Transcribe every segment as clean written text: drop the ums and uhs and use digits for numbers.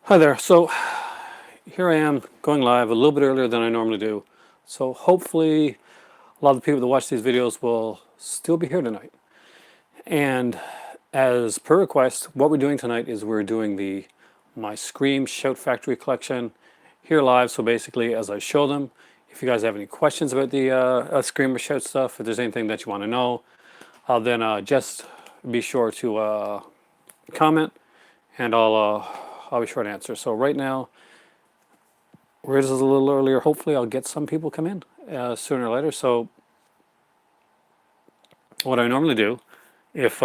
Hi there. So here I am going live a little bit earlier than I normally do. So hopefully a lot of the people that watch these videos will still be here tonight. And as per request, what we're doing tonight is we're doing the My Scream Shout Factory collection here live. So basically, as I show them, if you guys have any questions about the Scream or Shout stuff, if there's anything that you want to know, then just be sure to comment, and I'll be sure to answer. So right now, we're just a little earlier. Hopefully, I'll get some people come in sooner or later. So what I normally do, if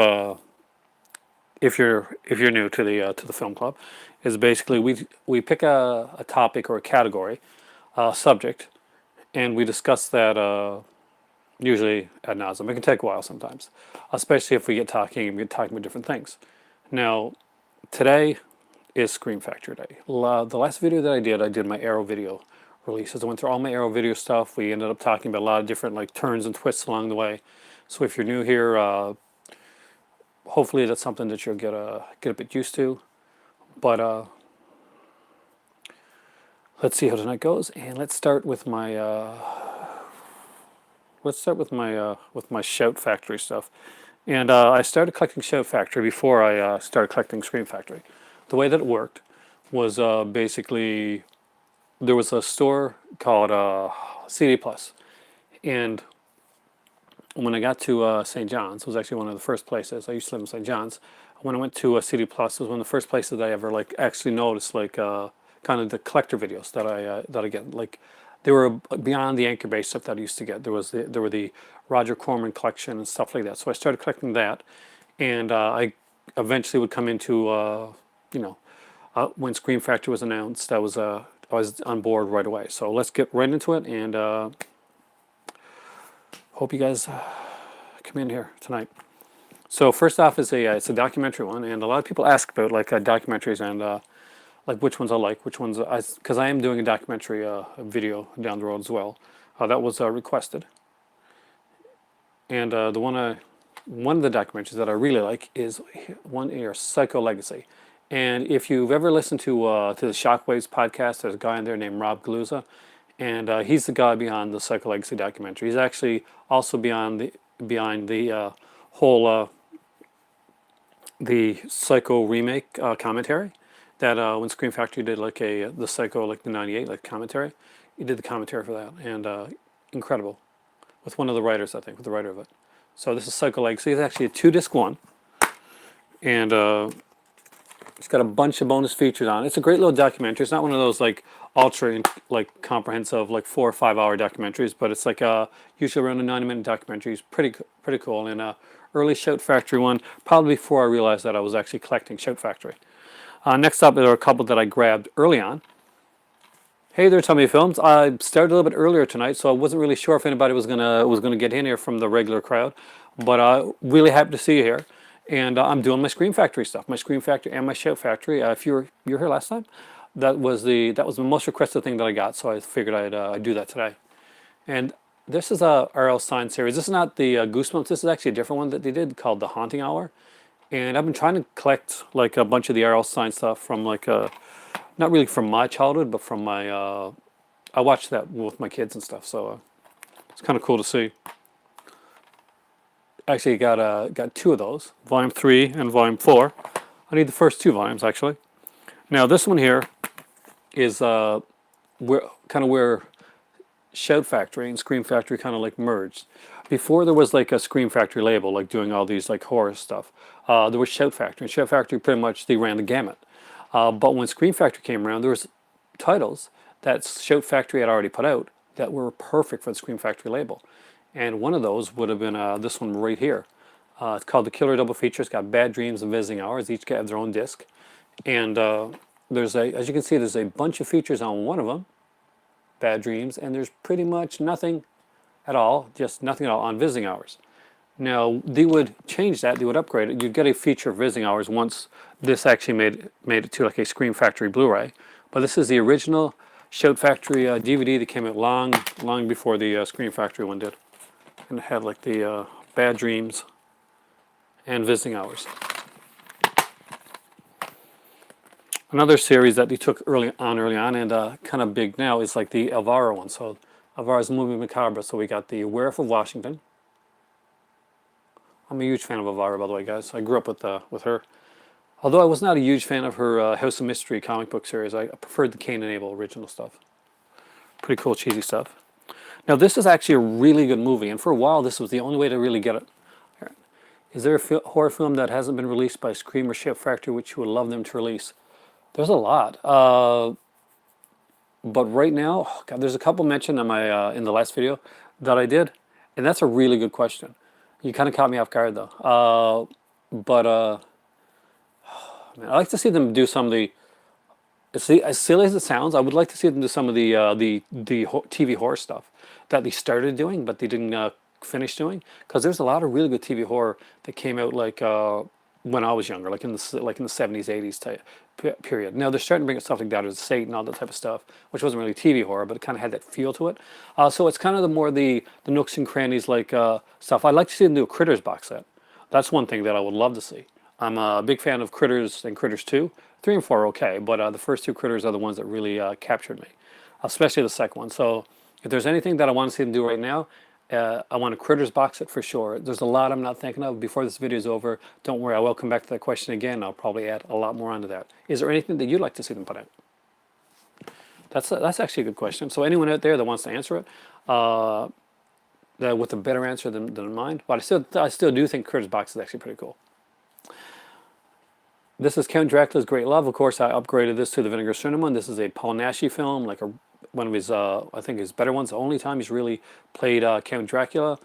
if you're new to the film club, is basically we pick a topic or a category, subject, and we discuss that usually ad nauseum. It can take a while sometimes, especially if we get talking and we get talking about different things. Now, today is Scream Factory Day. The last video that I did my Arrow video releases. I went through all my Arrow video stuff. We ended up talking about a lot of different like turns and twists along the way. So if you're new here, hopefully that's something that you'll get a bit used to. But let's see how tonight goes, and let's start with my with my Shout Factory stuff. And I started collecting Shout Factory before I started collecting Scream Factory. The way that it worked was basically there was a store called CD Plus, and when I got to St. John's, it was actually one of the first places. I used to live in St. John's. When I went to CD Plus, it was one of the first places I ever like actually noticed like kind of the collector videos that I get. Like they were beyond the anchor base stuff that I used to get. There were the Roger Corman collection and stuff like that. So I started collecting that, and I eventually would come into you know when Scream Factory was announced. I was on board right away. So let's get right into it, and hope you guys come in here tonight. So first off is it's a documentary one, and a lot of people ask about like documentaries and like which ones I like, which ones because I am doing a documentary video down the road as well. That was requested, and one of the documentaries that I really like is one here, Psycho Legacy. And if you've ever listened to the Shockwaves podcast, there's a guy in there named Rob Galuza, and he's the guy behind the Psycho Legacy documentary. He's actually also behind the whole the Psycho remake commentary that when Scream Factory did like the Psycho like the '98 like commentary, he did the commentary for that, and incredible with one of the writers, I think, with the writer of it. So this is Psycho Legacy. It's actually a 2-disc one, and it's got a bunch of bonus features on it. It's a great little documentary. It's not one of those like ultra like comprehensive like 4 or 5 hour documentaries, but it's like usually around a 90-minute documentary. It's pretty cool. And early Shout Factory one, probably before I realized that I was actually collecting Shout Factory. Next up, there are a couple that I grabbed early on. Hey there, Tommy Films. I started a little bit earlier tonight, so I wasn't really sure if anybody was gonna get in here from the regular crowd, but really happy to see you here. And I'm doing my Scream Factory stuff, my Scream Factory and my Shout Factory. If you were here last time, that was the most requested thing that I got, so I figured I'd do that today. And this is a R.L. Stine series. This is not the Goosebumps. This is actually a different one that they did called The Haunting Hour. And I've been trying to collect like a bunch of the R.L. Stine stuff from like not really from my childhood, but from my I watched that with my kids and stuff, so it's kind of cool to see. Actually, got 2 of those, Volume 3 and Volume 4. I need the first 2 volumes actually. Now this one here is where Shout Factory and Scream Factory kind of like merged. Before there was like a Scream Factory label, like doing all these like horror stuff. There was Shout Factory, and Shout Factory pretty much they ran the gamut. But when Scream Factory came around, there was titles that Shout Factory had already put out that were perfect for the Scream Factory label. And one of those would have been this one right here. It's called the Killer Double Feature. It's got Bad Dreams and Visiting Hours. Each have their own disc. And as you can see, there's a bunch of features on one of them, Bad Dreams, and there's pretty much nothing at all, just nothing at all on Visiting Hours. Now, they would change that, they would upgrade it. You'd get a feature of Visiting Hours once this actually made it to like a Scream Factory Blu-ray. But this is the original Shout Factory DVD that came out long before the Scream Factory one did. And it had like the Bad Dreams and Visiting Hours. Another series that they took early on, and kind of big now is like the Elvira one. So Elvira's Movie Macabre. So we got the Werewolf of Washington. I'm a huge fan of Elvira, by the way, guys. I grew up with her. Although I was not a huge fan of her House of Mystery comic book series, I preferred the Cain and Abel original stuff. Pretty cool, cheesy stuff. Now, this is actually a really good movie, and for a while, this was the only way to really get it. Is there a horror film that hasn't been released by Scream or Shape Factory which you would love them to release? There's a lot. But right now, oh God, there's a couple mentioned in my in the last video that I did, and that's a really good question. You kind of caught me off guard though. But man, I like to see them do some of the. As silly as it sounds, I would like to see them do some of the TV horror stuff that they started doing, but they didn't finish doing. Because there's a lot of really good TV horror that came out like when I was younger, like in the '70s, '80s type period. Now they're starting to bring up stuff like that as Satan, all that type of stuff, which wasn't really TV horror, but it kind of had that feel to it. So it's kind of the nooks and crannies like stuff. I'd like to see them do a Critters box set. That's one thing that I would love to see. I'm a big fan of Critters and Critters 2. 3 and 4 are okay, but the first two Critters are the ones that really captured me, especially the second one. So if there's anything that I want to see them do right now, I want a Critters box set for sure. There's a lot I'm not thinking of. Before this video is over, don't worry, I will come back to that question again. I'll probably add a lot more onto that. Is there anything that you'd like to see them put out? That's actually a good question. So anyone out there that wants to answer it, with a better answer than mine, but I still do think Critters box is actually pretty cool. This is Count Dracula's Great Love. Of course, I upgraded this to the Vinegar Cinema. This is a Paul Naschy film, like one of his, I think his better ones. The only time he's really played Count Dracula,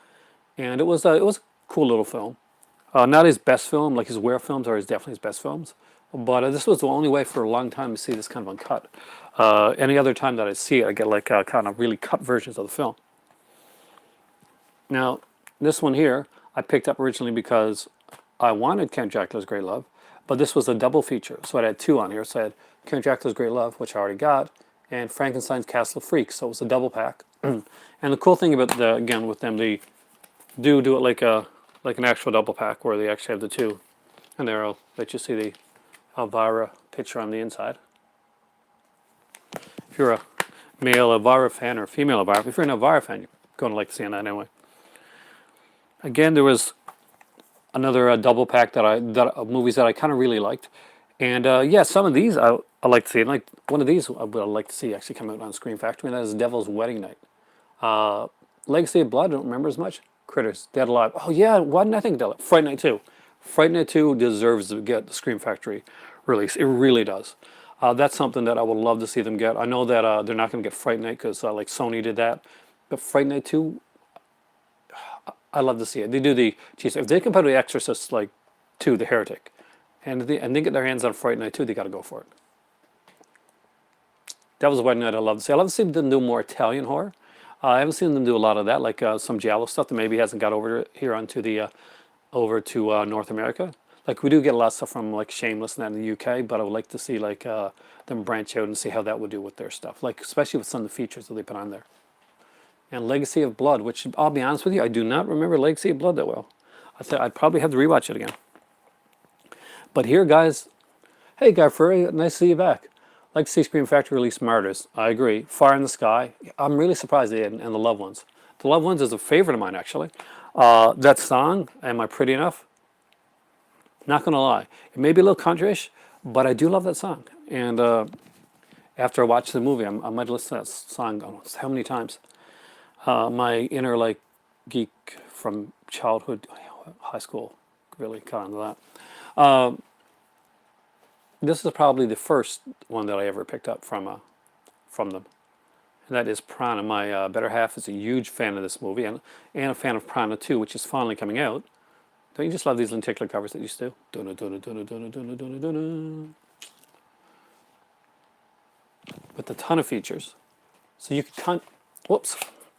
and it was a cool little film. Not his best film, like his Werewolf films are definitely his best films, but this was the only way for a long time to see this kind of uncut. Any other time that I see it, I get like kind of really cut versions of the film. Now, this one here, I picked up originally because I wanted Count Dracula's Great Love, but this was a double feature, so I had two on here. So I had Count Dracula's Great Love, which I already got, and Frankenstein's Castle of Freaks, so it was a double pack. And the cool thing about again with them, they do it like an actual double pack where they actually have the two, and there I'll let you see the Elvira picture on the inside. If you're a male Elvira fan or a female Elvira, if you're an Elvira fan, you're going to like seeing that anyway. Again, there was another double pack of movies that I kind of really liked, and yeah, some of these I like to see. And like one of these I would like to see actually come out on Scream Factory, and that is Devil's Wedding Night. Legacy of Blood, I don't remember as much. Critters, Dead Alive. Oh yeah, why didn't I think of that? Fright Night 2. Fright Night 2 deserves to get the Scream Factory release. It really does. That's something that I would love to see them get. I know that they're not going to get Fright Night because like Sony did that, but Fright Night 2. I love to see it. They do if they can put The Exorcist like 2, The Heretic, and they get their hands on Fright Night 2, they got to go for it. Devil's Wedding Night, I love to see. I love to see them do more Italian horror. I haven't seen them do a lot of that, like some giallo stuff that maybe hasn't got over here onto the over to North America. Like we do get a lot of stuff from like Shameless and that in the UK, but I would like to see like them branch out and see how that would do with their stuff, like especially with some of the features that they put on there. And Legacy of Blood, which I'll be honest with you, I do not remember Legacy of Blood that well. I'd probably have to rewatch it again. But here, guys, hey, Guy Furry, nice to see you back. Like to see Scream Factory release Martyrs. I agree. Fire in the Sky. I'm really surprised they didn't. And The Loved Ones. The Loved Ones is a favorite of mine, actually. That song, Am I Pretty Enough? Not going to lie. It may be a little countryish, but I do love that song. And after I watch the movie, I might listen to that song how many times. My inner like geek from childhood, high school, really caught into that. This is probably the first one that I ever picked up from them, and that is Piranha. My better half is a huge fan of this movie and a fan of Piranha 2, which is finally coming out. Don't you just love these lenticular covers that you used to? Dun, dun, dun, dun, dun, dun, dun, dun, dun. With a ton of features, so you can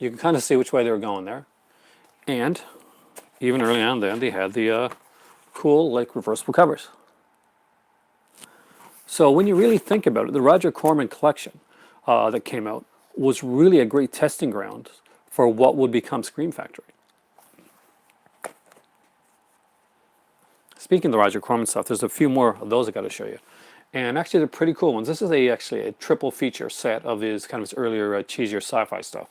you can kind of see which way they were going there. And even early on then, they had the cool, like, reversible covers. So when you really think about it, the Roger Corman collection that came out was really a great testing ground for what would become Scream Factory. Speaking of the Roger Corman stuff, there's a few more of those I got to show you. And actually, they're pretty cool ones. This is actually a triple feature set of his kind of his earlier cheesier sci-fi stuff.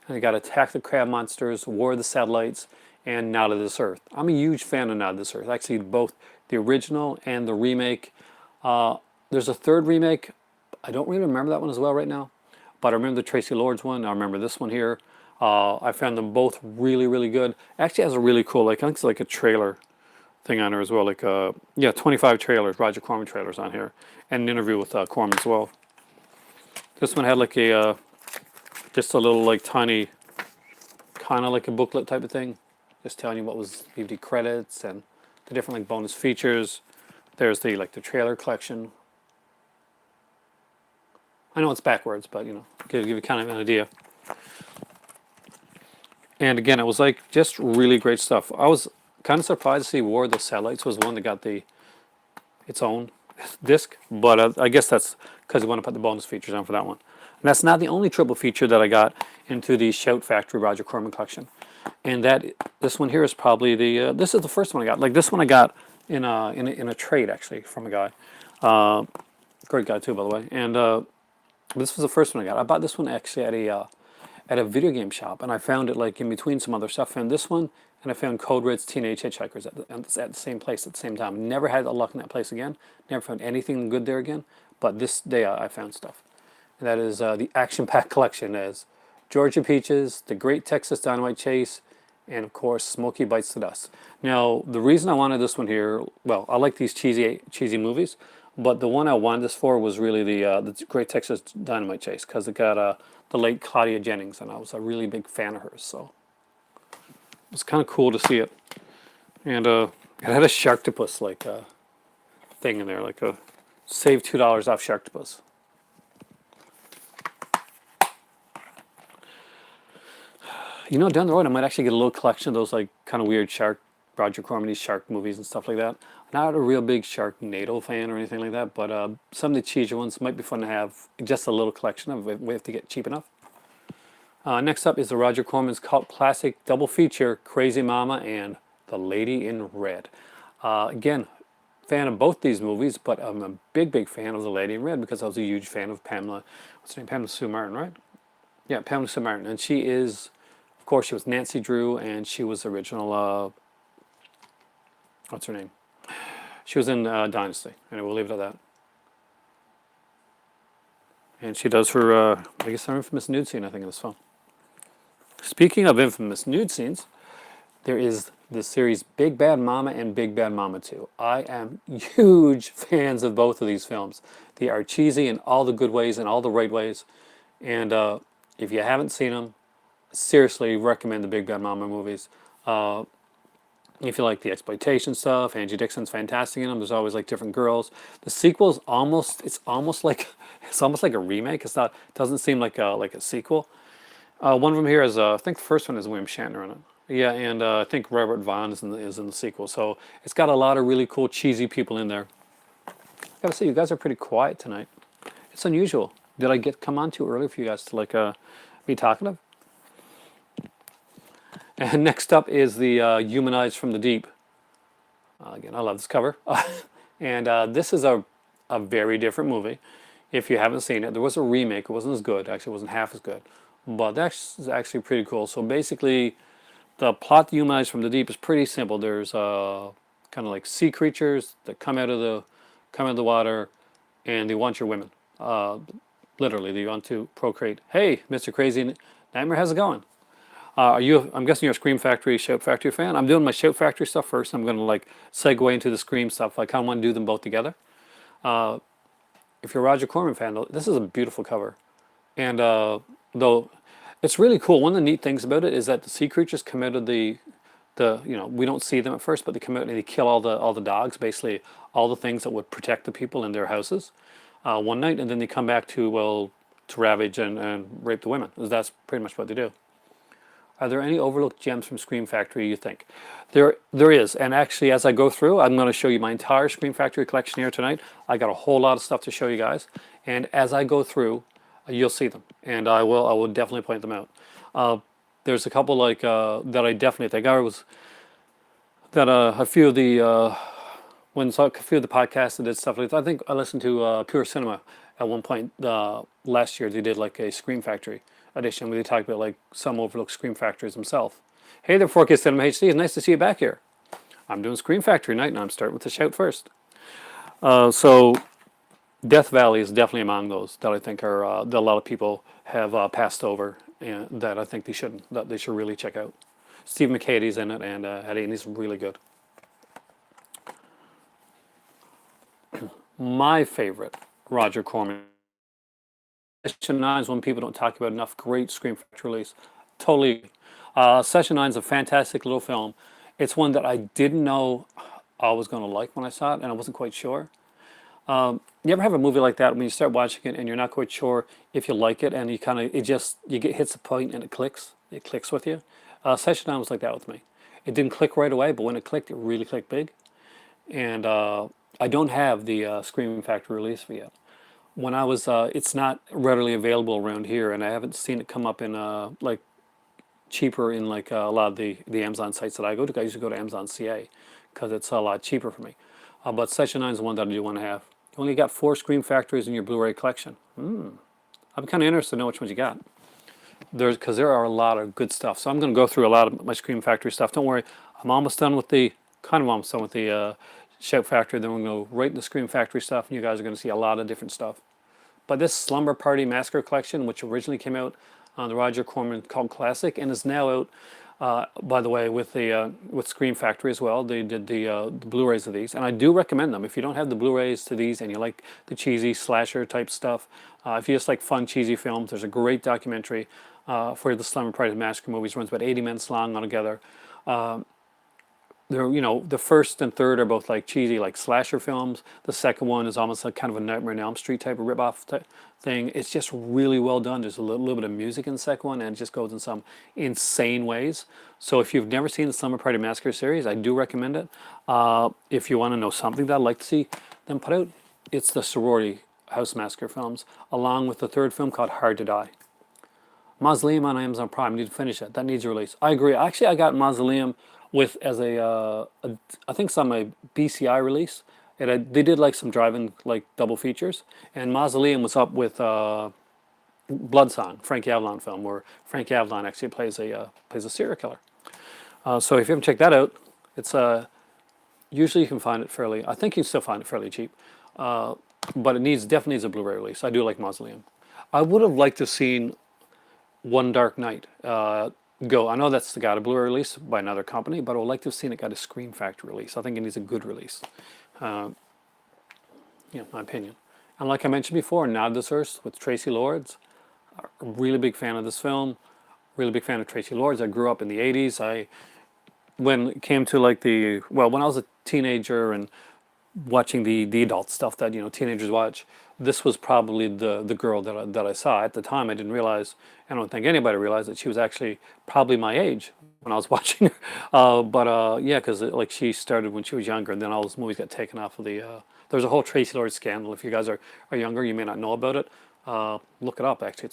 And you got Attack the Crab Monsters, War of the Satellites, and Now to This Earth. I'm a huge fan of Now to This Earth. Actually, both the original and the remake. There's a third remake. I don't really remember that one as well right now, but I remember the Tracy Lords one. I remember this one here. I found them both really, really good. Actually, has a really cool, like I think it's like a trailer thing on there as well. Like yeah, 25 trailers, Roger Corman trailers on here, and an interview with Corman as well. This one had like a just a little like tiny, kind of like a booklet type of thing, just telling you what was DVD credits and the different like bonus features. There's the like the trailer collection. I know it's backwards, but you know, give you kind of an idea. And again, it was like just really great stuff. I was kind of surprised to see War of the Satellites was one that got its own disc, but I guess that's because we want to put the bonus features on for that one. And that's not the only triple feature that I got into the Shout Factory Roger Corman collection. And this one here is probably this is the first one I got. Like this one I got in a trade actually from a guy, great guy too by the way. And this was the first one I got. I bought this one actually at a video game shop, and I found it like in between some other stuff. I found this one, and I found Code Red's Teenage Hitchhikers at the same place at the same time. Never had the luck in that place again. Never found anything good there again. But this day I found stuff. And that is the Action Pack collection as Georgia Peaches, The Great Texas Dynamite Chase, and of course Smokey Bites the Dust. Now the reason I wanted this one here, well, I like these cheesy movies, but the one I wanted this for was really the Great Texas Dynamite Chase because it got the late Claudia Jennings, and I was a really big fan of hers, so it was kind of cool to see it. And it had a Sharktopus like thing in there, like a save $2 off Sharktopus. You know, down the road I might actually get a little collection of those like kind of weird Roger Corman shark movies and stuff like that. I'm not a real big Sharknado fan or anything like that, but some of the cheesier ones might be fun to have just a little collection of if we have to get cheap enough. Next up is the Roger Corman's cult classic double feature, Crazy Mama and The Lady in Red. Again, fan of both these movies, but I'm a big fan of The Lady in Red because I was a huge fan of Pamela, what's her name, Pamela Sue Martin, right? Yeah, Pamela Sue Martin, and she is, of course, she was Nancy Drew, and she was the original, what's her name? She was in Dynasty, and we'll leave it at that. And she does her, I guess, her infamous nude scene, I think, in this film. Speaking of infamous nude scenes, there is the series Big Bad Mama and Big Bad Mama 2. I am huge fans of both of these films. They are cheesy in all the good ways and all the right ways. And if you haven't seen them, seriously recommend the Big Bad Mama movies. If you like the exploitation stuff, Angie Dixon's fantastic in them. There's always like different girls. The sequel is almost like a remake. It doesn't seem like a sequel. One of them here is I think the first one is William Shatner in it. Yeah, and I think Robert Vaughn is in the sequel. So it's got a lot of really cool cheesy people in there. I gotta say, you guys are pretty quiet tonight. It's unusual. Did I come on too early for you guys to like be talkative? And next up is the Humanized from the Deep. Again, I love this cover. And this is a very different movie. If you haven't seen it, there was a remake. It wasn't as good. Actually, it wasn't half as good. But that's actually pretty cool. So basically, the plot to Humanized from the Deep is pretty simple. There's kind of like sea creatures that come out of the water, and they want your women. Literally, they want to procreate. Hey, Mr. Crazy Nightmare, how's it going? I'm guessing you're a Scream Factory, Shout Factory fan. I'm doing my Shout Factory stuff first. I'm going to like segue into the Scream stuff. I kind of want to do them both together. If you're a Roger Corman fan, though, this is a beautiful cover. And though it's really cool, one of the neat things about it is that the sea creatures come out of the we don't see them at first, but they come out and they kill all the dogs, basically all the things that would protect the people in their houses one night, and then they come back to ravage and rape the women. That's pretty much what they do. Are there any overlooked gems from Scream Factory you think? There is, and actually as I go through, I'm going to show you my entire Scream Factory collection here tonight. I got a whole lot of stuff to show you guys, and as I go through, you'll see them, and I will definitely point them out. There's a couple like that I definitely think a few of the when saw a few of the podcasts that did stuff like that. I think I listened to Pure Cinema at one point last year. They did like a Scream Factory edition where they talked about like some overlooked Scream Factories himself. Hey there, 4K Cinema HD. It's nice to see you back here. I'm doing Scream Factory night, and I'm starting with the shout first. So Death Valley is definitely among those that I think are that a lot of people have passed over, and that I think that they should really check out. Steve McCady's in it, and Eddie, and he's really good. My favorite Roger Corman. Session 9 is one people don't talk about enough. Great Scream Factory release. Totally. Session 9 is a fantastic little film. It's one that I didn't know I was going to like when I saw it, and I wasn't quite sure. You ever have a movie like that when you start watching it and you're not quite sure if you like it, and you kind of, it just, you get hits a point and it clicks. It clicks with you. Session 9 was like that with me. It didn't click right away, but when it clicked, it really clicked big. And I don't have the Scream Factory release for yet. When I was, it's not readily available around here, and I haven't seen it come up in like cheaper in like a lot of the Amazon sites that I go to. I usually go to Amazon CA because it's a lot cheaper for me. But Session 9 is the one that I do want to have. You only got 4 Scream Factories in your Blu-ray collection. I'm kind of interested to know which ones you got. Because there are a lot of good stuff. So I'm going to go through a lot of my Scream Factory stuff. Don't worry, I'm almost done with the Shout Factory. Then we're going to go right into Scream Factory stuff, and you guys are going to see a lot of different stuff. But this Slumber Party Massacre collection, which originally came out on the Roger Corman Cult Classic, and is now out, by the way, with Scream Factory as well. They did the Blu-rays of these, and I do recommend them. If you don't have the Blu-rays to these and you like the cheesy slasher type stuff, if you just like fun cheesy films, there's a great documentary for the Slumber Party Massacre movies. It runs about 80 minutes long altogether. The first and third are both like cheesy, like slasher films. The second one is almost like kind of a Nightmare on Elm Street type of rip-off thing. It's just really well done. There's a little bit of music in the second one, and it just goes in some insane ways. So if you've never seen the Slumber Party Massacre series, I do recommend it. If you want to know something that I'd like to see them put out, it's the Sorority House Massacre films, along with the third film called Hard to Die. Mausoleum on Amazon Prime. Need to finish it. That needs a release. I agree. Actually, I got Mausoleum with as I think it's on my BCI release. They did like some drive-in like double features, and Mausoleum was up with Bloodsong, Frankie Avalon film, where Frankie Avalon actually plays a serial killer. So if you haven't checked that out, it's usually you can find it fairly. I think you can still find it fairly cheap, but it definitely needs a Blu-ray release. I do like Mausoleum. I would have liked to have seen One Dark Night go. I know that's got a Blu-ray release by another company, but I would like to have seen it got a Scream Factory release. I think it needs a good release. My opinion. And like I mentioned before, Nod This Earth with Tracy Lords. A really big fan of this film. Really big fan of Tracy Lords. I grew up in the 80s. When it came to like when I was a teenager and watching the adult stuff that teenagers watch, this was probably the girl that I saw at the time. I didn't realize. I don't think anybody realized that she was actually probably my age when I was watching her. Yeah, because like she started when she was younger, and then all those movies got taken off of the. There's a whole Tracy Lords scandal. If you guys are younger, you may not know about it. Look it up. Actually,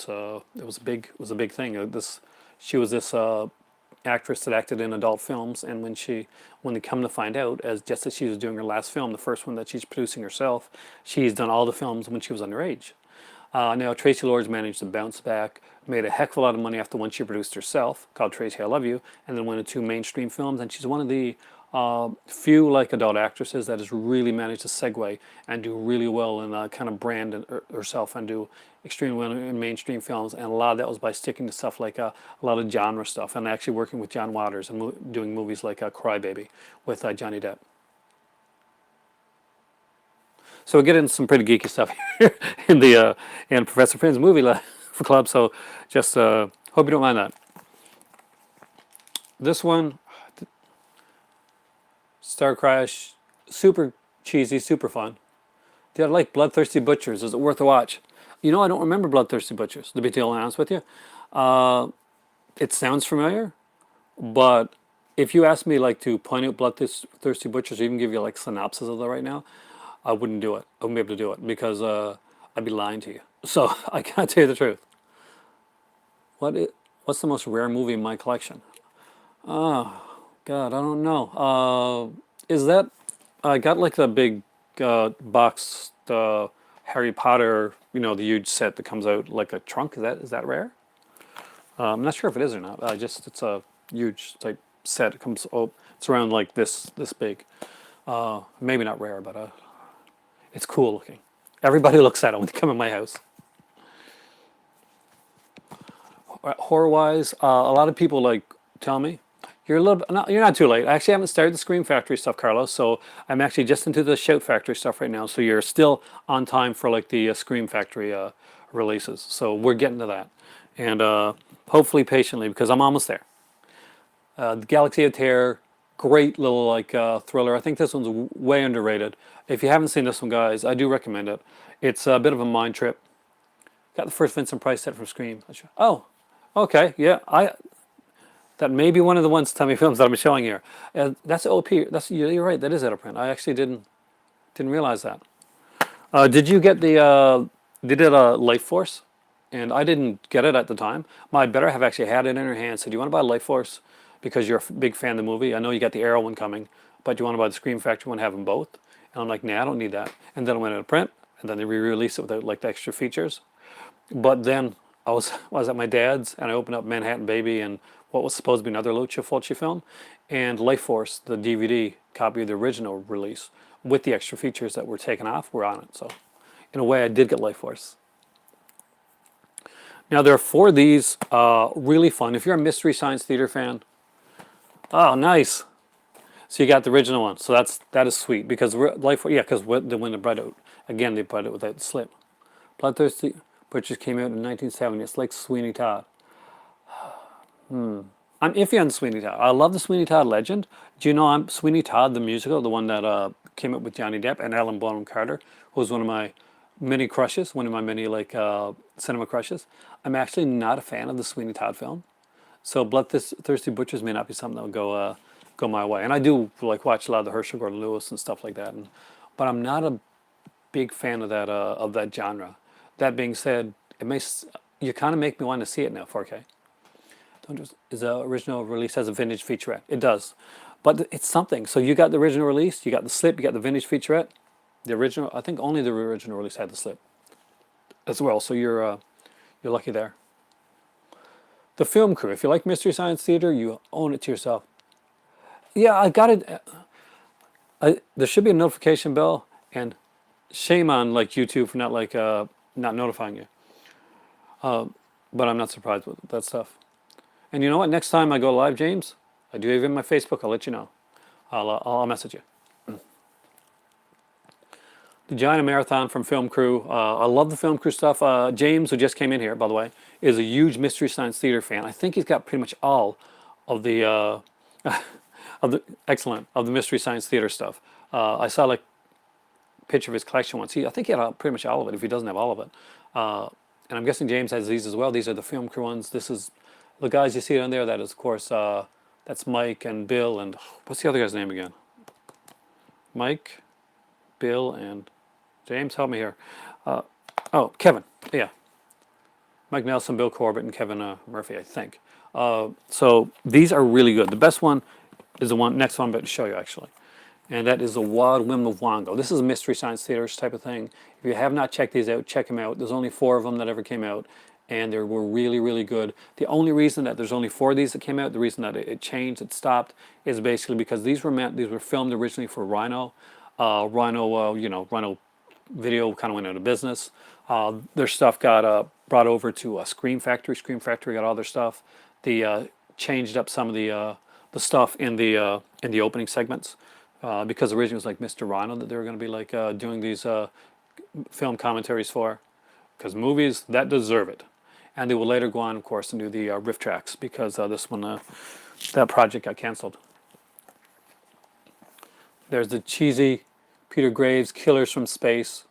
it was a big thing. She was this actress that acted in adult films, and when they come to find out, just as she was doing her last film, the first one that she's producing herself, she's done all the films when she was underage. Now Tracy Lords managed to bounce back, made a heck of a lot of money after one she produced herself, called Tracy I Love You, and then went into mainstream films, and she's one of the few like adult actresses that has really managed to segue and do really well and kind of brand herself and do extremely well in mainstream films. And a lot of that was by sticking to stuff like a lot of genre stuff and actually working with John Waters and doing movies like Cry Baby with Johnny Depp. So we get into some pretty geeky stuff here in Professor Finn's movie club. So just hope you don't mind that. This one, Star Crash, super cheesy, super fun. Did I like Bloodthirsty Butchers? Is it worth a watch? I don't remember Bloodthirsty Butchers, to be totally honest with you. It sounds familiar, but if you ask me like to point out Bloodthirsty Butchers or even give you like synopsis of that right now, I wouldn't do it. I wouldn't be able to do it because I'd be lying to you. So I can't tell you the truth. What's the most rare movie in my collection? Oh, God, I don't know. Is that I got like the big box Harry Potter, the huge set that comes out like a trunk. Is that rare? I'm not sure if it is or not. It's a huge type set. It comes it's around like this big. Maybe not rare, but it's cool looking. Everybody looks at it when they come in my house. Horror wise, a lot of people like tell me you're not too late. I actually haven't started the Scream Factory stuff, Carlos. So I'm actually just into the Shout Factory stuff right now. So you're still on time for like the Scream Factory releases. So we're getting to that, and hopefully patiently because I'm almost there. The Galaxy of Terror, great little like thriller. I think this one's way underrated. If you haven't seen this one, guys, I do recommend it. It's a bit of a mind trip. Got the first Vincent Price set from Scream. Oh, okay, yeah. That may be one of the ones Tommy films that I'm showing here. That's OP. You're right. That is out of print. I actually didn't realize that. Did you get the? They did a Life Force, and I didn't get it at the time. My better have actually had it in her hand. Said, "Do you want to buy Life Force because you're a big fan of the movie? I know you got the Arrow one coming, but do you want to buy the Scream Factory one? Have them both." And I'm like, "Nah, I don't need that." And then it went out of print, and then they re-released it without like the extra features. But then I was at my dad's and I opened up Manhattan Baby and what was supposed to be another Lucio Fulci film, and Life Force, the DVD copy of the original release with the extra features that were taken off, were on it. So, in a way, I did get Life Force. Now there are four of these, really fun. If you're a Mystery Science Theater fan, oh nice. So you got the original one. So that is sweet because Life Force, yeah, because when they brought it out again, they brought it without the slip. Bloodthirsty Butchers came out in 1970. It's like Sweeney Todd. I'm iffy on Sweeney Todd. I love the Sweeney Todd legend. Do you know I'm Sweeney Todd the musical, the one that came up with Johnny Depp and Alan Bonham Carter, who was one of my many crushes, one of my many like cinema crushes. I'm actually not a fan of the Sweeney Todd film, so Bloodthirsty Butchers may not be something that will go my way. And I do like watch a lot of the Herschel Gordon Lewis and stuff like that, but I'm not a big fan of that genre. That being said, you kind of make me want to see it now 4K. Is the original release as a vintage featurette? It does, but it's something. So you got the original release, you got the slip, you got the vintage featurette. The original, I think only the original release had the slip as well. So you're lucky there. The Film Crew. If you like Mystery Science Theater, you own it to yourself. Yeah, I got it. There should be a notification bell, and shame on like YouTube for not notifying you. But I'm not surprised with that stuff. And you know what? Next time I go live, James, I do have it in my Facebook. I'll let you know. I'll message you. The Giant Marathon from Film Crew. I love the Film Crew stuff. James, who just came in here, by the way, is a huge Mystery Science Theater fan. I think he's got pretty much all of the of the Mystery Science Theater stuff. I saw like a picture of his collection once. I think he had pretty much all of it. If he doesn't have all of it, and I'm guessing James has these as well. These are the Film Crew ones. This is the guys you see on there. That is, of course, that's Mike and Bill and what's the other guy's name again? Mike, Bill, and James. Help me here. Kevin. Yeah, Mike Nelson, Bill Corbett, and Kevin Murphy, I think. So these are really good. The best one is the next one I'm about to show you, actually. And that is the Wild Women of Wango. This is a Mystery Science Theater type of thing. If you have not checked these out, check them out. There's only 4 of them that ever came out, and they were really, really good. The only reason that there's only 4 of these that came out, the reason that it changed, it stopped, is basically because these were filmed originally for Rhino. Rhino Video kind of went out of business. Their stuff got brought over to Scream Factory. Scream Factory got all their stuff. They changed up some of the stuff in the opening segments. Because originally it was like Mr. Rhino that they were going to be like doing these film commentaries for, because movies that deserve it, and they will later go on, of course, and do the riff tracks because this one, that project got canceled. There's the cheesy Peter Graves Killers from Space.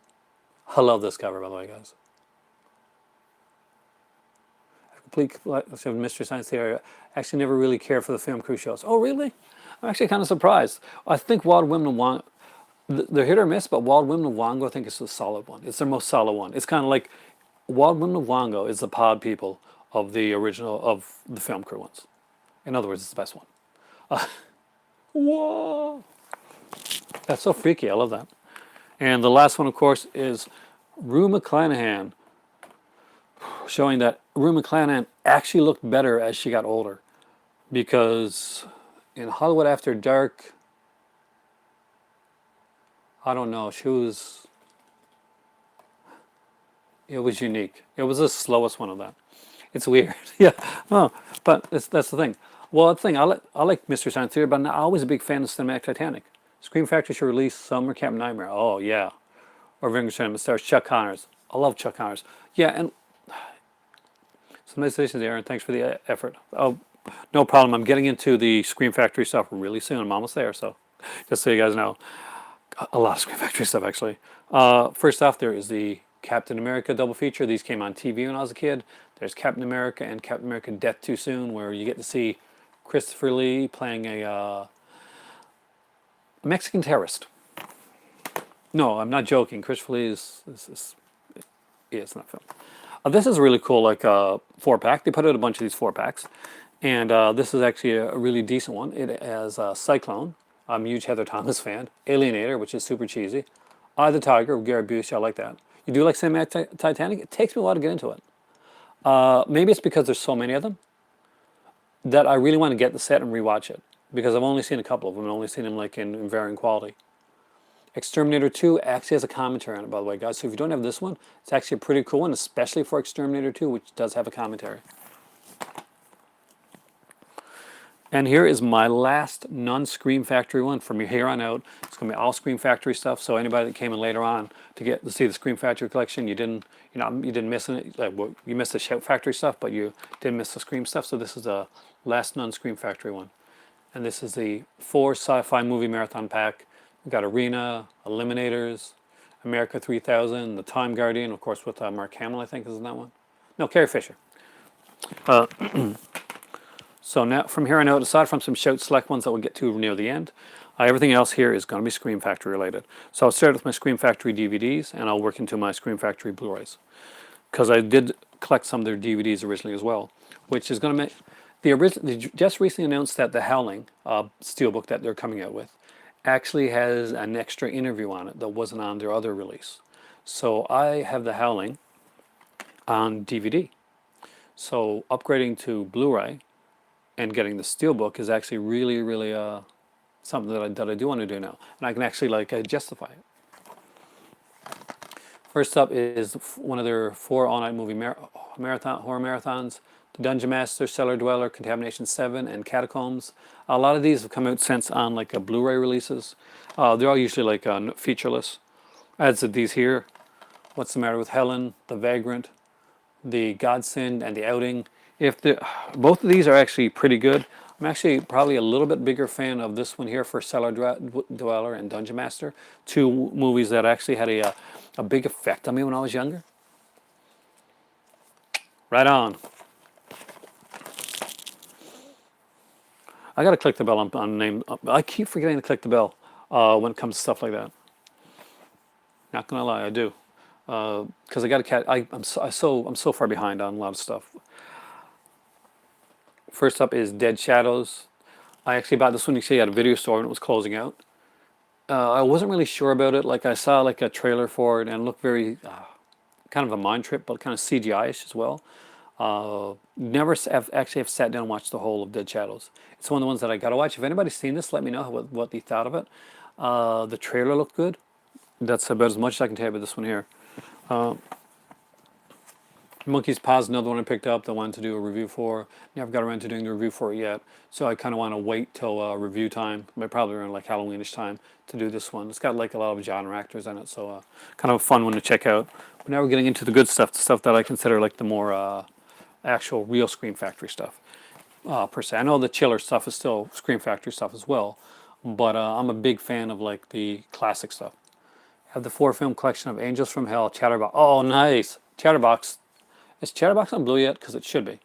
I love this cover, by the way, guys. Complete collection of Mystery Science Theater. Actually, never really cared for the Film Crew shows. Oh, really? I'm actually kind of surprised. I think Wild Women of Wango, they're hit or miss, but Wild Women of Wango, I think, is a solid one. It's their most solid one. It's kind of like Wild Women of Wango is the pod people of the original, of the Film Crew ones. In other words, it's the best one. Whoa! That's so freaky. I love that. And the last one, of course, is Rue McClanahan, showing that Rue McClanahan actually looked better as she got older. Because in Hollywood After Dark, I don't know, it was unique. It was the slowest one of that. It's weird. Yeah. Oh, but that's the thing. Well, the thing, I like Mystery Science Theater, but I'm not always a big fan of Cinematic Titanic. Scream Factory should release Summer Camp Nightmare. Oh, yeah. Or Vinegar Cinema stars Chuck Connors. I love Chuck Connors. Yeah, and some nice additions, Aaron. Thanks for the effort. Oh, no problem. I'm getting into the Scream Factory stuff really soon. I'm almost there, so just so you guys know. A lot of Scream Factory stuff, actually. First off, there is the Captain America double feature. These came on TV when I was a kid. There's Captain America and Captain America Death Too Soon, where you get to see Christopher Lee playing a Mexican terrorist. No, I'm not joking. Christopher Lee yeah, it's not film. This is really cool, like 4-pack. They put out a bunch of these 4-packs. And this is actually a really decent one. It has Cyclone. I'm a huge Heather Thomas fan. Alienator, which is super cheesy. Eye of the Tiger with Gary Busey. I like that. You do like Cinematic Titanic? It takes me a while to get into it. Maybe it's because there's so many of them that I really want to get the set and rewatch it. Because I've only seen a couple of them. I've only seen them like in varying quality. Exterminator 2 actually has a commentary on it, by the way, guys. So if you don't have this one, it's actually a pretty cool one, especially for Exterminator 2, which does have a commentary. And here is my last non-Scream Factory one. From here on out, it's going to be all Scream Factory stuff. So anybody that came in later on to get to see the Scream Factory collection, you didn't miss it. Like, well, you missed the Shout Factory stuff, but you didn't miss the Scream stuff. So this is the last non-Scream Factory one, and this is the 4 sci-fi movie marathon pack. We've got Arena, Eliminators, America 3000, The Time Guardian, of course, with Mark Hamill, I think, is in that one. No, Carrie Fisher. So now, from here on out, aside from some Shout Select ones that we'll get to near the end, everything else here is going to be Scream Factory related. So I'll start with my Scream Factory DVDs, and I'll work into my Scream Factory Blu-rays. Because I did collect some of their DVDs originally as well, which is going to make... They just recently announced that the Howling steelbook that they're coming out with actually has an extra interview on it that wasn't on their other release. So I have the Howling on DVD. So upgrading to Blu-ray and getting the steelbook is actually really, really something that I do want to do now, and I can actually justify it. First up is one of their 4 all-night movie horror marathons: The Dungeon Master, Cellar Dweller, Contamination 7, and Catacombs. A lot of these have come out since on Blu-ray releases. They're all usually featureless. As of these here, What's the Matter with Helen, The Vagrant, The Godsend, and The Outing. Both of these are actually pretty good. I'm actually probably a little bit bigger fan of this one here for Cellar Dweller and Dungeon Master, 2 movies that actually had a big effect on me when I was younger. Right on. I gotta click the bell on name. I keep forgetting to click the bell when it comes to stuff like that. Not gonna lie, I do, because I got a cat. I'm so far behind on a lot of stuff. First up is Dead Shadows. I actually bought this one actually at a video store when it was closing out. I wasn't really sure about it. I saw a trailer for it and it looked very kind of a mind trip, but kind of CGI-ish as well. Never actually have sat down and watched the whole of Dead Shadows. It's one of the ones that I gotta watch. If anybody's seen this, let me know what they thought of it. The trailer looked good. That's about as much as I can tell you about this one here. Monkey's Paw is another one I picked up that I wanted to do a review for. Never got around to doing the review for it yet, so I kind of want to wait till review time, probably around Halloweenish time, to do this one. It's got a lot of genre actors in it, so kind of a fun one to check out. But now we're getting into the good stuff, the stuff that I consider the more actual real Scream Factory stuff, per se. I know the chiller stuff is still Scream Factory stuff as well, but I'm a big fan of the classic stuff. I have the 4-film collection of Angels from Hell, Chatterbox. Oh, nice! Chatterbox. Is Chatterbox on Blue yet? Because it should be.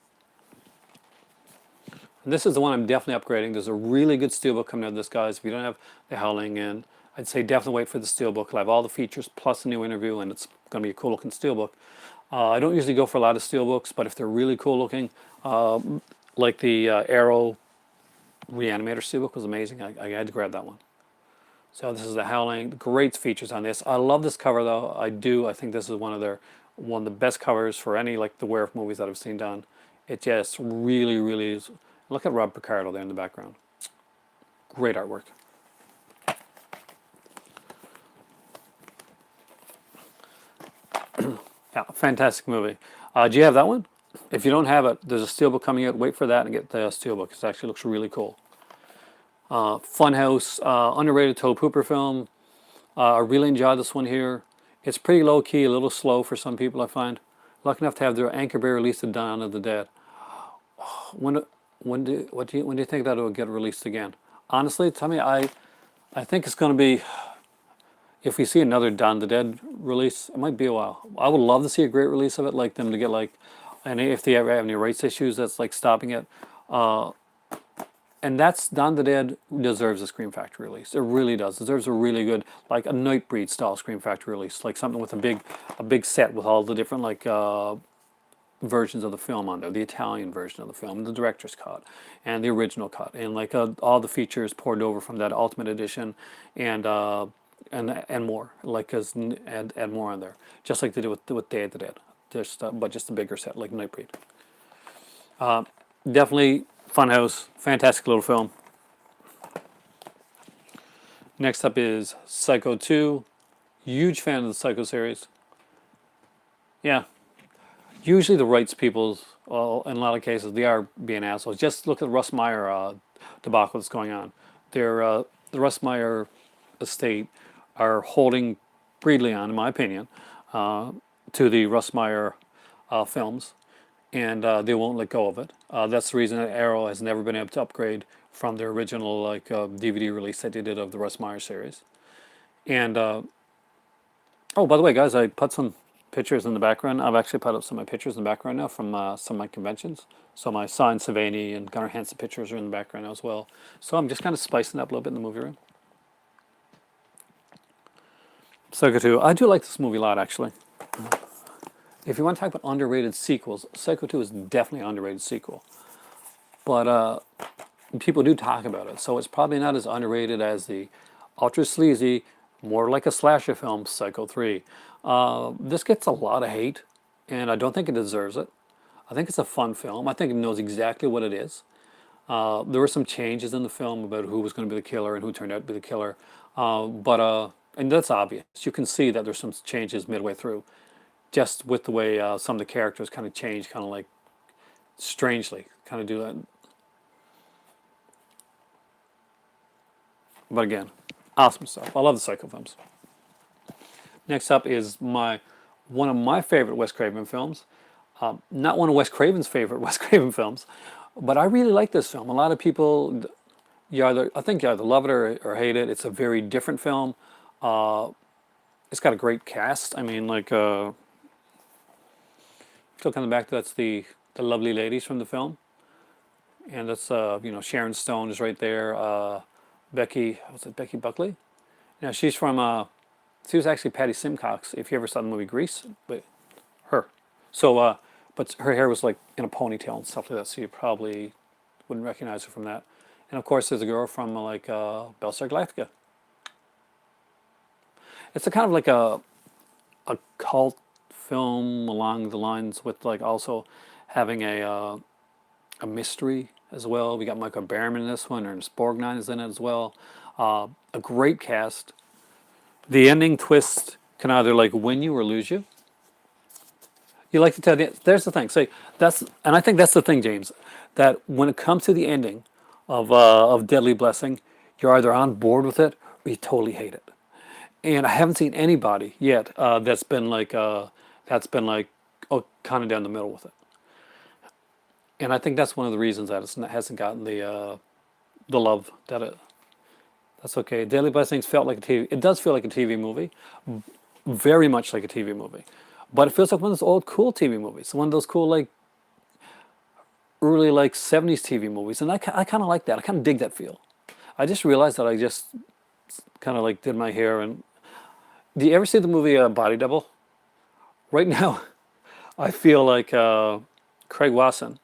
And this is the one I'm definitely upgrading. There's a really good steelbook coming out of this, guys. If you don't have The Howling, and I'd say definitely wait for the steelbook. It'll have all the features plus a new interview, and it's going to be a cool looking steelbook. I don't usually go for a lot of steelbooks, but if they're really cool looking, like the Arrow Reanimator steelbook was amazing. I had to grab that one. So this is The Howling. Great features on this. I love this cover though. I do. I think this is one of the best covers for any like the Werewolf movies that I've seen done. It just really, really is. Look at Rob Picardo there in the background. Great artwork. Yeah, fantastic movie. Do you have that one? If you don't have it, there's a steelbook coming out. Wait for that and get the steelbook. It actually looks really cool. Funhouse, underrated Tobe Hooper film. I really enjoyed this one here. It's pretty low key, a little slow for some people, I find. Lucky enough to have their Anchor Bay released at Dawn of the Dead. When when do you think that will get released again? Honestly, tell me, I think it's going to be, if we see another Dawn of the Dead release, it might be a while. I would love to see a great release of it, like them to get like, and if they ever have any rights issues that's like stopping it. And that's Dawn of the Dead deserves a Scream Factory release. It really does. It deserves a really good, like a Nightbreed style Scream Factory release, like something with a big set with all the different like versions of the film on there, the Italian version of the film, the director's cut, and the original cut, and like all the features poured over from that Ultimate Edition, and more, like add more on there, just like they did with Day of the Dead, but just a bigger set, like Nightbreed. Definitely Funhouse, fantastic little film. Next up is Psycho 2. Huge fan of the Psycho series. Yeah, usually the rights peoples, well, in a lot of cases, they are being assholes. Just look at Russ Meyer debacle that's going on. The Russ Meyer estate are holding greedily on, in my opinion, to the Russ Meyer films, and they won't let go of it. That's the reason that Arrow has never been able to upgrade from their original like DVD release that they did of the Russ Meyer series. And oh, by the way, guys, I put some pictures in the background. I've actually put up some of my pictures in the background now from some of my conventions. So my Cy Savani and Gunnar Hansen pictures are in the background as well. So I'm just kind of spicing it up a little bit in the movie room. Psycho 2. I do like this movie a lot, actually. If you want to talk about underrated sequels, Psycho 2 is definitely an underrated sequel. But people do talk about it, so it's probably not as underrated as the ultra sleazy, more like a slasher film, Psycho 3. This gets a lot of hate, and I don't think it deserves it. I think it's a fun film. I think it knows exactly what it is. There were some changes in the film about who was going to be the killer and who turned out to be the killer, and that's obvious. You can see that there's some changes midway through, just with the way some of the characters kind of change, kind of like strangely, kind of do that. But again, awesome stuff. I love the Psycho films. Next up is one of my favorite Wes Craven films. Not one of Wes Craven's favorite Wes Craven films, but I really like this film. A lot of people, I think you either love it or hate it. It's a very different film. It's got a great cast. I mean, like, still coming back to that's the lovely ladies from the film, and that's Sharon Stone is right there. Becky Buckley? Yeah, she's from. She was actually Patty Simcox. If you ever saw the movie Grease, but her. So, but her hair was like in a ponytail and stuff like that. So you probably wouldn't recognize her from that. And of course, there's a girl from like Battlestar Galactica. It's a kind of like a cult film along the lines with like also having a mystery as well. We got Michael Berryman in this one, Ernest Borgnine is in it as well. A great cast. The ending twist can either like win you or lose you. You like to tell there's the thing. Say and I think that's the thing, James, that when it comes to the ending of Deadly Blessing, you're either on board with it or you totally hate it. And I haven't seen anybody yet that's been like oh, kind of down the middle with it. And I think that's one of the reasons that it hasn't gotten the love that it. That's okay. Deadly Blessings felt like a TV. It does feel like a TV movie, very much like a TV movie, but it feels like one of those old cool TV movies, one of those cool like early like '70s TV movies, and I kind of like that. I kind of dig that feel. I just realized that I just kind of like did my hair and. Do you ever see the movie Body Double? Right now, I feel like Craig Wasson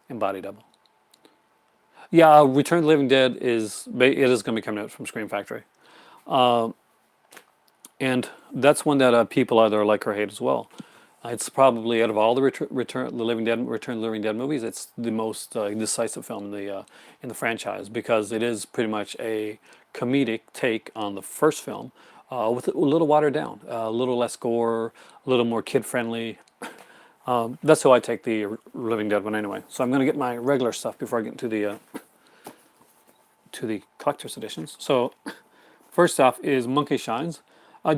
in Body Double. Yeah, Return of the Living Dead is going to be coming out from Scream Factory. And that's one that people either like or hate as well. It's probably out of all the Return of the Living Dead movies, it's the most decisive film in the franchise because it is pretty much a comedic take on the first film, with a little watered down, a little less gore, a little more kid friendly. That's how I take the Living Dead one anyway. So I'm going to get my regular stuff before I get into the collector's editions. So first off is Monkey Shines.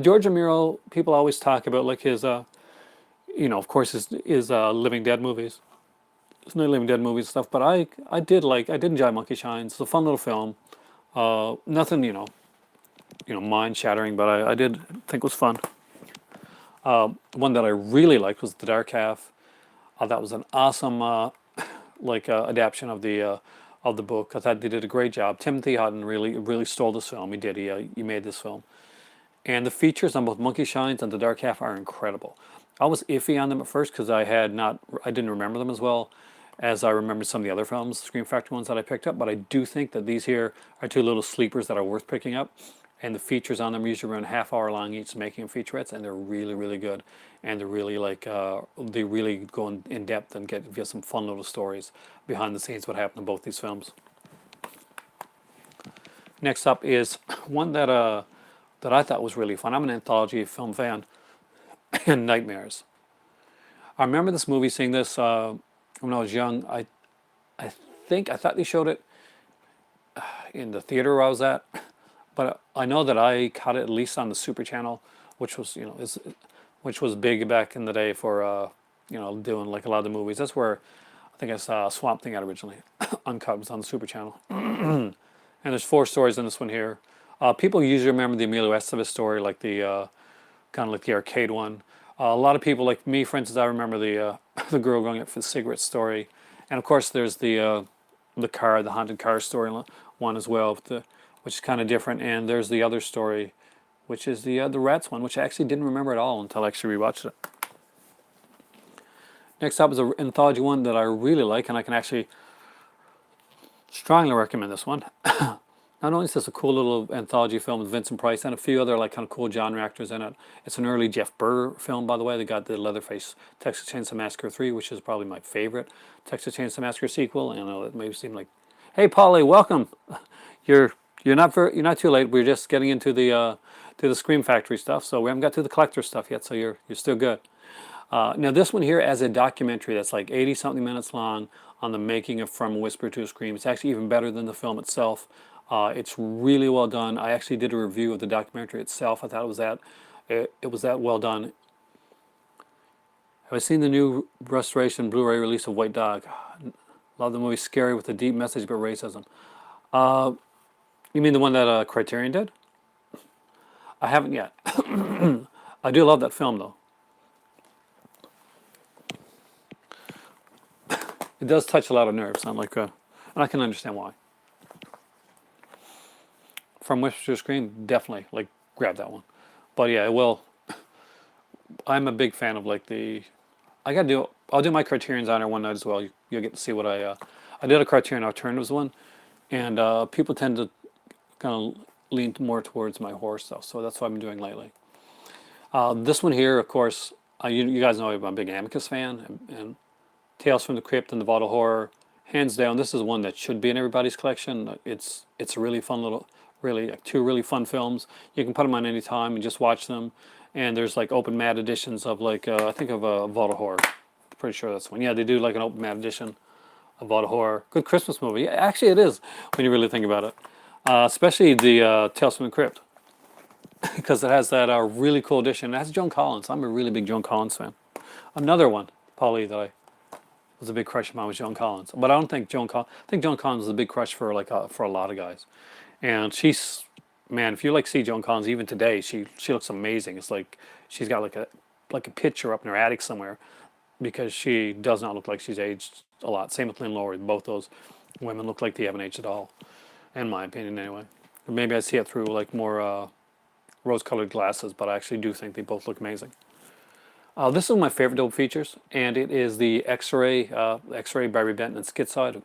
George Romero, people always talk about like his, of course, his Living Dead movies. It's not Living Dead movies and stuff, but I did enjoy Monkey Shines. It's a fun little film. Nothing, mind shattering, but I did think it was fun. One that I really liked was The Dark Half. That was an awesome adaptation of the book. I thought they did a great job. Timothy Hutton really stole this film. He did. He made this film. And the features on both Monkey Shines and The Dark Half are incredible. I was iffy on them at first because I didn't remember them as well as I remembered some of the other films, Scream Factory ones that I picked up. But I do think that these here are two little sleepers that are worth picking up. And the features on them are usually around a half hour long each, making them featurettes, and they're really good. And they're really they really go in depth and give you some fun little stories behind the scenes what happened in both these films. Next up is one that I thought was really fun. I'm an anthology film fan, and Nightmares. I remember this movie, seeing this when I was young. I thought they showed it in the theater where I was at, but I know that I caught it at least on the Super Channel, which was which was big back in the day for doing like a lot of the movies. That's where I think I saw Swamp Thing out originally. Uncut was on the Super Channel, and there's 4 stories in this one here. People usually remember the Emilio Estevez story, like the kind of like the arcade one. A lot of people, like me, for instance, I remember the the girl going up for the cigarette story, and of course there's the haunted car story one as well, which is kind of different. And there's the other story, which is the rats one, which I actually didn't remember at all until I actually rewatched it. Next up is an anthology one that I really like, and I can actually strongly recommend this one. Not only is this a cool little anthology film with Vincent Price and a few other like kind of cool genre actors in it. It's an early Jeff Burr film, by the way. They got the Leatherface Texas Chainsaw Massacre 3, which is probably my favorite Texas Chainsaw Massacre sequel. And I know it may seem like, hey, Polly, welcome. You're not too late. We're just getting into the Scream Factory stuff, so we haven't got to the collector stuff yet. So you're still good. Now this one here as a documentary that's like 80 something minutes long on the making of From a Whisper to a Scream. It's actually even better than the film itself. It's really well done. I actually did a review of the documentary itself. I thought it was that well done. Have I seen the new restoration Blu-ray release of White Dog? Love the movie. Scary with a deep message about racism. You mean the one that Criterion did? I haven't yet. I do love that film though. It does touch a lot of nerves. And I can understand why. From Whisper to Scream, definitely grab that one. But yeah, well, I'm a big fan of I'll do my Criterion's on there one night as well. You'll get to see what I did a Criterion Alternatives one, and people tend to kind of lean more towards my horror stuff, so that's what I've been doing lately. This one here, of course, you guys know I'm a big Amicus fan, and Tales from the Crypt and the Vault of Horror, hands down, this is one that should be in everybody's collection. It's a really fun two really fun films. You can put them on any time and just watch them. And there's open mat editions of I think of Vault of Horror. Pretty sure that's one. Yeah, they do an open mat edition of Vault of Horror. Good Christmas movie. Yeah, actually, it is when you really think about it. Especially the Tales from the Crypt, because it has that really cool edition. It has Joan Collins. I'm a really big Joan Collins fan. Another one, Polly, that I was a big crush of mine was Joan Collins. But I don't think I think Joan Collins is a big crush for for a lot of guys. And man, if you see Joan Collins even today, she looks amazing. It's like she's got a picture up in her attic somewhere, because she does not look like she's aged a lot. Same with Lynn Lowry. Both those women look like they haven't aged at all, in my opinion anyway. Or maybe I see it through more rose-colored glasses, but I actually do think they both look amazing. This is my favorite double features, and it is the X-Ray Barry Benton and Schizoid.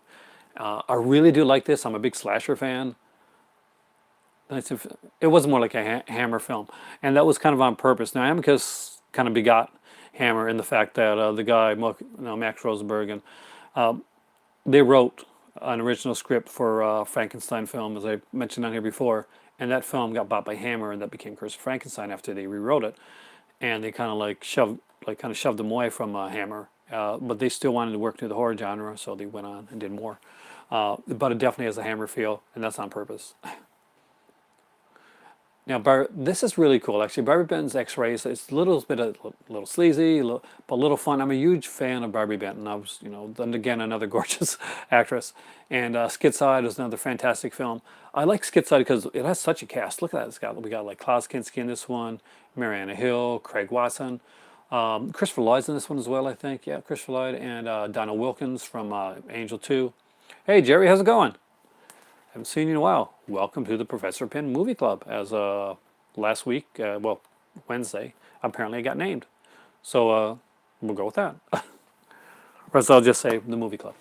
I really do like this. I'm a big slasher fan. It was more like a Hammer film, and that was kind of on purpose. Now, Amicus kind of begot Hammer in the fact that the guy, Max Rosenberg, and they wrote an original script for Frankenstein film, as I mentioned on here before, and that film got bought by Hammer, and that became Curse of Frankenstein after they rewrote it, and they kind of shoved them away from Hammer, but they still wanted to work through the horror genre, so they went on and did more. But it definitely has a Hammer feel, and that's on purpose. Now, this is really cool. Actually, Barbie Benton's X-Rays. It's a little bit a little sleazy, but a little fun. I'm a huge fan of Barbie Benton. I was, then again, another gorgeous actress. And Skid-Side is another fantastic film. I like Skid-Side because it has such a cast. Look at that. We got like Klaus Kinski in this one, Mariana Hill, Craig Watson, Christopher Lloyd's in this one as well. I think, yeah, Christopher Lloyd and Donna Wilkins from Angel 2. Hey, Jerry, how's it going? Haven't seen you in a while. Welcome to the Professor Pin Movie Club. As last week, Wednesday, apparently I got named. So we'll go with that. Or else I'll just say the movie club.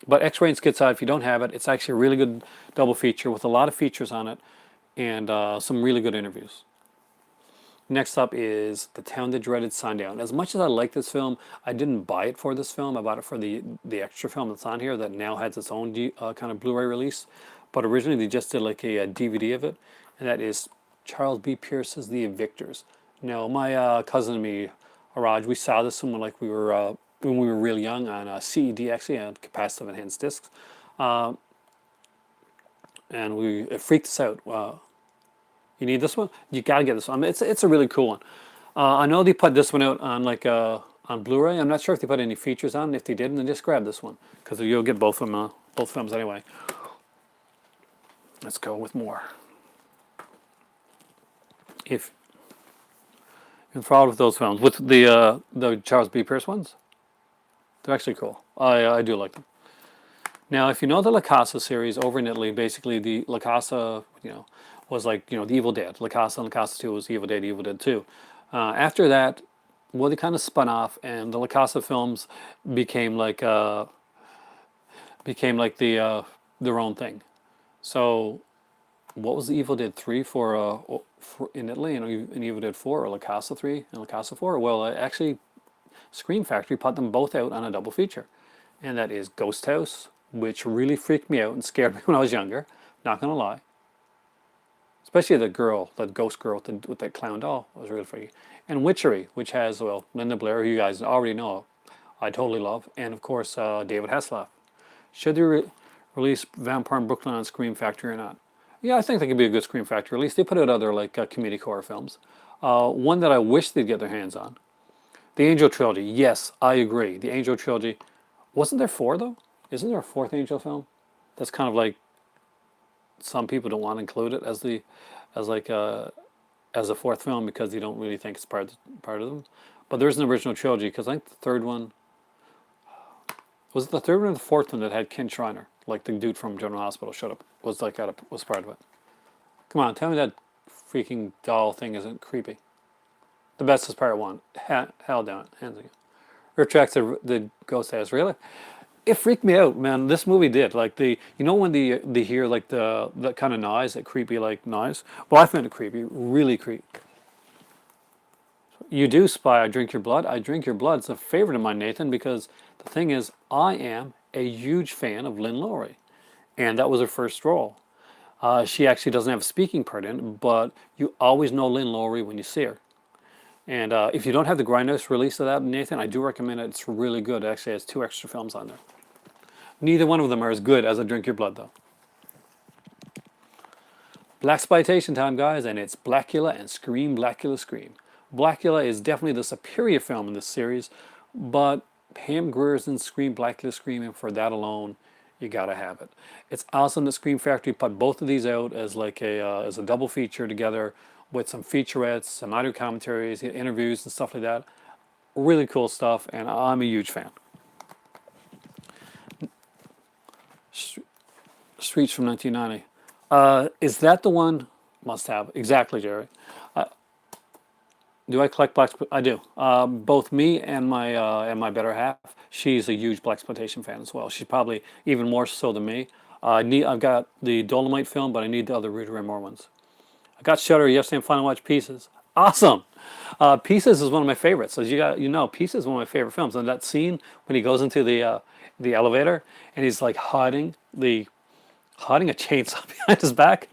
But X-Ray and Skid-Side, if you don't have it, it's actually a really good double feature with a lot of features on it and some really good interviews. Next up is The Town That Dreaded Sundown. As much as I like this film, I didn't buy it for this film. I bought it for the extra film that's on here that now has its own kind of Blu-ray release. But originally they just did like a DVD of it, and that is Charles B. Pierce's The Evictors. Now, my cousin and me, Raj, we saw this one like when we were real young on CED, actually, on capacitive enhanced discs. And it freaked us out. You need this one? You gotta get this one. I mean, it's a really cool one. I know they put this one out on on Blu-ray. I'm not sure if they put any features on. If they didn't, then just grab this one because you'll get both of them, both films anyway. Let's go with more. If you're followed with those films, with the Charles B. Pierce ones, they're actually cool. I do like them. Now, if you know the La Casa series over in Italy, basically the La Casa, was like, the Evil Dead. La Casa and La Casa 2 was Evil Dead, Evil Dead 2. After that, they kind of spun off, and the La Casa films became like their own thing. So, what was the Evil Dead 3 for in Italy, and Evil Dead 4, or La Casa 3 and La Casa 4? Well, actually, Scream Factory put them both out on a double feature, and that is Ghost House, which really freaked me out and scared me when I was younger. Not gonna lie. Especially that ghost girl with that clown doll, was really freaky. And Witchery, which has, Linda Blair, who you guys already know, I totally love, and of course David Hasselhoff. Should they release Vampire in Brooklyn on Scream Factory or not? Yeah, I think they could be a good Scream Factory. At least they put out other comedic horror films. One that I wish they'd get their hands on, the Angel Trilogy. Yes, I agree. The Angel Trilogy. Wasn't there 4 though? Isn't there a 4th Angel film? That's kind of like some people don't want to include it as a 4th film because they don't really think it's part of them. But there's an original trilogy because I think the 3rd one was it the 3rd one or the 4th one that had Ken Shriner, like the dude from General Hospital showed up, was part of it. Come on, tell me that freaking doll thing isn't creepy. The best is part 1. Hell down, hands again. Retracts the ghost house. Really? It freaked me out, man. This movie did. Like when they hear like that kind of noise, that creepy like noise. Well, I found it creepy, really creepy. You do, Spy. I Drink Your Blood. I Drink Your Blood. It's a favorite of mine, Nathan, because the thing is, I am a huge fan of Lynn Lowry, and that was her first role. She actually doesn't have a speaking part in it, but you always know Lynn Lowry when you see her. And if you don't have the Grindhouse release of that, Nathan, I do recommend it. It's really good. It actually has 2 extra films on there. Neither one of them are as good as I Drink Your Blood, though. Blaxploitation time, guys, and it's Blackula and Scream, Blackula, Scream. Blackula is definitely the superior film in this series, but Pam Grier's in Scream, Blackula, Scream, and for that alone, you gotta have it. It's awesome that Scream Factory put both of these out as as a double feature together with some featurettes, some audio commentaries, interviews, and stuff like that. Really cool stuff, and I'm a huge fan. Streets from 1990. Is that the one? Must have. Exactly, Jerry. Do I collect black? I do. Both me and my better half. She's a huge blaxploitation fan as well. She's probably even more so than me. I've got the Dolomite film, but I need the other Rita Ray Moore ones. I got Shudder yesterday and finally watched Pieces. Awesome. Pieces is one of my favorites. As Pieces is one of my favorite films. And that scene when he goes into the elevator and he's like hiding a chainsaw behind his back,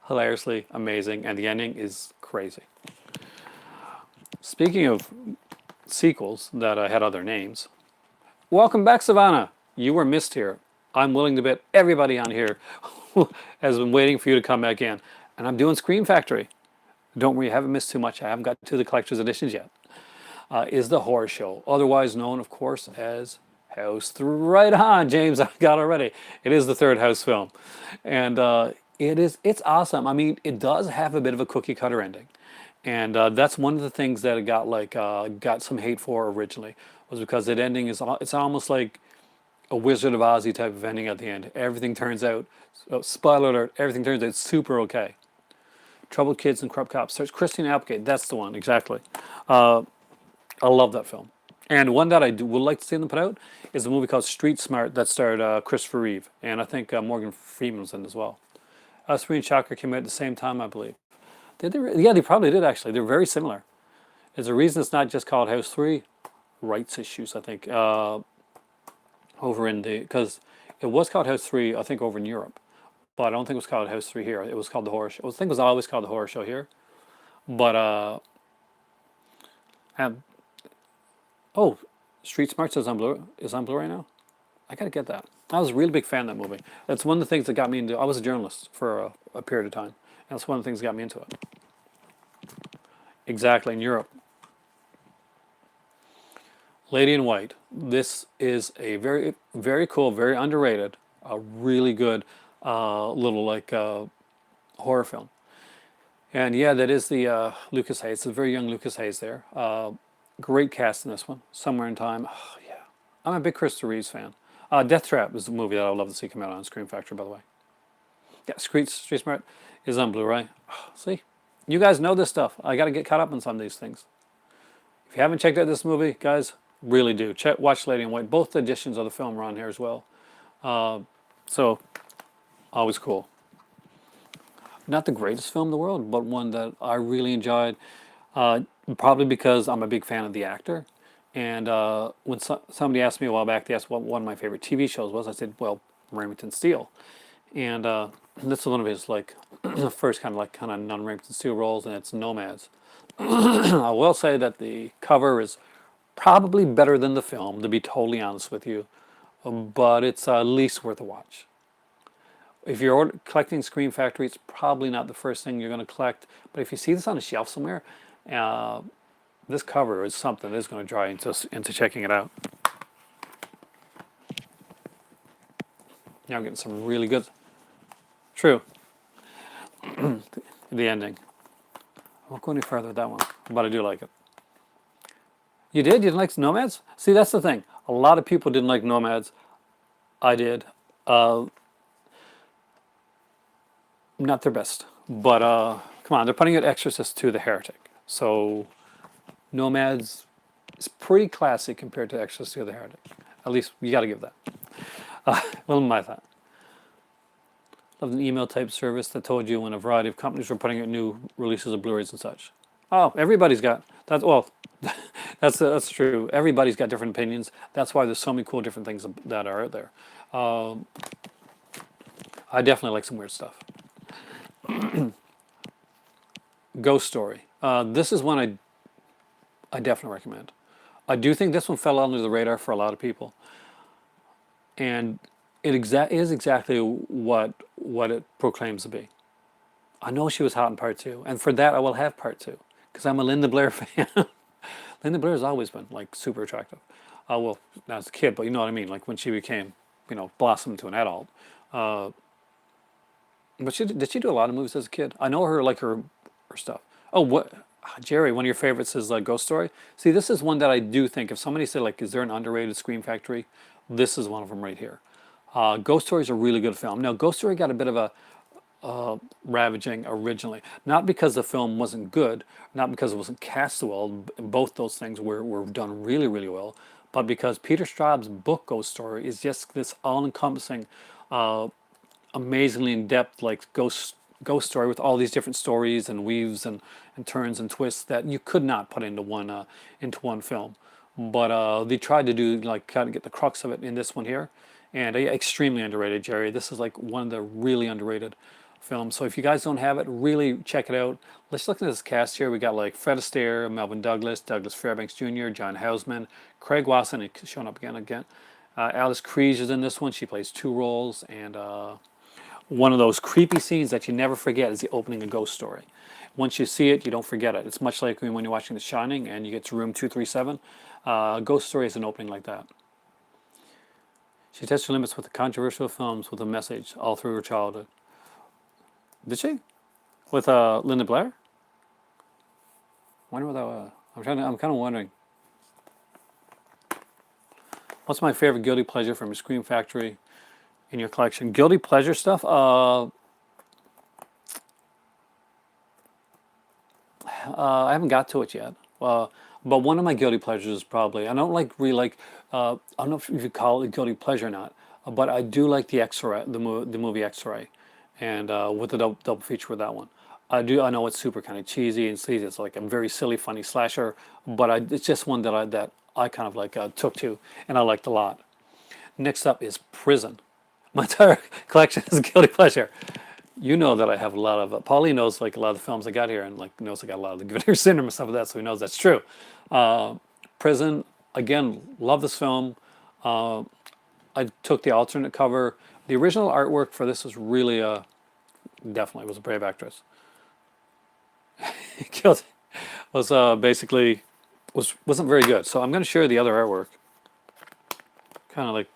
hilariously amazing, and the ending is crazy. Speaking of sequels that had other names, welcome back, Savannah. You were missed here. I'm willing to bet everybody on here has been waiting for you to come back in. And I'm doing Scream Factory. Don't worry, you haven't missed too much. I haven't got to the collector's editions yet. Is the horror show, otherwise known, of course, as House 3. Right on, James. I got it already. It is the third House film, and it's awesome. I mean, it does have a bit of a cookie cutter ending, and that's one of the things that it got some hate for originally, was because that ending it's almost like a Wizard of Ozzy type of ending at the end. Everything turns out, spoiler alert, everything turns out super okay. Troubled Kids and Corrupt Cops. There's Christine Applegate. That's the one, exactly. I love that film. And one that would like to see them put out is a movie called Street Smart that starred Christopher Reeve. And I think Morgan Freeman was in it as well. Spree and Shocker came out at the same time, I believe. Did they? Yeah, they probably did, actually. They're very similar. There's a reason it's not just called House 3. Rights issues, I think. Because it was called House 3, I think, over in Europe. But I don't think it was called House 3 here. It was called The Horror Show. I think it was always called The Horror Show here. But, oh, Street Smart is on Blu-ray now? I gotta get that. I was a really big fan of that movie. That's one of the things that got me into. I was a journalist for a period of time, and that's one of the things that got me into it. Exactly, in Europe. Lady in White. This is a very, very cool, very underrated, a really good little horror film. And yeah, that is the Lucas Hayes. It's a very young Lucas Hayes there. Great cast in this one. Somewhere in Time. Oh, yeah. I'm a big Christopher Reeves fan. Death Trap is a movie that I would love to see come out on Scream Factory, by the way. Yeah, Street Smart is on Blu-ray. Oh, see? You guys know this stuff. I got to get caught up on some of these things. If you haven't checked out this movie, guys, really do. Watch Lady in White. Both editions of the film are on here as well. So, always cool. Not the greatest film in the world, but one that I really enjoyed. Probably because I'm a big fan of the actor. And when somebody asked me a while back, they asked what one of my favorite TV shows was, I said, well, Remington Steele. And this is one of his first kind of non-Remington Steele roles, and it's Nomads. I will say that the cover is probably better than the film, to be totally honest with you, but it's at least worth a watch. If you're collecting Scream Factory, it's probably not the first thing you're going to collect, but if you see this on a shelf somewhere, this cover is something that's going to draw you into checking it out. Now I'm getting some really good. True. The ending. I won't go any further with that one, but I do like it. You did? You didn't like Nomads? See, that's the thing. A lot of people didn't like Nomads. I did. Not their best. But, come on, they're putting out Exorcist II, The Heretic. So, Nomads is pretty classy compared to Exorcist II, The Heretic. At least, you got to give that. Well, my thought. Loved an email type service that told you when a variety of companies were putting out new releases of Blu-rays and such. Oh, everybody's got that. Well, that's true. Everybody's got different opinions. That's why there's so many cool different things that are out there. I definitely like some weird stuff. Ghost Story. This is one I definitely recommend. I do think this one fell under the radar for a lot of people, and it is exactly what it proclaims to be. I know she was hot in part 2, and for that I will have part 2 because I'm a Linda Blair fan. Linda Blair has always been super attractive. Well, not as a kid, but you know what I mean. Like when she became, blossomed to an adult. But did she do a lot of movies as a kid? I know her her stuff. Oh, what? Jerry, one of your favorites is Ghost Story. See, this is one that I do think if somebody said is there an underrated Scream Factory? This is one of them right here. Ghost Story is a really good film. Now, Ghost Story got a bit of a ravaging originally. Not because the film wasn't good, not because it wasn't cast well. Both those things were done really, really well. But because Peter Straub's book Ghost Story is just this all-encompassing amazingly in depth, like ghost story with all these different stories and weaves and turns and twists that you could not put into one film. But they tried to do like kind of get the crux of it in this one here, and extremely underrated, Jerry. This is like one of the really underrated films. So if you guys don't have it, really check it out. Let's look at this cast here. We got like Fred Astaire, Melvin Douglas, Douglas Fairbanks Jr., John Houseman, Craig Wasson, he's showing up again. Alice Krige is in this one. She plays two roles, and one of those creepy scenes that you never forget is the opening of Ghost Story. Once you see it, you don't forget it. It's much like when you're watching The Shining and you get to room 237. Ghost Story is an opening like that. She tested her limits with the controversial films with a message all through her childhood. Did she? With Linda Blair? Wonder what that was. I'm kind of wondering. What's my favorite guilty pleasure from your Scream Factory in your collection? Guilty pleasure stuff? I haven't got to it yet. But one of my guilty pleasures is probably, I don't like really like, I don't know if you call it guilty pleasure or not, but I do like the X-Ray, the movie X-Ray, and with the double feature with that one. I know it's super kind of cheesy and sleazy. It's like a very silly, funny slasher, but it's just one that I kind of like took to, and I liked a lot. Next up is Prison. My entire collection is a guilty pleasure. You know that I have a lot of. Paulie knows like a lot of the films I got here, and like knows I got a lot of the Good Syndrome and stuff like that, so he knows that's true. Prison, again, love this film. I took the alternate cover. The original artwork for this was really definitely was a brave actress. Killed was basically wasn't very good. So I'm going to share the other artwork. Kind of like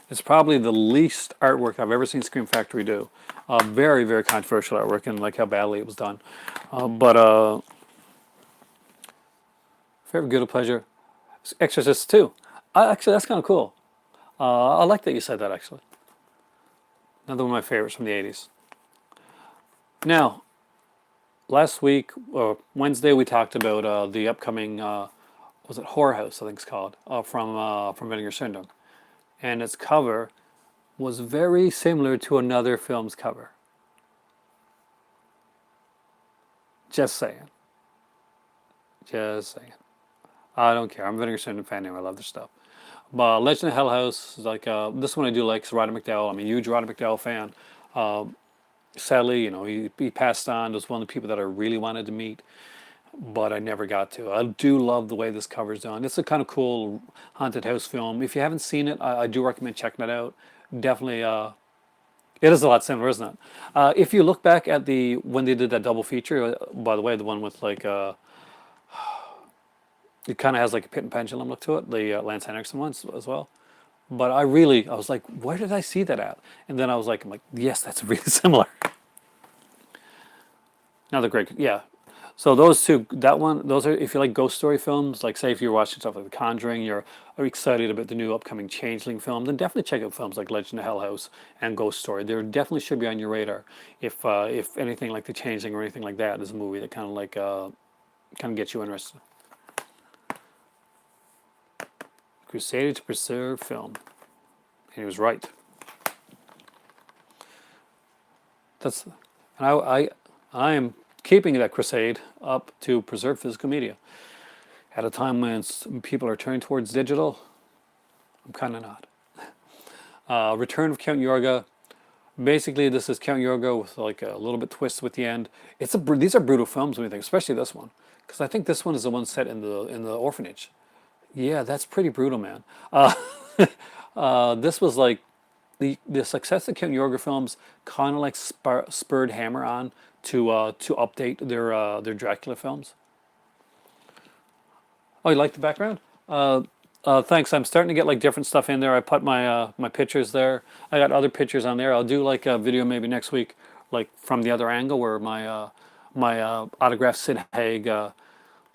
it's probably the least artwork I've ever seen Scream Factory do. Very, very controversial artwork and like how badly it was done. But favorite guilty pleasure, Exorcist 2. Actually, that's kind of cool. I like that you said that actually. Another one of my favorites from the 80s. Now, last week, or Wednesday, we talked about the upcoming, was it Horror House, I think it's called, from Vinegar Syndrome. And its cover was very similar to another film's cover. Just saying. Just saying. I don't care. I'm a Vinegar Syndrome fan anyway. I love their stuff. But Legend of Hell House, like this one I do like, is Roddy McDowall. I'm a huge Roddy McDowall fan. Sadly, you know, he passed on. Was one of the people that I really wanted to meet, but I never got to. I do love the way this cover's done. It's a kind of cool haunted house film. If you haven't seen it, I do recommend checking it out. Definitely, it is a lot similar, isn't it? If you look back at when they did that double feature, by the way, the one with like, it kind of has like a Pit and Pendulum look to it, the Lance Henriksen ones as well. But I was like, where did I see that at? And then I'm like, yes, that's really similar. Another great, yeah. So those two, those are, if you like ghost story films, like say if you're watching stuff like The Conjuring, you're excited about the new upcoming Changeling film, then definitely check out films like Legend of Hell House and Ghost Story. They definitely should be on your radar. If anything like The Changeling or anything like that is a movie that kind of like kind of gets you interested. Crusader to preserve film, and he was right. That's, and I am keeping that crusade up to preserve physical media. At a time when people are turning towards digital, I'm kind of not. Return of Count Yorga. Basically, this is Count Yorga with like a little bit twist with the end. These are brutal films when you think, especially this one, because I think this one is the one set in the orphanage. Yeah, that's pretty brutal, man. This was like the success of Count Yorga films kind of like spurred Hammer on to update their Dracula films. Oh, you like the background? Thanks. I'm starting to get like different stuff in there. I put my pictures there. I got other pictures on there. I'll do like a video maybe next week, like from the other angle where my autographed Sid Haig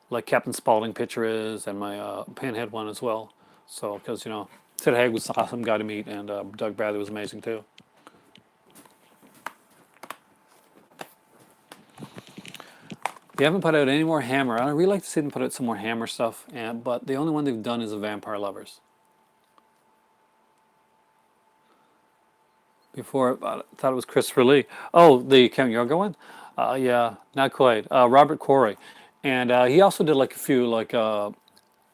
like Captain Spaulding picture is, and my Pinhead one as well. So because you know Sid Haig was an awesome guy to meet, and Doug Bradley was amazing too. They haven't put out any more Hammer. I'd really like to see them put out some more Hammer stuff, but the only one they've done is the Vampire Lovers. Before I thought it was Christopher Lee. Oh, the Count Yorga one. Yeah, not quite. Robert Corey, and he also did like a few like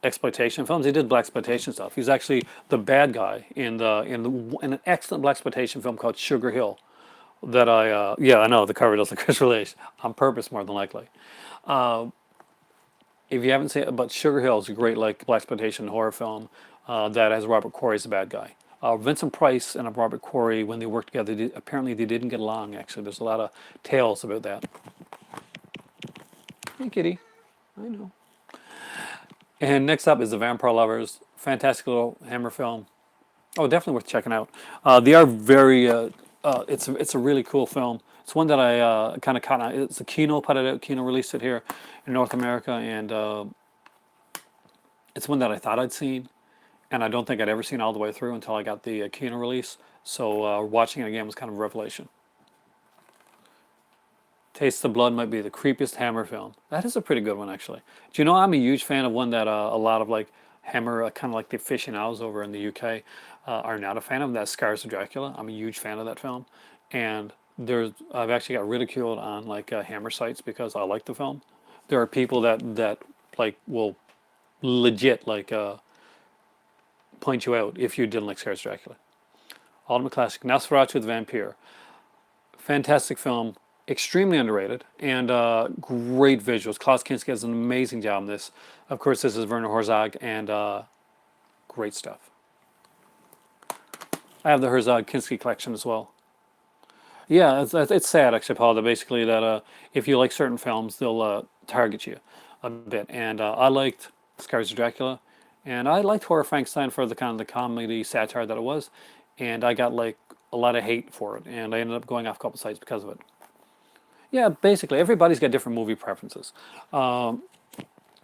exploitation films. He did black exploitation stuff. He's actually the bad guy in an excellent black exploitation film called Sugar Hill. That yeah, I know the cover does look Chris Release on purpose more than likely. If you haven't seen it, but Sugar Hill is a great like black exploitation horror film that has Robert Corey as the bad guy. Vincent Price and Robert Corey, when they worked together, apparently they didn't get along. Actually, there's a lot of tales about that. Hey, kitty. I know. And next up is The Vampire Lovers. Fantastic little Hammer film. Oh, definitely worth checking out. They are very. It's a really cool film. It's one that I kind of caught on. It's a Kino put it out. Kino released it here in North America, and it's one that I thought I'd seen, and I don't think I'd ever seen all the way through until I got the Kino release. So watching it again was kind of a revelation. Taste of Blood might be the creepiest Hammer film. That is a pretty good one, actually. Do you know I'm a huge fan of one that a lot of like Hammer, kind of like the aficionados over in the UK, are not a fan of? That's Scars of Dracula. I'm a huge fan of that film, and I've actually got ridiculed on like Hammer sites because I like the film. There are people that like will legit like point you out if you didn't like Scars of Dracula. Ultimate classic, Nosferatu the Vampire. Fantastic film, extremely underrated, and great visuals. Klaus Kinski does an amazing job in this. Of course, this is Werner Herzog, and great stuff. I have the Herzog Kinski collection as well. Yeah, it's sad actually, Paul. That basically that if you like certain films, they'll target you a bit. And I liked Scars of Dracula, and I liked Horror Frankenstein for the kind of the comedy satire that it was, and I got like a lot of hate for it, and I ended up going off a couple sites because of it. Yeah, basically, everybody's got different movie preferences. I'm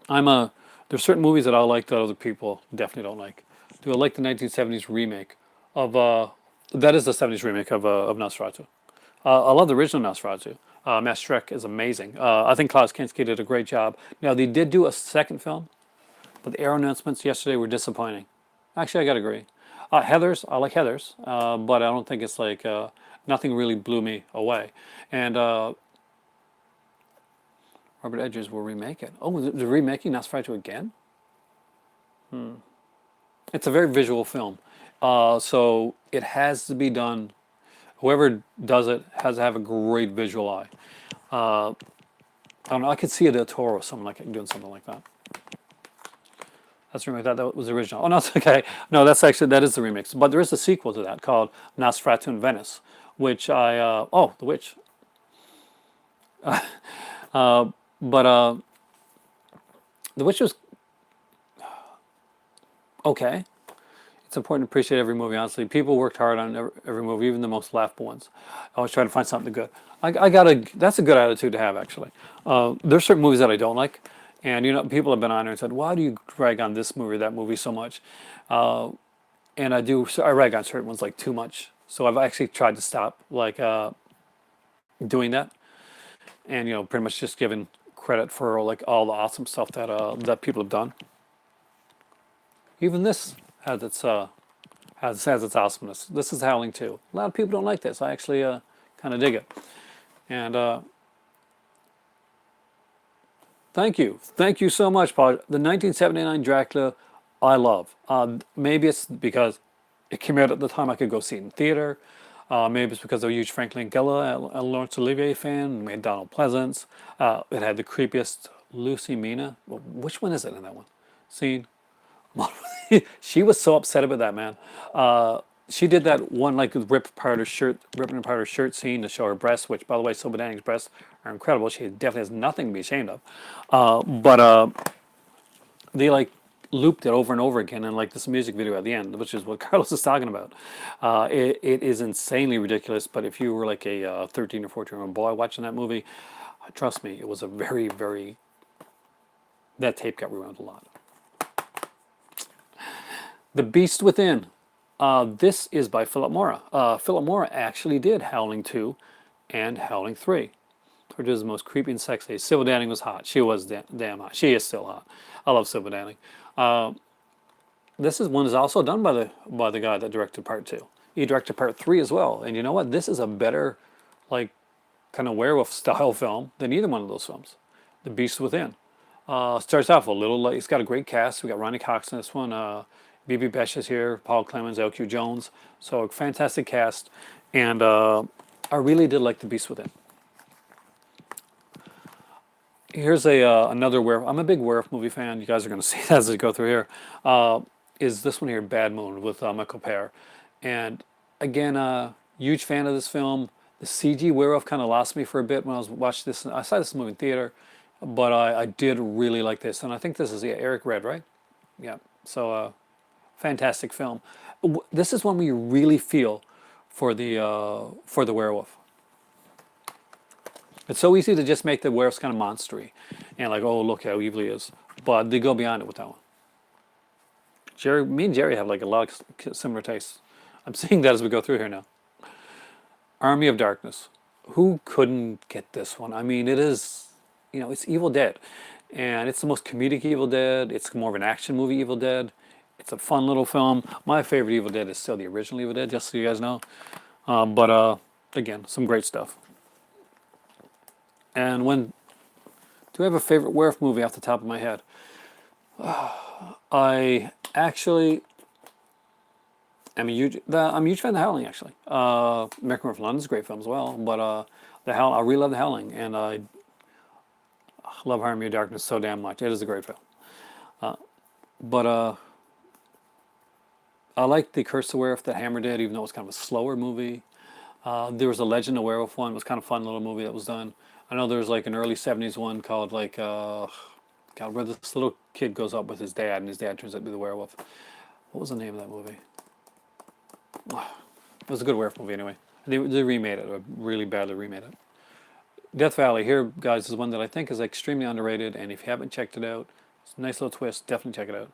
a There's certain movies that I like that other people definitely don't like. Do I like the 1970s remake of that is the 70s remake of Nosferatu. I love the original Nosferatu. Max Schreck is amazing. I think Klaus Kinski did a great job. Now they did do a second film, but the air announcements yesterday were disappointing. Actually, I gotta agree. Heather's, I like Heather's, but I don't think it's like nothing really blew me away. And Robert Edgers will remake it. Oh, they're remaking Nosferatu again? It's a very visual film, so it has to be done. Whoever does it has to have a great visual eye. I don't know. I could see a Del Toro, someone like doing something like that. That's the remake. That was the original. Oh no, it's okay. No, that is the remix. But there is a sequel to that called Nosferatu in Venice, which the witch. But the witch was okay. It's important to appreciate every movie. Honestly, people worked hard on every movie, even the most laughable ones. I always try to find something good. That's a good attitude to have, actually. There's certain movies that I don't like, and people have been on there and said, "Why do you rag on this movie or that movie so much?" And I rag on certain ones like too much. So I've actually tried to stop like doing that, and pretty much just giving credit for like all the awesome stuff that people have done. Even this has its awesomeness. This is Howling 2. A lot of people don't like this. I actually kind of dig it. And thank you so much, Paul. The 1979 Dracula, I love. Maybe it's because it came out at the time I could go see it in theater. Maybe it's because I'm a huge Frank Langella and Laurence Olivier fan. Made Donald Pleasance. It had the creepiest Lucy Mina. Well, which one is it in that one? Scene. She was so upset about that, man. She did that one like ripping apart her shirt scene to show her breasts, which, by the way, Sylvia Danning's breasts are incredible. She definitely has nothing to be ashamed of. But they like looped it over and over again in like this music video at the end, which is what Carlos is talking about. It is insanely ridiculous. But if you were like a 13 or 14-year-old boy watching that movie, trust me, it was a very, very. That tape got rewound a lot. The Beast Within. This is by Philip Mora. Philip Mora actually did Howling 2 and Howling 3, which is the most creepy and sexy. Sylvia Danning was hot. She was damn hot. She is still hot. I love Sylvia Danning. This is one is also done by the guy that directed Part 2. He directed part three as well. And you know what? This is a better, like, kind of werewolf style film than either one of those films. The Beast Within. Starts off a little like it's got a great cast. We got Ronnie Cox in this one. BB Besh is here. Paul Clemens, LQ Jones. So a fantastic cast. And I really did like The Beast Within. Here's a another werewolf. I'm a big werewolf movie fan. You guys are going to see it as I go through here. Is this one here, Bad Moon, with Michael Pear. And again, huge fan of this film. The CG werewolf kind of lost me for a bit when I was watching this. I saw this movie in theater, but I did really like this. And I think this is Eric Red, right? Yeah. So fantastic film. This is one where you really feel for the werewolf. It's so easy to just make the werewolf kind of monstery, and like, oh, look how evil he is. But they go beyond it with that one. Me and Jerry have like a lot of similar tastes. I'm seeing that as we go through here now. Army of Darkness. Who couldn't get this one? I mean, it is, it's Evil Dead, and it's the most comedic Evil Dead. It's more of an action movie Evil Dead. It's a fun little film. My favorite Evil Dead is still the original Evil Dead, just so you guys know. But again, some great stuff. And do I have a favorite werewolf movie off the top of my head? I actually am I'm a huge fan of The Howling, actually. American Werewolf in London is a great film as well, but I really love The Howling, and I love Army of Darkness so damn much. It is a great film. But I like The Curse of the Werewolf that Hammer did, even though it was kind of a slower movie. There was a Legend of Werewolf one. It was kind of a fun little movie that was done. I know there was like an early 70s one called like, God, where this little kid goes up with his dad and his dad turns out to be the werewolf. What was the name of that movie? It was a good werewolf movie anyway. They remade it, or really badly remade it. Death Valley, here, guys, is one that I think is extremely underrated, and if you haven't checked it out, it's a nice little twist. Definitely check it out.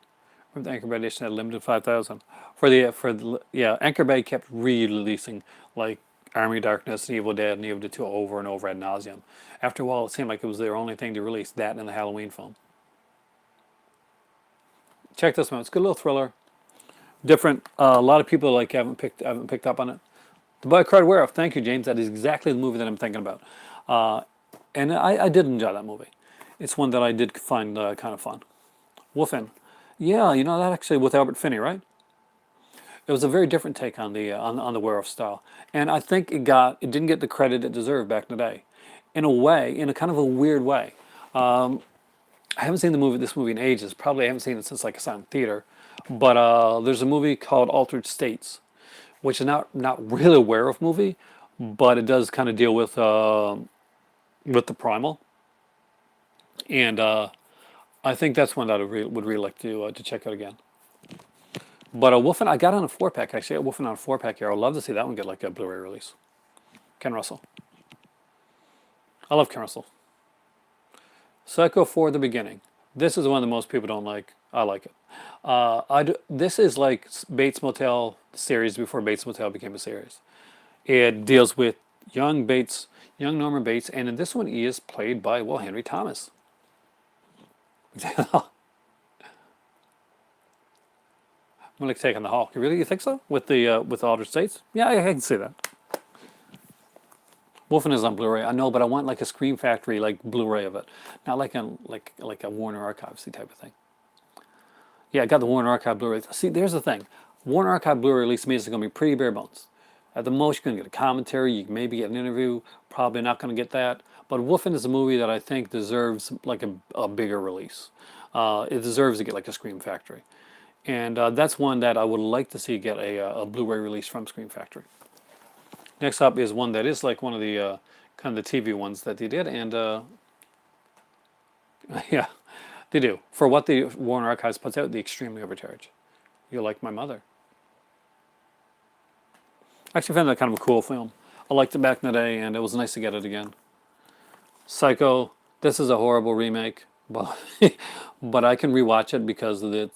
Remember the Anchor Bay edition had limited 5,000. Anchor Bay kept re-releasing like Army of Darkness and Evil Dead and Evil Dead 2 over and over ad nauseum. After a while, it seemed like it was their only thing to release, that and the Halloween film. Check this one out. It's a good little thriller. Different. A lot of people like haven't picked up on it. The Boy Cried Werewolf. Thank you, James. That is exactly the movie that I'm thinking about. And I did enjoy that movie. It's one that I did find kind of fun. Wolfen. Yeah, that actually with Albert Finney, right? It was a very different take on the werewolf style, and I think it didn't get the credit it deserved back in the day. In a way, in a kind of a weird way. I haven't seen this movie in ages. Probably I haven't seen it since like I saw it in theater. But there's a movie called Altered States, which is not really a werewolf movie, but it does kind of deal with the primal, and I think that's one that I would really like to check out again. But Wolfen, I got on a 4-pack. Actually, I got Wolfen on a 4-pack here. I'd love to see that one get like a Blu-ray release. Ken Russell. I love Ken Russell. Psycho 4: The Beginning. This is one that most people don't like. I like it. This is like Bates Motel series before Bates Motel became a series. It deals with young Norman Bates, and in this one he is played by, Henry Thomas. I'm like taking the Hawk. You think so? With Altered States? Yeah, I can see that. Wolfen is on Blu-ray. I know, but I want like a Scream Factory like Blu-ray of it, not like a Warner Archives type of thing. Yeah, I got the Warner Archive Blu-ray. See, there's the thing. Warner Archive Blu-ray release means it's going to be pretty bare bones. At the most, you're going to get a commentary. You can maybe get an interview. Probably not going to get that. But Wolfen is a movie that I think deserves like a bigger release. It deserves to get like a Scream Factory. And that's one that I would like to see get a Blu-ray release from Scream Factory. Next up is one that is like one of the kind of the TV ones that they did, and yeah, they do. For what the Warner Archives puts out, they extremely overcharge. You're Like My Mother. I actually found that kind of a cool film. I liked it back in the day, and it was nice to get it again. Psycho. This is a horrible remake, but but I can rewatch it because of it.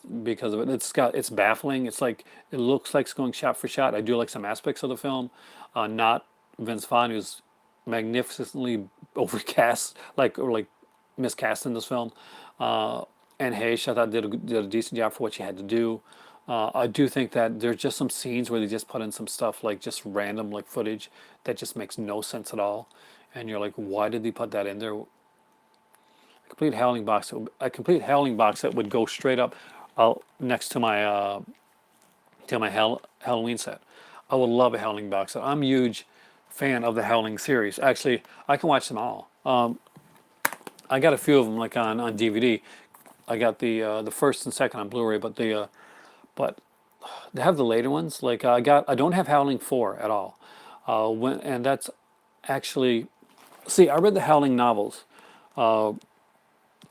It's baffling. It's like it looks like it's going shot for shot. I do like some aspects of the film. Not Vince Vaughn, who's magnificently overcast, or miscast in this film. And Hayes, I thought did a decent job for what she had to do. I do think that there's just some scenes where they just put in some stuff like just random like footage that just makes no sense at all, and you're like, why did they put that in there? A complete Howling box that would go straight up next to my Halloween set. I would love a Howling box set. I'm a huge fan of the Howling series. Actually, I can watch them all. I got a few of them like on DVD. I got the first and second on Blu-ray, but they have the later ones. Like I don't have Howling 4 at all. And that's actually, see, I read the Howling novels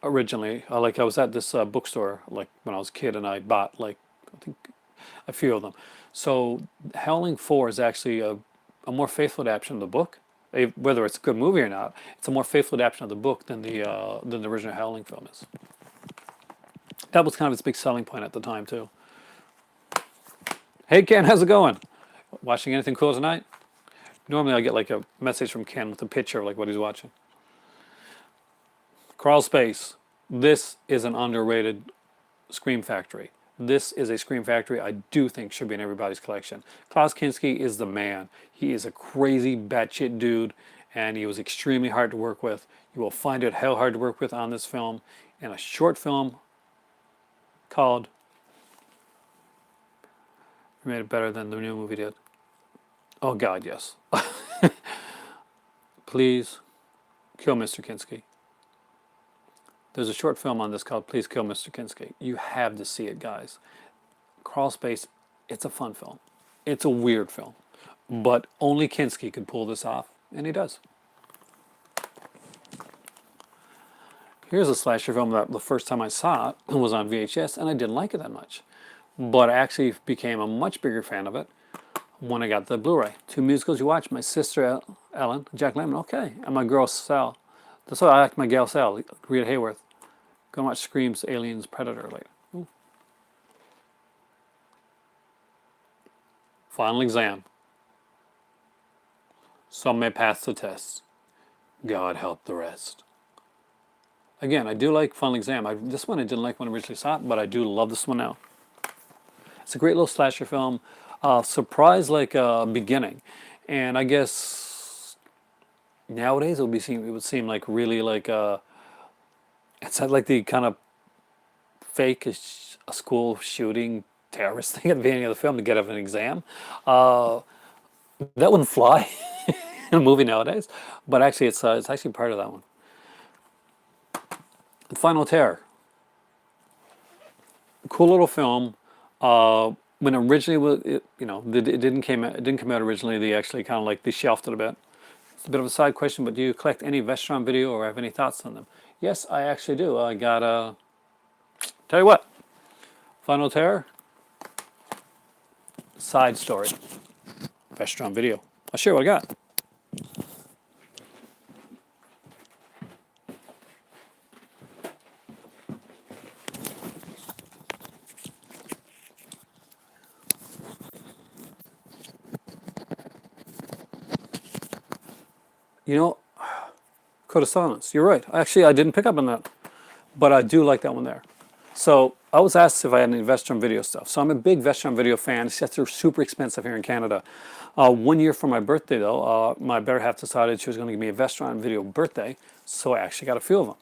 originally. Like I was at this bookstore like when I was a kid, and I bought like I think a few of them. So Howling 4 is actually a more faithful adaptation of the book. Whether it's a good movie or not, it's a more faithful adaptation of the book than the original Howling film is. That was kind of its big selling point at the time too. Hey Ken, how's it going? Watching anything cool tonight? Normally I get like a message from Ken with a picture of like what he's watching. Crawl Space. This is an underrated Scream Factory. This is a Scream Factory I do think should be in everybody's collection. Klaus Kinski is the man. He is a crazy batshit dude, and he was extremely hard to work with. You will find it hell hard to work with on this film. In a short film called, we made it better than the new movie did. Oh God, yes. Please Kill Mr. Kinski. There's a short film on this called Please Kill Mr. Kinski. You have to see it, guys. Crawl Space, it's a fun film. It's a weird film. But only Kinski could pull this off, and he does. Here's a slasher film that the first time I saw it was on VHS, and I didn't like it that much. But I actually became a much bigger fan of it when I got the Blu-ray. Two musicals you watch, my sister Ellen, Jack Lemmon, okay, and my girl Sal. That's why I like my gal Sal, Rita Hayworth. Go watch Scream's Aliens Predator later. Ooh. Final Exam. Some may pass the test. God help the rest. Again, I do like Final Exam. This one I didn't like when I originally saw it, but I do love this one now. It's a great little slasher film. Surprise like beginning. And I guess nowadays it would seem like really like it's like the kind of fake a school shooting terrorist thing at the beginning of the film to get up an exam. That wouldn't fly in a movie nowadays, but actually it's actually part of that one. The Final Terror. Cool little film. When originally it didn't come out originally. They actually kind of like they shelved it a bit. It's a bit of a side question, but do you collect any Vestron video or have any thoughts on them? Yes, I actually do. I got tell you what, Final Terror, side story, Vestron video. I'll show you what I got. You know, Code of Silence. You're right. Actually, I didn't pick up on that, but I do like that one there. So I was asked if I had any Vestron video stuff. So I'm a big Vestron video fan. It's just they're super expensive here in Canada. 1 year for my birthday, though, my better half decided she was going to give me a Vestron video birthday, so I actually got a few of them.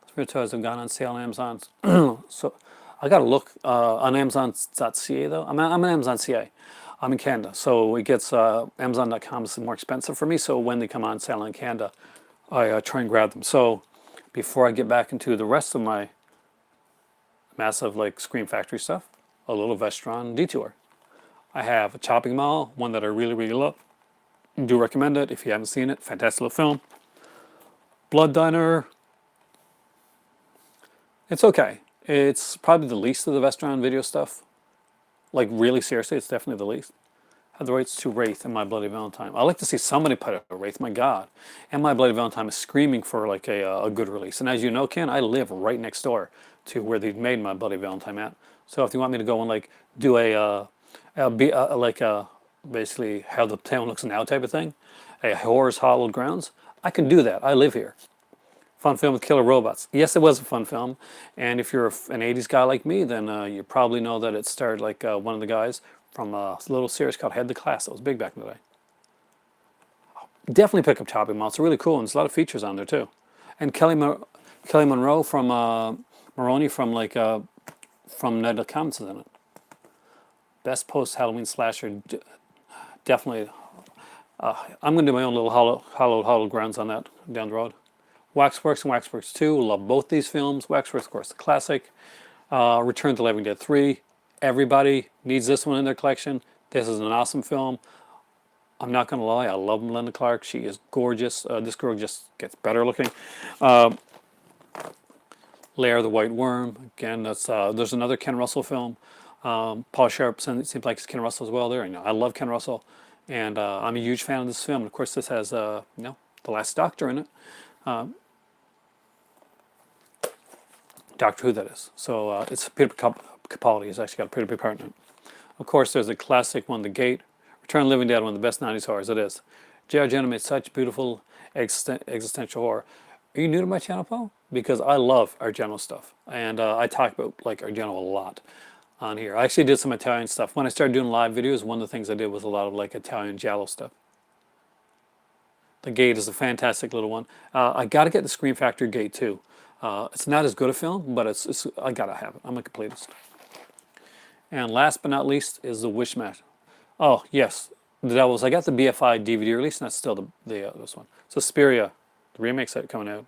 Spirit Toys have gone on sale on Amazon. So I got to look on Amazon.ca, though. I'm an Amazon.ca. I'm in Canada, so it gets Amazon.com is more expensive for me. So when they come on sale in Canada, I try and grab them. So before I get back into the rest of my massive like Scream Factory stuff, a little Vestron detour. I have a Chopping Mall, one that I really, really love. Do recommend it if you haven't seen it. Fantastic little film. Blood Diner. It's okay. It's probably the least of the Vestron video stuff. Like really seriously, it's definitely the least. Had the rights to Wraith and My Bloody Valentine. I like to see somebody put out a Wraith, my God. And My Bloody Valentine is screaming for like a good release. And as you know, Ken, I live right next door to where they've made My Bloody Valentine at. So if you want me to go and like do basically how the town looks now type of thing, a Horror's Hallowed Grounds, I can do that. I live here. Fun film with killer robots. Yes, it was a fun film. And if you're an 80s guy like me, then you probably know that it starred like one of the guys from a little series called Head the Class. That was big back in the day. Definitely pick up Chopping Mall. It's really cool, and there's a lot of features on there too. And Kelly Monroe from Maroney from from Night of the Comets is in it. Best post Halloween slasher. Definitely. I'm going to do my own little hollow grounds on that down the road. Waxworks and Waxworks 2. Love both these films. Waxworks, of course, the classic. Return to the Living Dead 3. Everybody needs this one in their collection. This is an awesome film. I'm not going to lie, I love Melinda Clark. She is gorgeous. This girl just gets better looking. Lair the White Worm. Again, that's there's another Ken Russell film. Paul Sharp seems like it's Ken Russell as well there. I love Ken Russell. And I'm a huge fan of this film. And of course, this has The Last Doctor in it. Doctor Who, that is. So it's Peter Capaldi. He's actually got a pretty big part in it. Of course, there's a classic one, The Gate. Return of the Living Dead, one of the best 90s horrors. It is. J.R. Jenner made such beautiful existential horror. Are you new to my channel, Paul? Because I love Argento stuff. And I talk about Argento a lot on here. I actually did some Italian stuff. When I started doing live videos, one of the things I did was a lot of Italian giallo stuff. The Gate is a fantastic little one. I got to get the Scream Factory Gate too. It's not as good a film, but I got to have it. I'm a completist. And last but not least is the Wishmaster. Oh, yes. The Devils. I got the BFI DVD release, and that's still this one. Suspiria, the remake's coming out.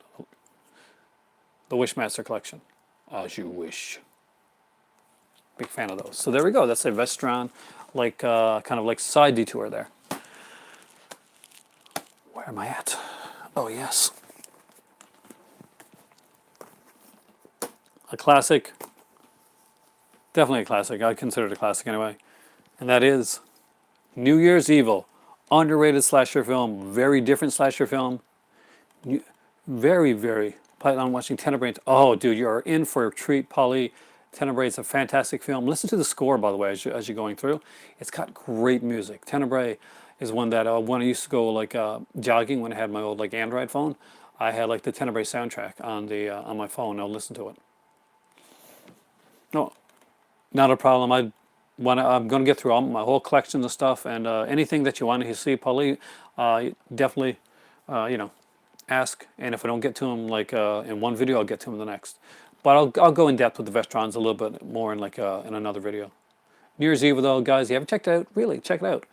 The Wishmaster collection. As you wish. Big fan of those. So there we go. That's a Vestron, kind of like side detour there. Where am I at? Oh, yes. A classic. Definitely a classic. I consider it a classic anyway. And that is New Year's Evil. Underrated slasher film. Very different slasher film. Very, very. I'm watching Tenebrae. Oh, dude, you are in for a treat, Polly. Tenebrae is a fantastic film. Listen to the score, by the way, as you're going through. It's got great music. Tenebrae is one that when I used to go jogging when I had my old Android phone, I had the Tenebrae soundtrack on my phone. I'll listen to it. No, not a problem. I'm going to get through my whole collection of stuff, and anything that you want to see, Polly, definitely, ask. And if I don't get to them in one video, I'll get to them in the next. But I'll go in depth with the Vestrons a little bit more in in another video. New Year's Evil, though, guys, you haven't checked it out? Really, check it out.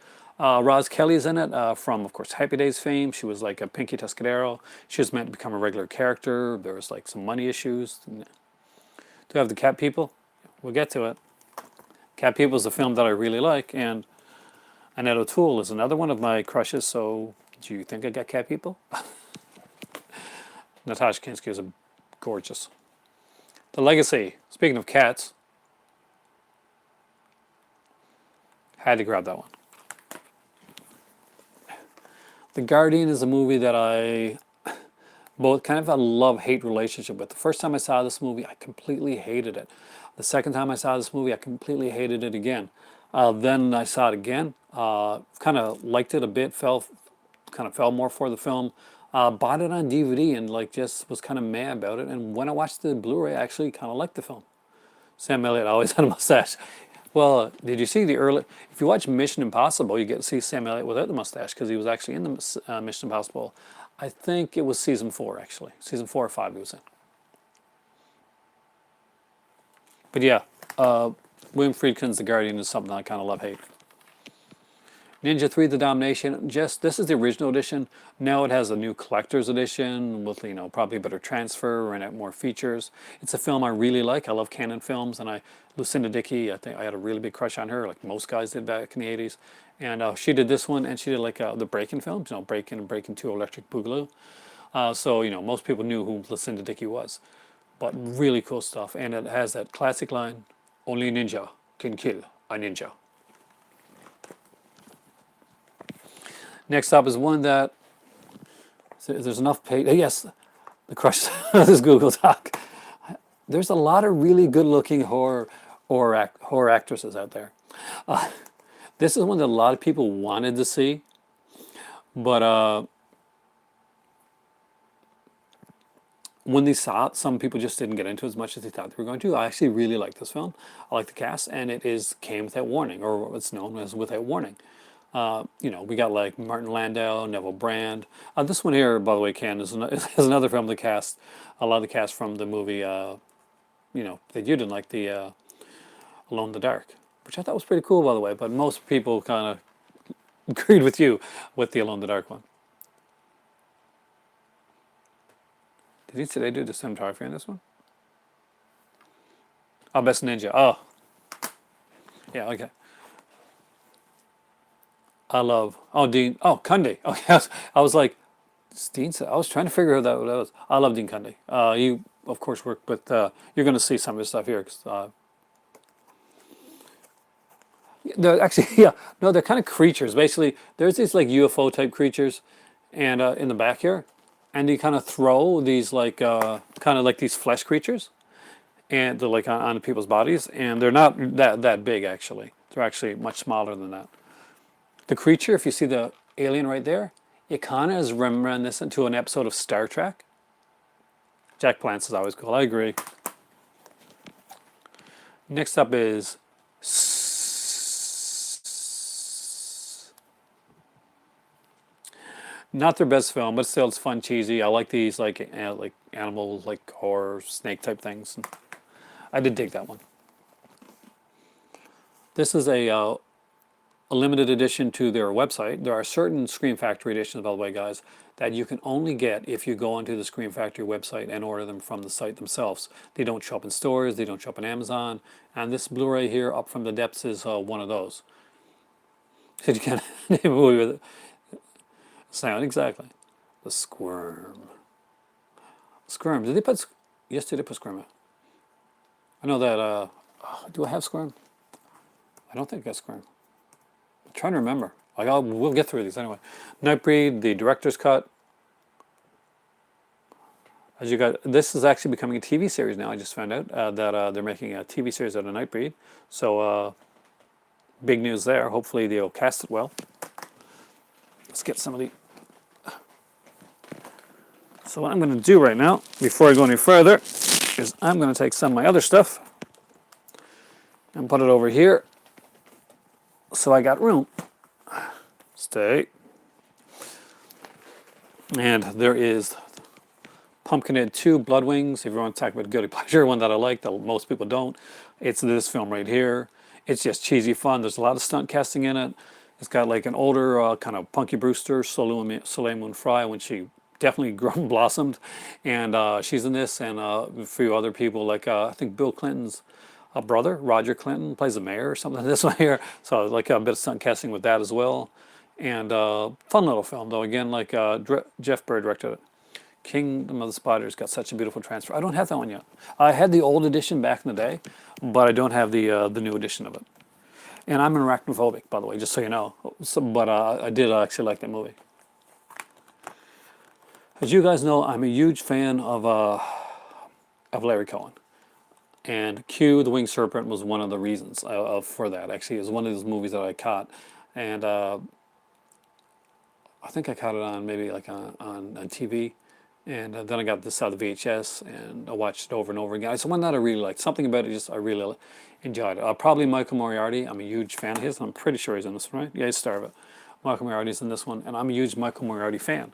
Roz Kelly's in it from, of course, Happy Days fame. She was a Pinky Tuscadero. She was meant to become a regular character. There was some money issues. Do you have the Cat People? We'll get to it. Cat People is a film that I really like, and Annette O'Toole is another one of my crushes. So, do you think I got Cat People? Natasha Kinski is gorgeous. The Legacy. Speaking of cats, had to grab that one. The Guardian is a movie that I both kind of a love-hate relationship with. The first time I saw this movie, I completely hated it. The second time I saw this movie, I completely hated it again. Then I saw it again, kind of liked it a bit, kind of fell more for the film. Bought it on DVD and just was kind of mad about it. And when I watched the Blu-ray, I actually kind of liked the film. Sam Elliott always had a mustache. Well, did you see the early? If you watch Mission Impossible, you get to see Sam Elliott without the mustache because he was actually in the Mission Impossible. I think it was season 4 actually, season 4 or 5 he was in. But yeah, William Friedkin's The Guardian is something I kind of love-hate. Ninja 3: The Domination. This is the original edition. Now it has a new collector's edition with probably a better transfer and more features. It's a film I really like. I love Cannon films, and Lucinda Dickey. I think I had a really big crush on her, like most guys did back in the '80s. And she did this one, and she did the Breakin' films, Breakin' and Breakin' 2, Electric Boogaloo. So most people knew who Lucinda Dickey was, but really cool stuff. And it has that classic line: "Only a ninja can kill a ninja." Next up is one that there's enough page. Yes, the crush. This is Google Doc. There's a lot of really good-looking horror actresses out there. This is one that a lot of people wanted to see, but when they saw it, some people just didn't get into it as much as they thought they were going to. I actually really like this film. I like the cast, and it is Came Without Warning, or what's known as Without Warning. We got like Martin Landau, Neville Brand. This one here, by the way, Ken, is, is another film the cast, a lot of the cast from the movie, that you didn't like, the Alone in the Dark, which I thought was pretty cool, by the way, but most people kind of agreed with you with the Alone in the Dark one. Did they do the cinematography in this one? Oh, Best Ninja. Oh, yeah, okay. I love. Oh, Dean. Oh, Cundy. Okay, I was like, Dean. I was trying to figure out what that was. I love Dean Cundy. You, of course, work with. You're going to see some of his stuff here. 'Cause, they're actually, yeah, no, they're kind of creatures. Basically, there's these like UFO type creatures, and in the back here, and you kind of throw these like kind of like these flesh creatures, and they're like on people's bodies, and they're not that big actually. They're actually much smaller than that. The creature, if you see the alien right there, it kind of is reminiscent to an episode of Star Trek. Jack Palance is always cool. I agree. Next up is not their best film, but still it's fun, cheesy. I like these like animal like horror snake type things. I did dig that one. This is a limited edition to their website. There are certain Scream Factory editions, by the way, guys, that you can only get if you go onto the Scream Factory website and order them from the site themselves. They don't show up in stores, they don't show up on Amazon, and this Blu-ray here, Up From the Depths, is one of those. So you can't name a movie with it. Sound, exactly. The Squirm. Squirm, did they put, yes, they did put Squirm. I know that, do I have Squirm? I don't think I got Squirm. I'm trying to remember. We'll get through these anyway. Nightbreed, the director's cut. As you got, this is actually becoming a TV series now. I just found out that they're making a TV series out of Nightbreed. So big news there. Hopefully they'll cast it well. Let's get some of the. So what I'm going to do right now, before I go any further, is I'm going to take some of my other stuff and put it over here. So I got room. Stay. And there is Pumpkinhead 2 Blood Wings. If you want to talk about guilty pleasure, one that I like that most people don't, it's this film right here. It's just cheesy fun. There's a lot of stunt casting in it. It's got like an older kind of Punky Brewster, Soleil Moon Frye, when she definitely grown blossomed, and she's in this, and a few other people like I think Bill Clinton's brother, Roger Clinton, plays the mayor or something. This one here, so like a bit of stunt casting with that as well, and fun little film though. Again, like Jeff Burr directed it. Kingdom of the Spiders got such a beautiful transfer. I don't have that one yet. I had the old edition back in the day, but I don't have the new edition of it. And I'm arachnophobic, by the way, just so you know. So, but I did actually like that movie. As you guys know, I'm a huge fan of Larry Cohen. And Q, the Winged Serpent, was one of the reasons for that. Actually, it was one of those movies that I caught. And I think I caught it on maybe like on TV. And then I got this out of the VHS, and I watched it over and over again. It's one that I really liked. Something about it, I really enjoyed it. Probably Michael Moriarty. I'm a huge fan of his, and I'm pretty sure he's in this one, right? Yeah, he's star of it. Michael Moriarty's in this one, and I'm a huge Michael Moriarty fan.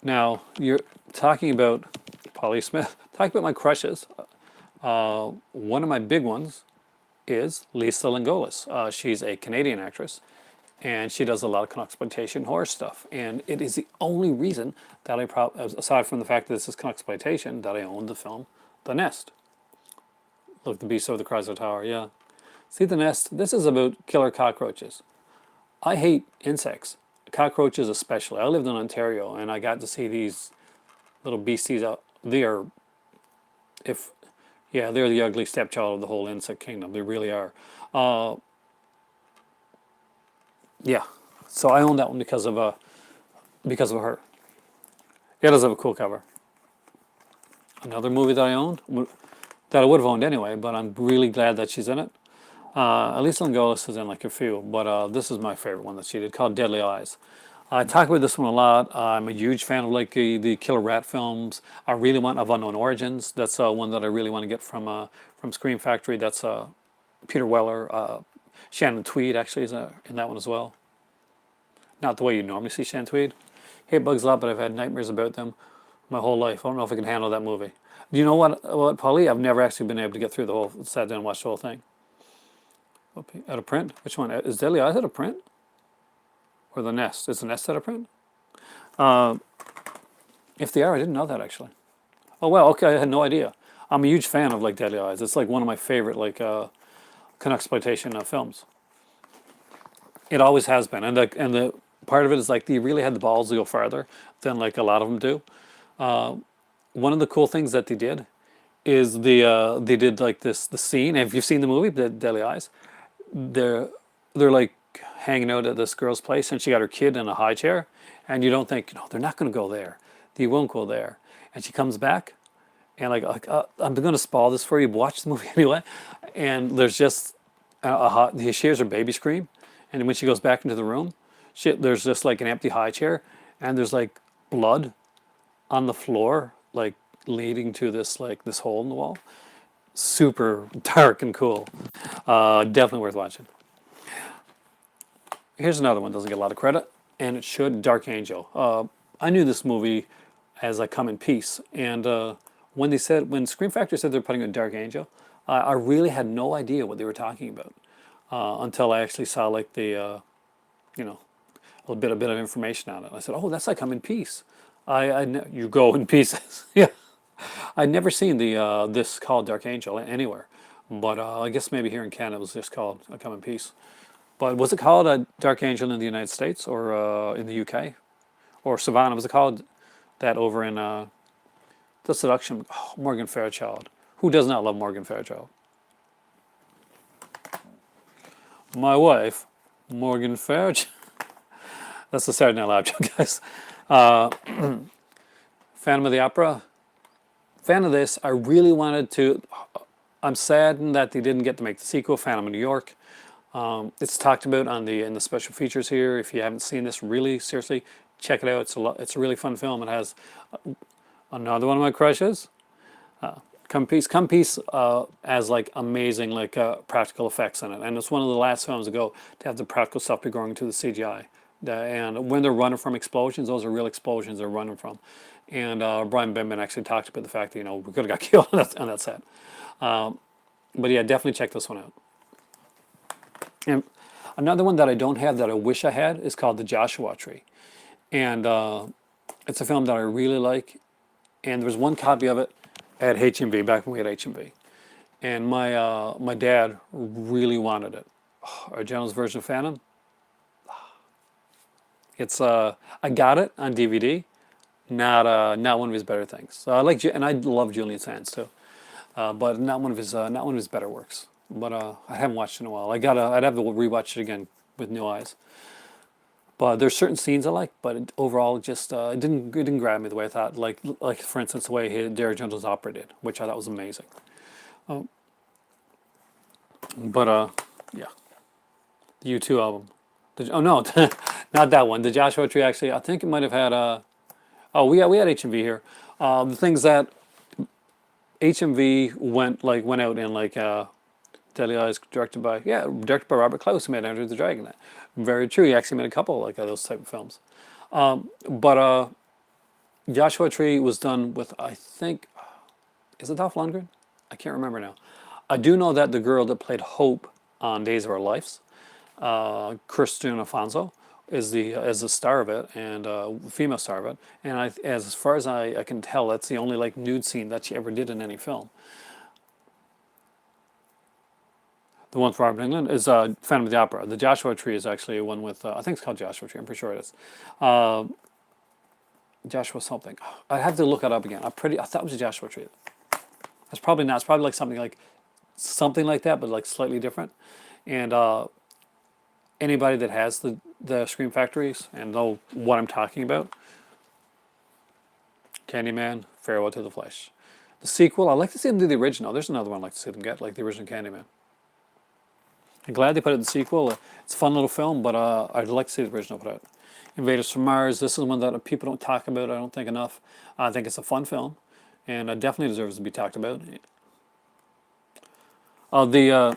Now, you're talking about Polly Smith, talking about my crushes. One of my big ones is Lisa Langlois. She's a Canadian actress, and she does a lot of Canucksploitation horror stuff. And it is the only reason that aside from the fact that this is Canucksploitation, that I own the film The Nest. Look, The Beast Over the Chrysler Tower, yeah. See The Nest? This is about killer cockroaches. I hate insects. Cockroaches especially. I lived in Ontario, and I got to see these little beasties out. They're the ugly stepchild of the whole insect kingdom. They really are. Yeah. So I own that one because of her. It does have a cool cover. Another movie that I owned, that I would have owned anyway, but I'm really glad that she's in it. Lisa Langlois is in like a few, but this is my favorite one that she did, called Deadly Eyes. I talk about this one a lot. I'm a huge fan of like the Killer Rat films. I really want Of Unknown Origins. That's one that I really want to get from Scream Factory. That's Peter Weller. Shannon Tweed actually is in that one as well. Not the way you normally see Shannon Tweed. Hate bugs a lot, but I've had nightmares about them my whole life. I don't know if I can handle that movie. Do you know what, Polly? I've never actually been able to get through the whole, sat down and watched the whole thing. Out of print? Which one? Is Deadly Eyes out of print? Or The Nest? Is The Nest out of print? If they are, I didn't know that actually. Oh, well, okay, I had no idea. I'm a huge fan of like Deadly Eyes. It's like one of my favorite like exploitation films. It always has been, and the part of it is like they really had the balls to go farther than like a lot of them do. One of the cool things that they did is they did like the scene. And if you've seen the movie, the Deadly Eyes, they're like hanging out at this girl's place, and she got her kid in a high chair, and you don't think, no, they're not going to go there. They won't go there. And she comes back, and I'm going to spoil this for you. But watch the movie anyway. And there's just she hears her baby scream, and when she goes back into the room, there's just like an empty high chair, and there's like blood on the floor, like leading to this hole in the wall. Super dark and cool. Definitely worth watching. Here's another one, doesn't get a lot of credit, and it should. Dark Angel. I knew this movie as I Come in Peace, and when Scream Factory said they're putting out Dark Angel, I really had no idea what they were talking about until I actually saw like a bit of information on it. I said, "Oh, that's like Come in Peace." You go in pieces. Yeah, I'd never seen this called Dark Angel anywhere, but I guess maybe here in Canada it was just called Come in Peace. But was it called Dark Angel in the United States or in the UK? Or Savannah, was it called that over in The Seduction? Oh, Morgan Fairchild. Who does not love Morgan Fairchild? My wife, Morgan Fairchild. That's the Saturday Night Live joke, guys. Phantom of the Opera. Fan of this. I really wanted to. I'm saddened that they didn't get to make the sequel, Phantom of New York. It's talked about in the special features here. If you haven't seen this, really seriously, check it out. It's a really fun film. It has another one of my crushes. Come Peace has like amazing like practical effects in it, and it's one of the last films to go to have the practical stuff be going to the CGI. And when they're running from explosions, those are real explosions they're running from. And Brian Benman actually talked about the fact that we could have got killed on that set. But yeah, definitely check this one out. And another one that I don't have that I wish I had is called The Joshua Tree. And it's a film that I really like. And there was one copy of it at HMV back when we had HMV. And my dad really wanted it. Argento's version of Phantom. It's I got it on DVD. Not one of his better things. So I love Julian Sands too. But not one of his better works. But I haven't watched it in a while. I'd have to rewatch it again with new eyes. But there's certain scenes I like, but overall, just it didn't grab me the way I thought. Like for instance, the way Derek Gentle's opera did, which I thought was amazing. Yeah, the U2 album. Oh no, not that one. The Joshua Tree actually, I think it might have had we had HMV here. The things that HMV went out in Deadly Eyes, directed by Robert Clouse, who made Enter the Dragon. Very true. He actually made a couple like those type of films. But Joshua Tree was done with, I think, is it Dolph Lundgren? I can't remember now. I do know that the girl that played Hope on Days of Our Lives, Kristen Alfonso, is the star of it, and female star of it. And as far as I can tell, that's the only nude scene that she ever did in any film. The one for Robert Englund is Phantom of the Opera. The Joshua Tree is actually one with, I think it's called Joshua Tree, I'm pretty sure it is. Joshua something. I have to look it up again. I thought it was a Joshua Tree. It's probably not. It's probably something like that, but slightly different. And anybody that has the Scream Factories and know what I'm talking about, Candyman, Farewell to the Flesh. The sequel, I'd like to see them do the original. There's another one I'd like to see them get, like the original Candyman. I'm glad they put it in the sequel. It's a fun little film, but I'd like to see the original put out. Invaders from Mars. This is one that people don't talk about, I don't think, enough. I think it's a fun film, and it definitely deserves to be talked about. Uh, the uh,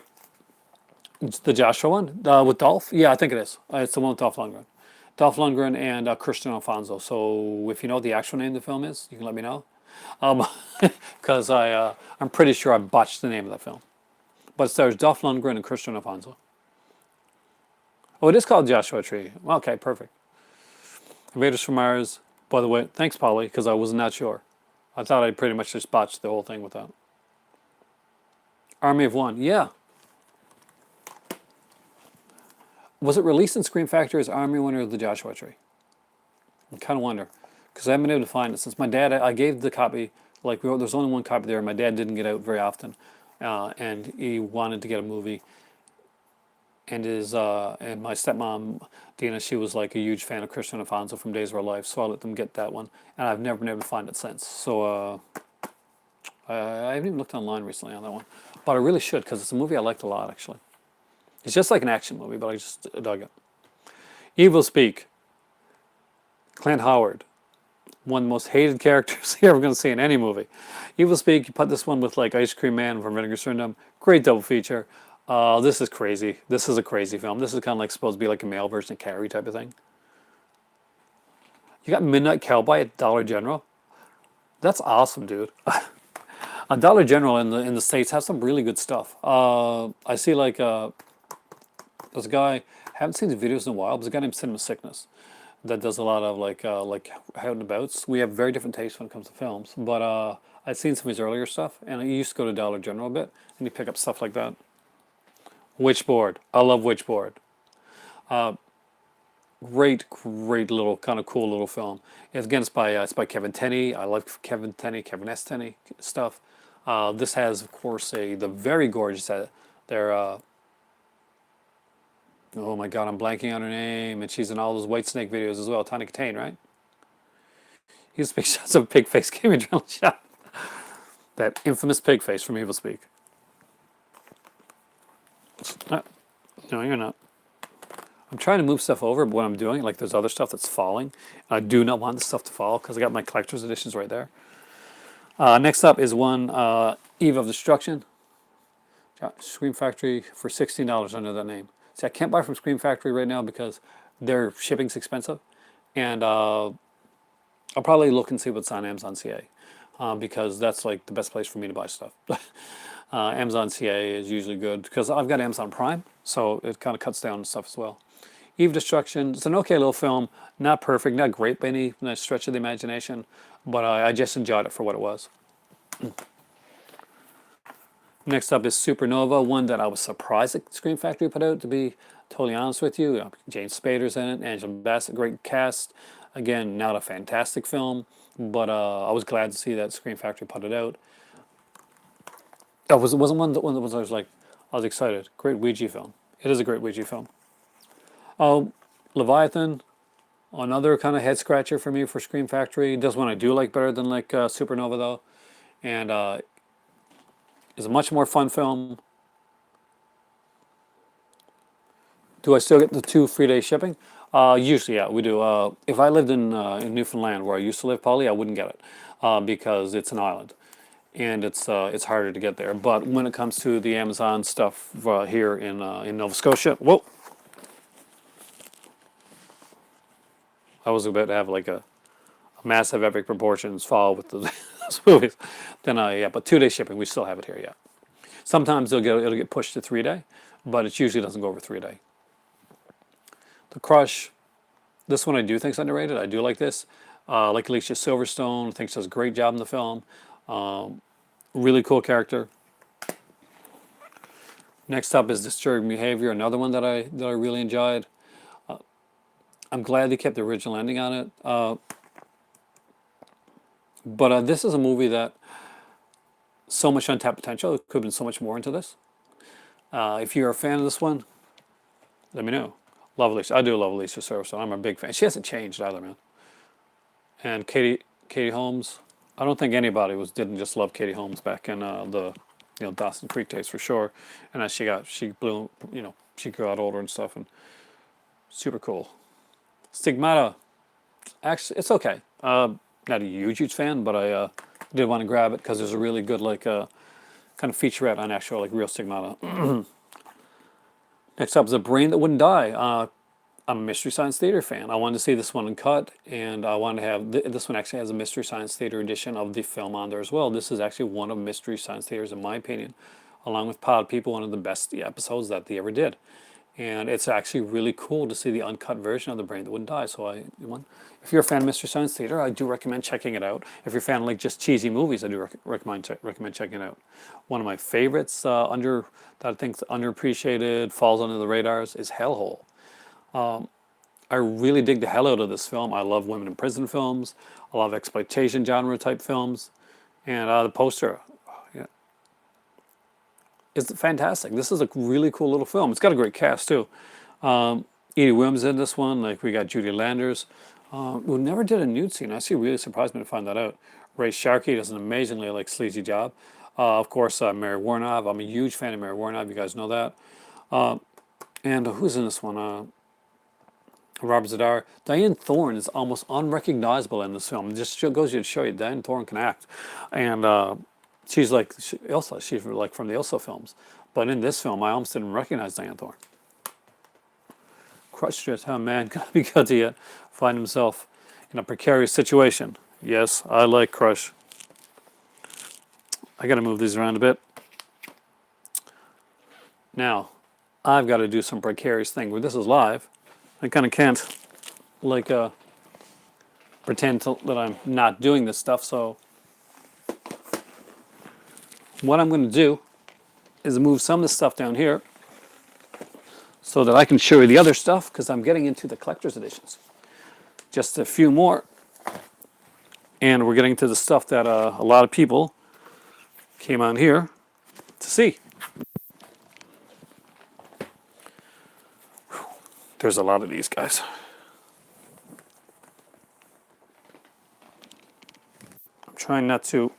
the Joshua one with Dolph. Yeah, I think it is. It's the one with Dolph Lundgren. Dolph Lundgren and Christian Alfonso. So if you know what the actual name of the film is, you can let me know. Because I'm pretty sure I botched the name of that film. But it stars Dolph Lundgren and Christian Alfonso. Oh, it is called Joshua Tree. Okay, perfect. Invaders from Mars. By the way, thanks, Polly, because I was not sure. I thought I pretty much just botched the whole thing with that. Army of One. Yeah. Was it released in Scream Factory as Army of One or the Joshua Tree? I kind of wonder. Because I haven't been able to find it. Since my dad, I gave the copy, like, there's only one copy there, and my dad didn't get out very often. And he wanted to get a movie. And my stepmom, Dina, she was like a huge fan of Christian Alfonso from Days of Our Life, so I let them get that one. And I've never been able to find it since. So I haven't even looked online recently on that one. But I really should, because it's a movie I liked a lot, actually. It's just like an action movie, but I just dug it. Evil Speak. Clint Howard. One of the most hated characters you're ever going to see in any movie. Evil Speak, you put this one with like Ice Cream Man from Vinegar Syndrome. Great double feature. This is crazy. This is a crazy film. This is kind of like supposed to be like a male version of Carrie type of thing. You got Midnight Cowboy at Dollar General. That's awesome, dude. A Dollar General in the States has some really good stuff. I see like there's a guy, haven't seen his videos in a while, but there's a guy named Cinema Sickness that does a lot of like out and abouts. We have very different tastes when it comes to films, but I've seen some of his earlier stuff, and I used to go to Dollar General a bit, and you pick up stuff like that. Witchboard. I love Witchboard. Great little kind of cool little film. It's by Kevin Tenney. I like Kevin Tenney, Kevin S. Tenney stuff. This has, of course, the very gorgeous. Their oh my God, I'm blanking on her name, and she's in all those Whitesnake videos as well. Tawny Katane, right? He used to make shots of a pig face. Give me a drill shot. That infamous pig face from Evil Speak. No, you're not. I'm trying to move stuff over, but when I'm doing it, like there's other stuff that's falling. I do not want this stuff to fall because I got my collector's editions right there. Next up is one Eve of Destruction. Scream Factory for $16 under that name. See, I can't buy from Scream Factory right now because their shipping's expensive, and I'll probably look and see what's on Amazon CA because that's like the best place for me to buy stuff. Amazon CA is usually good because I've got Amazon Prime, so it kind of cuts down on stuff as well. Eve of Destruction, it's an okay little film, not perfect, not great by any stretch of the imagination, but I just enjoyed it for what it was. Next up is Supernova, one that I was surprised that Scream Factory put out, to be totally honest with you. James Spader's in it, Angela Bassett, great cast. Again, not a fantastic film, but I was glad to see that Scream Factory put it out. Oh, wasn't one that was I was like, I was excited. Great Ouija film. It is a great Ouija film. Oh, Leviathan, another kind of head scratcher for me for Scream Factory. Does one I do like better than like Supernova though, and is a much more fun film. Do I still get the 2 free day shipping? Usually, yeah, we do. If I lived in Newfoundland, where I used to live, Polly, I wouldn't get it because it's an island, and it's harder to get there. But when it comes to the Amazon stuff here in Nova Scotia, whoa, I was about to have like a massive epic proportions fall with those movies. Then yeah, but 2 day shipping, we still have it here, yeah. Sometimes it'll get pushed to 3 day, but it usually doesn't go over 3 day. The Crush, this one I do think is underrated. I do like this. Like Alicia Silverstone, I think she does a great job in the film. Really cool character. Next up is Disturbing Behavior, another one that I really enjoyed. I'm glad they kept the original ending on it. But this is a movie that so much untapped potential. It could have been so much more into this. If you're a fan of this one, let me know. Love Alicia. I do love Alicia Silverstone. I'm a big fan. She hasn't changed either, man. And Katie Holmes. I don't think anybody didn't just love Katie Holmes back in the Dawson Creek days for sure. And as she grew out older and stuff, and super cool. Stigmata, actually, it's okay. Not a huge fan, but I did want to grab it because there's a really good like kind of featurette on actual like real Stigmata. Next up is A Brain That Wouldn't Die. I'm a Mystery Science Theater fan. I wanted to see this one uncut, and I wanted to have this one actually has a Mystery Science Theater edition of the film on there as well. This is actually one of Mystery Science Theater's, in my opinion, along with Pod People, one of the best episodes that they ever did. And it's actually really cool to see the uncut version of The Brain That Wouldn't Die. So if you're a fan of Mystery Science Theater, I do recommend checking it out. If you're a fan of like just cheesy movies, I do recommend checking it out. One of my favorites that I think is underappreciated, falls under the radars, is Hellhole. I really dig the hell out of this film. I love women in prison films. I love exploitation genre type films, and the poster, yeah, is fantastic. This is a really cool little film. It's got a great cast too. Edie Williams in this one. Like we got Judy Landers, who never did a nude scene. Actually, really surprised me to find that out. Ray Sharkey does an amazingly like sleazy job. Of course, Mary Warnov. I'm a huge fan of Mary Warnov. You guys know that. And who's in this one? Robert Zadar. Diane Thorne is almost unrecognizable in this film. It just goes to show you, Diane Thorne can act, and she's like Ilsa. She's like from the Ilsa films, but in this film, I almost didn't recognize Diane Thorne. Crush just how a man can be cut to yet find himself in a precarious situation. Yes, I like Crush. I got to move these around a bit. Now, I've got to do some precarious thing. Where this is live, I kind of can't like pretend that I'm not doing this stuff. So what I'm going to do is move some of the stuff down here so that I can show you the other stuff, because I'm getting into the collector's editions. Just a few more, and we're getting to the stuff that a lot of people came on here to see. There's a lot of these guys. I'm trying not to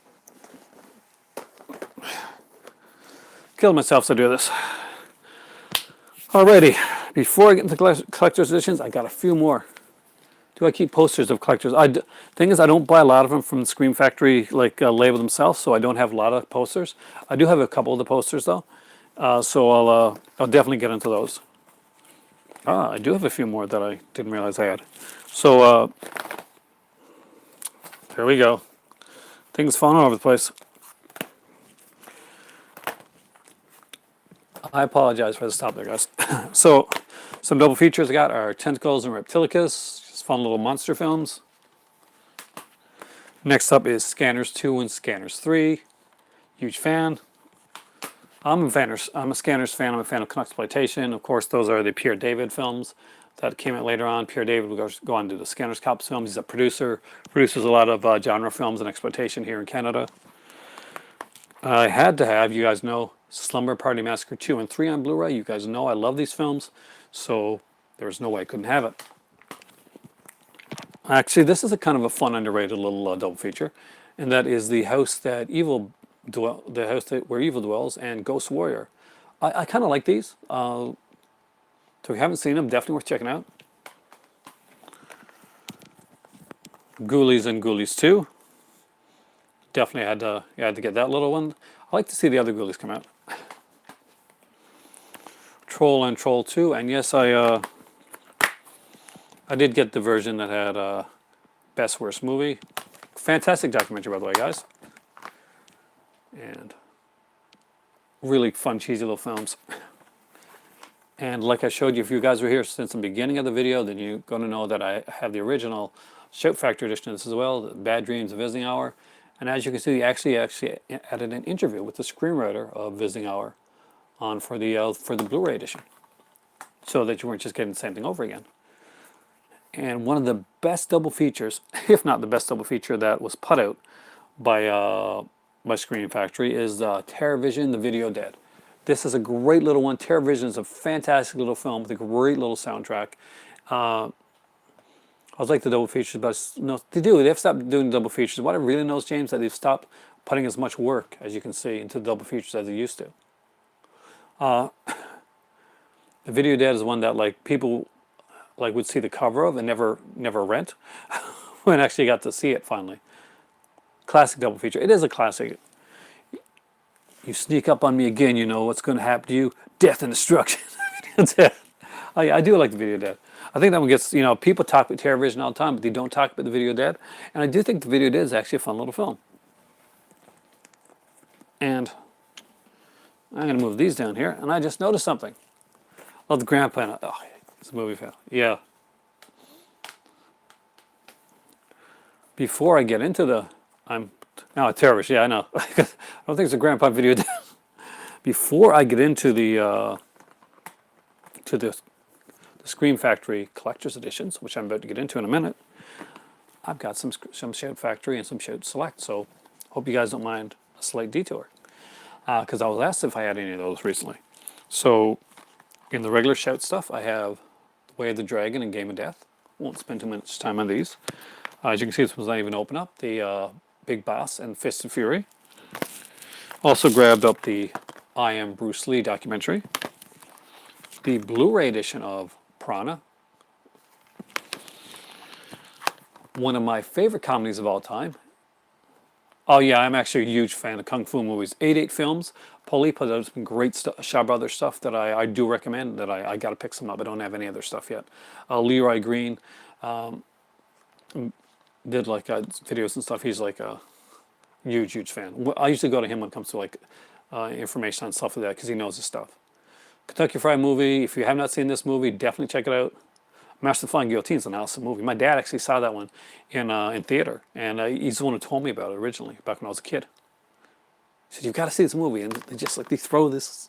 kill myself to do this. Alrighty, before I get into collector's editions, I got a few more. Do I keep posters of collectors? Thing is, I don't buy a lot of them from the Scream Factory like label themselves, so I don't have a lot of posters. I do have a couple of the posters though, so I'll definitely get into those. I do have a few more that I didn't realize I had. So, there we go. Things falling all over the place. I apologize for the stop there, guys. So, some double features I got are Tentacles and Reptilicus. Just fun little monster films. Next up is Scanners 2 and Scanners 3. Huge fan. I'm a Scanners fan. I'm a fan of Exploitation. Of course, those are the Pierre David films that came out later on. Pierre David will go on to do the Scanners Cops films. He's a producer. Produces a lot of genre films and exploitation here in Canada. I had to have, you guys know, Slumber Party Massacre 2 and 3 on Blu-ray. You guys know I love these films, so there's no way I couldn't have it. Actually, this is a kind of a fun, underrated little double feature, and that is the house where evil dwells, and Ghost Warrior. I kind of like these. So if you haven't seen them, definitely worth checking out. Ghoulies and Ghoulies 2. Definitely had to get that little one. I like to see the other Ghoulies come out. Troll and Troll 2, and yes, I did get the version that had Best Worst Movie. Fantastic documentary, by the way, guys. And really fun, cheesy little films. And like I showed you, if you guys were here since the beginning of the video, then you're going to know that I have the original Shout Factory edition of this as well, the Bad Dreams of Visiting Hour. And as you can see, they actually added an interview with the screenwriter of Visiting Hour on for the Blu-ray edition, so that you weren't just getting the same thing over again. And one of the best double features, if not the best double feature that was put out by Scream Factory, is TerrorVision: The Video Dead. This is a great little one. TerrorVision is a fantastic little film with a great little soundtrack. I like the double features, but no, they've stopped doing double features. What I really know is, James, that they've stopped putting as much work, as you can see, into the double features as they used to. The Video Dead is one that like people like would see the cover of and never rent, when I actually got to see it finally. Classic double feature. It is a classic. You sneak up on me again, you know what's going to happen to you: death and destruction. That's it. I do like the Video Dead. I think that one gets, people talk about TerrorVision all the time, but they don't talk about the Video Dead. And I do think the Video Dead is actually a fun little film. And I'm going to move these down here, and I just noticed something. Oh, the Grand Plan. Oh, it's a movie fan. Yeah. Before I get into the, a terrorist. Yeah, I know. I don't think it's a Grandpa Video Dead. Before I get into the Scream Factory Collector's Editions, which I'm about to get into in a minute, I've got some Shout Factory and some Shout Select, so hope you guys don't mind a slight detour. Because I was asked if I had any of those recently. So, in the regular Shout stuff, I have Way of the Dragon and Game of Death. Won't spend too much time on these. As you can see, this one's not even open up. The Big Boss and Fist of Fury. Also grabbed up the I Am Bruce Lee documentary. The Blu-ray edition of Piranha. One of my favorite comedies of all time. Oh yeah, I'm actually a huge fan of Kung Fu movies. 88 Films. Paulie put out some great Shaw Brothers stuff that I do recommend, that I got to pick some up. I don't have any other stuff yet. Leroy Green did like videos and stuff. He's like a huge fan. I usually go to him when it comes to like information on stuff like that, because he knows his stuff. Kentucky Fried Movie. If you have not seen this movie, definitely check it out. Master of the Flying Guillotine is an awesome movie. My dad actually saw that one in theater, and he's the one who told me about it originally, back when I was a kid. He said, "You've got to see this movie," and they throw this.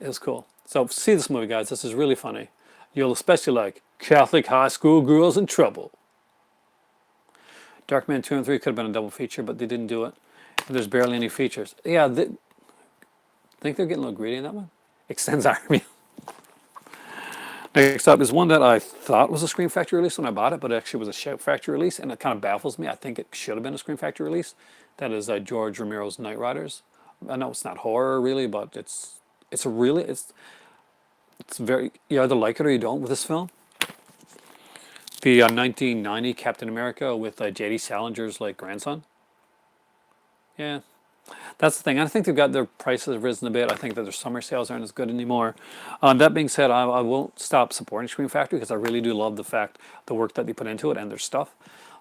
It was cool. So see this movie, guys. This is really funny. You'll especially like Catholic High School Girls in Trouble. Darkman 2 and 3 could have been a double feature, but they didn't do it. And there's barely any features. Yeah, think they're getting a little greedy in that one. Extends Army. Next up is one that I thought was a Scream Factory release when I bought it, but it actually was a Shout Factory release, and it kind of baffles me. I think it should have been a Scream Factory release. That is George Romero's Night Riders. I know it's not horror really, but it's very, you either like it or you don't with this film. The 1990 Captain America with J.D. Salinger's like grandson. Yeah. That's the thing. I think they've got their prices have risen a bit. I think that their summer sales aren't as good anymore. That being said, I won't stop supporting Scream Factory, because I really do love the work that they put into it and their stuff.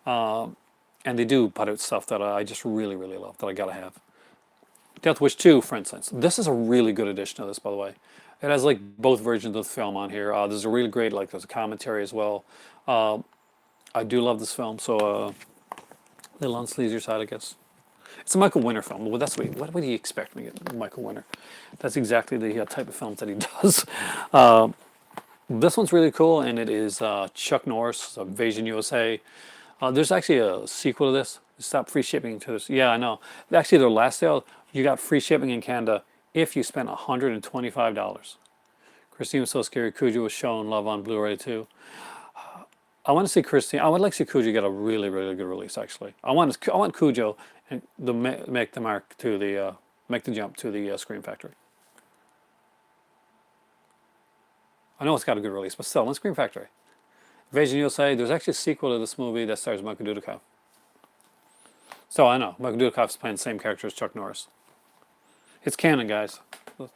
And they do put out stuff that I just really love, that I gotta have. Death Wish 2, for instance. This is a really good edition of this, by the way. It has like both versions of the film on here. There's a really great, there's a commentary as well. I do love this film, so a little on sleazier side, I guess. It's a Michael Winner film. Well, that's what would you expect me to get Michael Winner? That's exactly the type of films that he does. This one's really cool, and it is Chuck Norris, Invasion USA. There's actually a sequel to this. Stop free shipping to this. Yeah, I know. Actually, their last sale, you got free shipping in Canada if you spent $125. Christine Was So Scary. Cujo was shown love on Blu-ray too. I want to see Christine. I would like to see Cujo get a really good release. Actually, I want Cujo and make the jump to the Scream Factory. I know it's got a good release, but still, in Scream Factory. Invasion USA. There's actually a sequel to this movie that stars Michael Dudikoff. So I know Michael Dudikoff's playing the same character as Chuck Norris. It's canon, guys.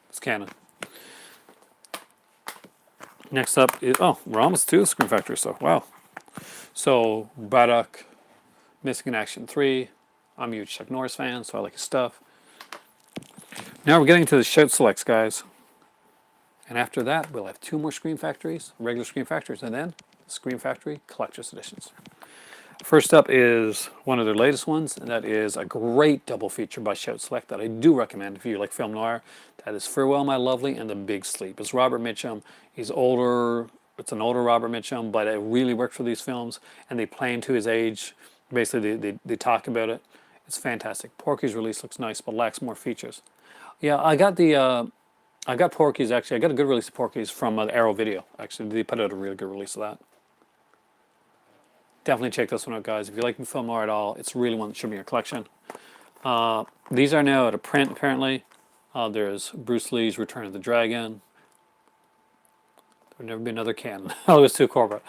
It's canon. Next up is, we're almost to the Scream Factory stuff. Wow. So, Braddock, Missing in Action 3. I'm a huge Chuck Norris fan, so I like his stuff. Now we're getting to the Shout Selects, guys. And after that, we'll have 2 more Scream Factories, regular Scream Factories, and then Scream Factory Collector's Editions. First up is one of their latest ones, and that is a great double feature by Shout Select that I do recommend if you like film noir. That is Farewell My Lovely and The Big Sleep. It's Robert Mitchum. He's older. It's an older Robert Mitchum, but it really worked for these films, and they play into his age. Basically, they talk about it. It's fantastic. Porky's release looks nice, but lacks more features. Yeah, I got Porky's, actually. I got a good release of Porky's from Arrow Video, actually. They put out a really good release of that. Definitely check this one out, guys. If you like film noir at all, it's really one that should be in your collection. These are now at a print, apparently. There's Bruce Lee's Return of the Dragon. There'll never be another Cannon. Oh, it was too corporate.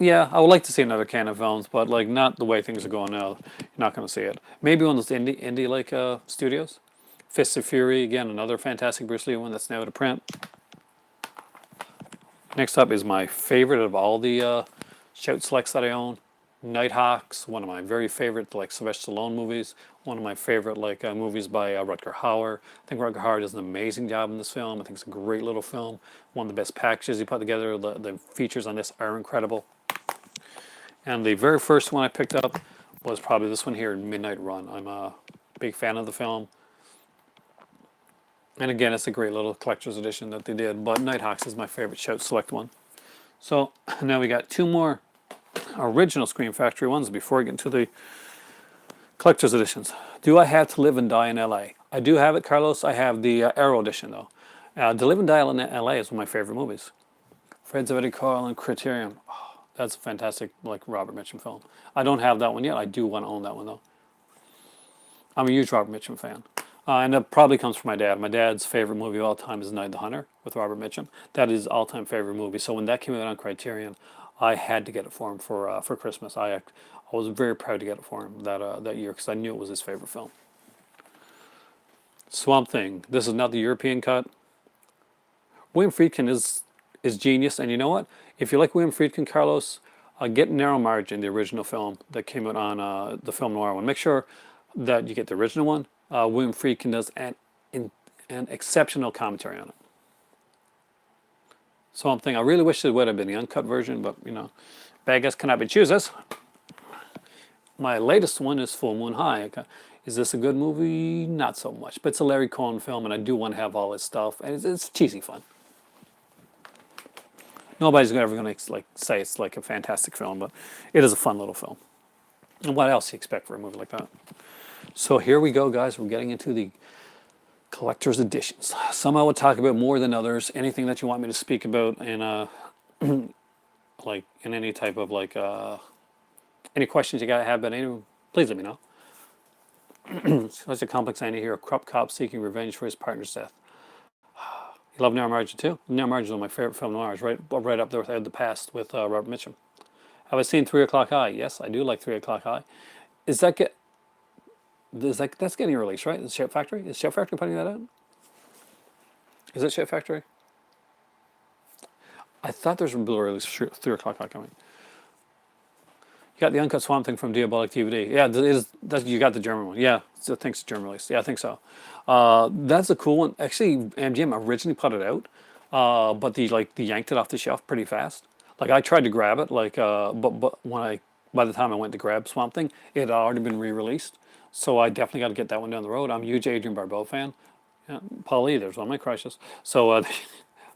Yeah, I would like to see another Cannon films, but like not the way things are going now. You're not going to see it. Maybe one of those indie like studios. Fists of Fury, again, another fantastic Bruce Lee one that's now to print. Next up is my favorite of all the Shout Selects that I own. Nighthawks, one of my very favorite like Sylvester Stallone movies. One of my favorite like movies by Rutger Hauer. I think Rutger Hauer does an amazing job in this film. I think it's a great little film. One of the best packages he put together. The features on this are incredible. And the very first one I picked up was probably this one here, Midnight Run. I'm a big fan of the film. And again, it's a great little collector's edition that they did, but Nighthawks is my favorite Shout Select one. So now we got two more original Scream Factory ones before I get into the collector's editions. Do I Have to Live and Die in LA? I do have it, Carlos. I have the Arrow edition, though. To Live and Die in LA is one of my favorite movies. Fred's of Eddie Carl and Criterion. Oh, that's a fantastic, like, Robert Mitchum film. I don't have that one yet. I do want to own that one, though. I'm a huge Robert Mitchum fan. And that probably comes from my dad. My dad's favorite movie of all time is Night the Hunter with Robert Mitchum. That is his all-time favorite movie. So when that came out on Criterion, I had to get it for him for Christmas. I was very proud to get it for him that year because I knew it was his favorite film. Swamp Thing. This is not the European cut. William Friedkin is genius, and you know what? If you like William Friedkin, Carlos, get Narrow Margin, the original film that came out on the Film Noir one. Make sure that you get the original one. William Friedkin does an exceptional commentary on it. Swamp Thing. I really wish it would have been the uncut version, but you know, beggars cannot be choosers. My latest one is Full Moon High. Is this a good movie? Not so much, but it's a Larry Cohen film, and I do want to have all his stuff, and it's cheesy fun. Nobody's ever going to like say it's like a fantastic film, but it is a fun little film. And what else do you expect for a movie like that? So here we go, guys. We're getting into the collector's editions. Some I will talk about more than others. Anything that you want me to speak about in like in any type of like any questions you have about any, please let me know. Such a complex idea here. A corrupt cop seeking revenge for his partner's death. You love Narrow Margin too? Narrow Margin is one of my favorite film noirs, right up there with Ed of the Past with Robert Mitchum. Have I seen 3 O'Clock High? Yes, I do like 3 O'Clock High. That's getting released, right? Is Shout Factory? Is Shout Factory putting that out? Is it Shout Factory? I thought there's a Blu-ray release 3 O'Clock High coming. You got the uncut Swamp Thing from Diabolic DVD. Yeah, you got the German one. Yeah, I think it's German release. Yeah, I think so. That's a cool one. Actually, MGM originally put it out, but they yanked it off the shelf pretty fast. Like I tried to grab it, but by the time I went to grab Swamp Thing, it had already been re-released. So I definitely got to get that one down the road. I'm a huge Adrienne Barbeau fan. Yeah, Paulie, there's one of my crushes. So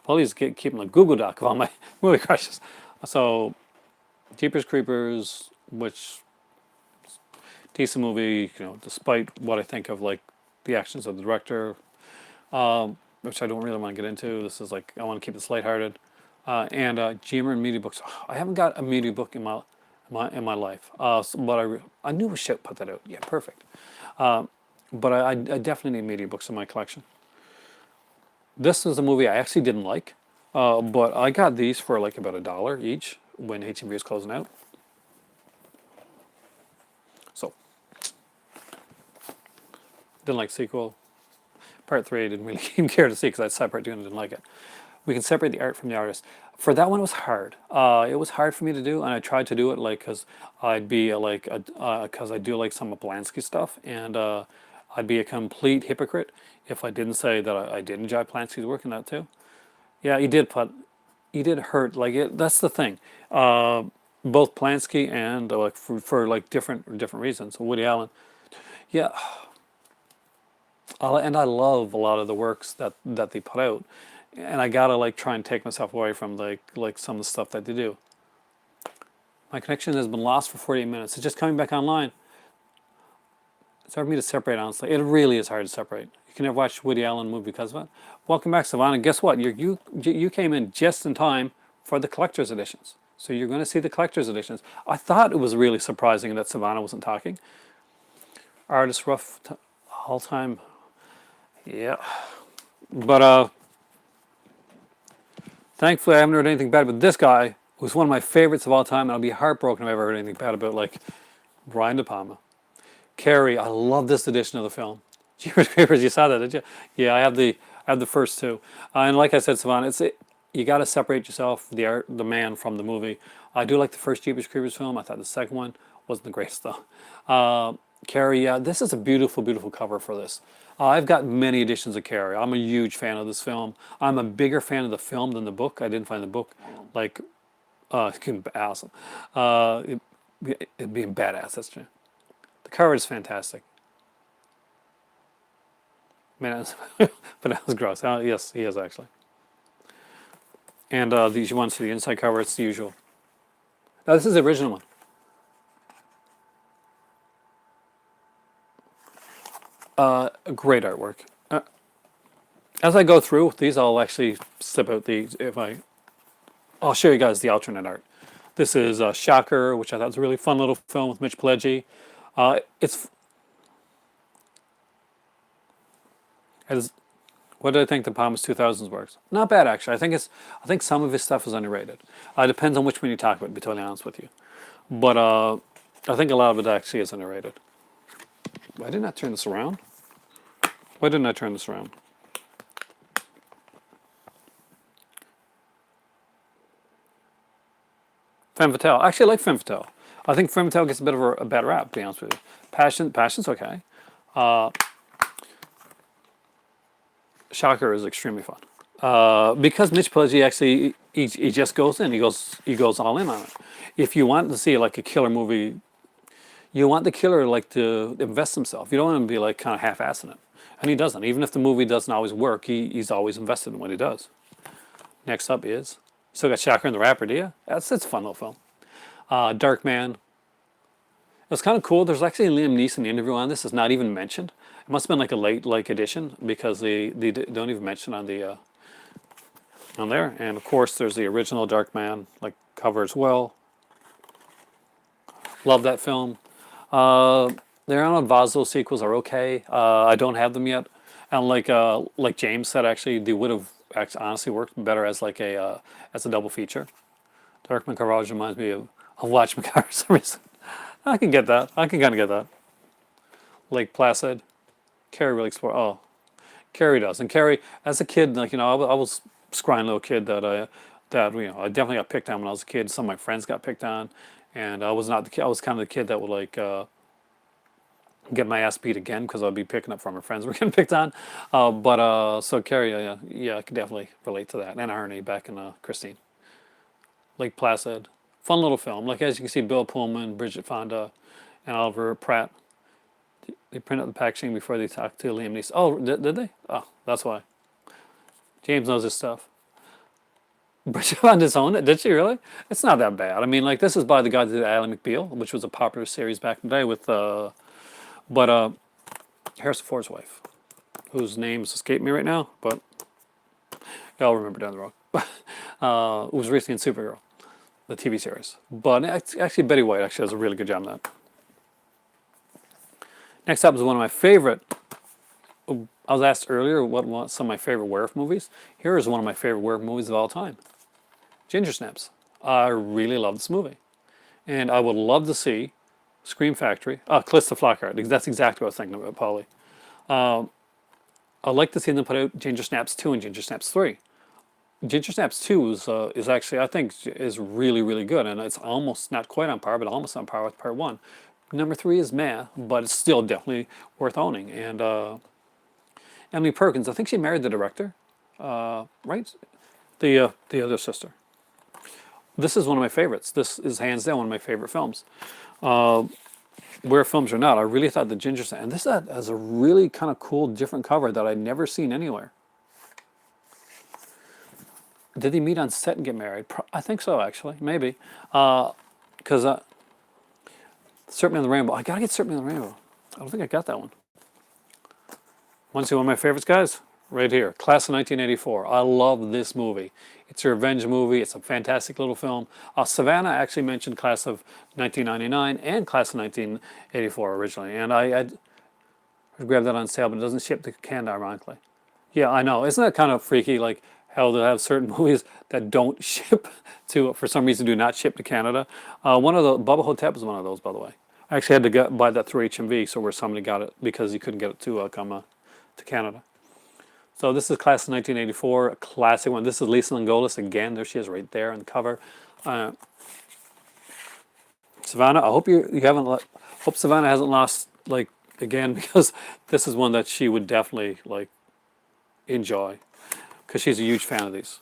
Paulie's keeping a Google Doc of all my movie crushes. So Jeepers Creepers, which decent movie, you know, despite what I think of like the actions of the director, which I don't really want to get into. This is like I want to keep this lighthearted. And Jemer and Media Books. I haven't got a media book in my life, but I knew Shout put that out. Yeah, perfect. But I definitely need media books in my collection. This is a movie I actually didn't like, but I got these for like about $1 each when HMV was closing out. So, didn't like sequel. Part 3 I didn't really even care to see because I saw Part 2 and I didn't like it. We can separate the art from the artist. For that one, it was hard. It was hard for me to do, and I tried to do it like because I'd be because I do like some of Polanski stuff, and I'd be a complete hypocrite if I didn't say that I did enjoy Polanski's work in that too. Yeah, he did hurt. Like that's the thing. Both Polanski and like for like different reasons. Woody Allen. Yeah, and I love a lot of the works that they put out, and I gotta like try and take myself away from like some of the stuff that they do. My connection has been lost for 48 minutes. It's just coming back online. It's hard for me to separate, honestly. It really is hard to separate. You can never watch Woody Allen movie because of it. Welcome back, Savannah. Guess what? You came in just in time for the collector's editions. So you're going to see the collector's editions. I thought it was really surprising that Savannah wasn't talking. Artist rough all time. Yeah. But Thankfully, I haven't heard anything bad about this guy, who's one of my favorites of all time, and I'll be heartbroken if I ever heard anything bad about, like, Brian De Palma. Carrie, I love this edition of the film. Jeepers Creepers, you saw that, did you? Yeah, I have the first two, and like I said, Savannah, you got to separate yourself, the man, from the movie. I do like the first Jeepers Creepers film. I thought the second one wasn't the greatest though. Carrie, yeah, this is a beautiful, beautiful cover for this. I've got many editions of Carrie. I'm a huge fan of this film. I'm a bigger fan of the film than the book. I didn't find the book like awesome. It being badass. That's true. The cover is fantastic. Man, but that was gross. Yes, he is actually. And these you want to see the inside cover? It's the usual. Now this is the original one. Great artwork. As I go through these, I'll actually slip out these I'll show you guys the alternate art. This is Shocker, which I thought was a really fun little film with Mitch Pileggi. It's what did I think the Palmas 2000s works? Not bad actually. I think some of his stuff is underrated. It depends on which one you talk about. To be totally honest with you, but I think a lot of it actually is underrated. Why didn't I turn this around? Why didn't I turn this around? Femme Fatale. Actually, I like Femme Fatale. I think Femme Fatale gets a bit of a bad rap, to be honest with you. Passion's okay. Shocker is extremely fun. Because Mitch Pileggi actually he just goes in, he goes all in on it. If you want to see like a killer movie, you want the killer like to invest himself. You don't want him to be like kind of half-assing it, and he doesn't. Even if the movie doesn't always work, he's always invested in what he does. Next up is still got Shocker and the Rapper, do you? That's a fun little film. Dark Man. It's kind of cool. There's actually a Liam Neeson interview on this. It's not even mentioned. It must have been like a late like edition because they don't even mention on the on there. And of course, there's the original Dark Man like cover as well. Love that film. The Aaron Vazzo sequels are okay. I don't have them yet, and like James said, actually they would have actually honestly worked better as like a as a double feature. Dark Carrage reminds me of Watchmen for some reason. I can get that. I can kind of get that. Lake Placid. Carrie really explore. Oh, Carrie does. And Carrie, as a kid, like I was a scrawny little kid that I definitely got picked on when I was a kid. Some of my friends got picked on, and I was not the kid. I was kind of the kid that would like get my ass beat again because I'd be picking up from my friends were getting picked on. So Carrie, yeah, I could definitely relate to that. And Arnie back in Christine. Lake Placid. Fun little film. Like as you can see, Bill Pullman, Bridget Fonda, and Oliver Pratt. They print out the packaging before they talk to Liam Neeson. Oh, did they? Oh, that's why. James knows his stuff. Bridget Fonda's owned it. Did she really? It's not that bad. I mean, like this is by the guy that did Ally McBeal, which was a popular series back in the day with, Harrison Ford's wife, whose names escape me right now, but I'll remember down the road. It was recently in Supergirl, the TV series. But actually, Betty White actually does a really good job on that. Next up is one of my favorite. I was asked earlier what some of my favorite werewolf movies. Here is one of my favorite werewolf movies of all time. Ginger Snaps. I really love this movie, and I would love to see Scream Factory. Calista Flockhart. That's exactly what I was thinking about, Polly. I'd like to see them put out Ginger Snaps 2 and Ginger Snaps 3. Ginger Snaps 2 is actually, I think, is really, really good, and it's almost not quite on par, but almost on par with part 1. Number 3 is meh, but it's still definitely worth owning. And Emily Perkins, I think she married the director, right? The other sister. This is one of my favorites. This is hands down one of my favorite films. Where films are not, I really thought the Ginger Snaps, and this has a really kind of cool, different cover that I'd never seen anywhere. Did they meet on set and get married? I think so, actually, maybe, because Serpent in the Rainbow. I gotta get Serpent in the Rainbow. I don't think I got that one. Want to see one of my favorites, guys? Right here, Class of 1984. I love this movie. It's a revenge movie. It's a fantastic little film. Savannah actually mentioned Class of 1999 and Class of 1984 originally, and I grabbed that on sale, but it doesn't ship to Canada, ironically. Yeah, I know. Isn't that kind of freaky? Like, Hell, they have certain movies that don't ship to, for some reason, do not ship to Canada. One of the Bubba Hotep is one of those, by the way. I actually had to buy that through HMV, so where somebody got it because he couldn't get it to come to Canada. So this is class of 1984, a classic one. This is Lisa Langolis again. There she is, right there on the cover. Uh, Savannah, I hope you haven't hope Savannah hasn't lost like again because this is one that she would definitely like enjoy because she's a huge fan of these.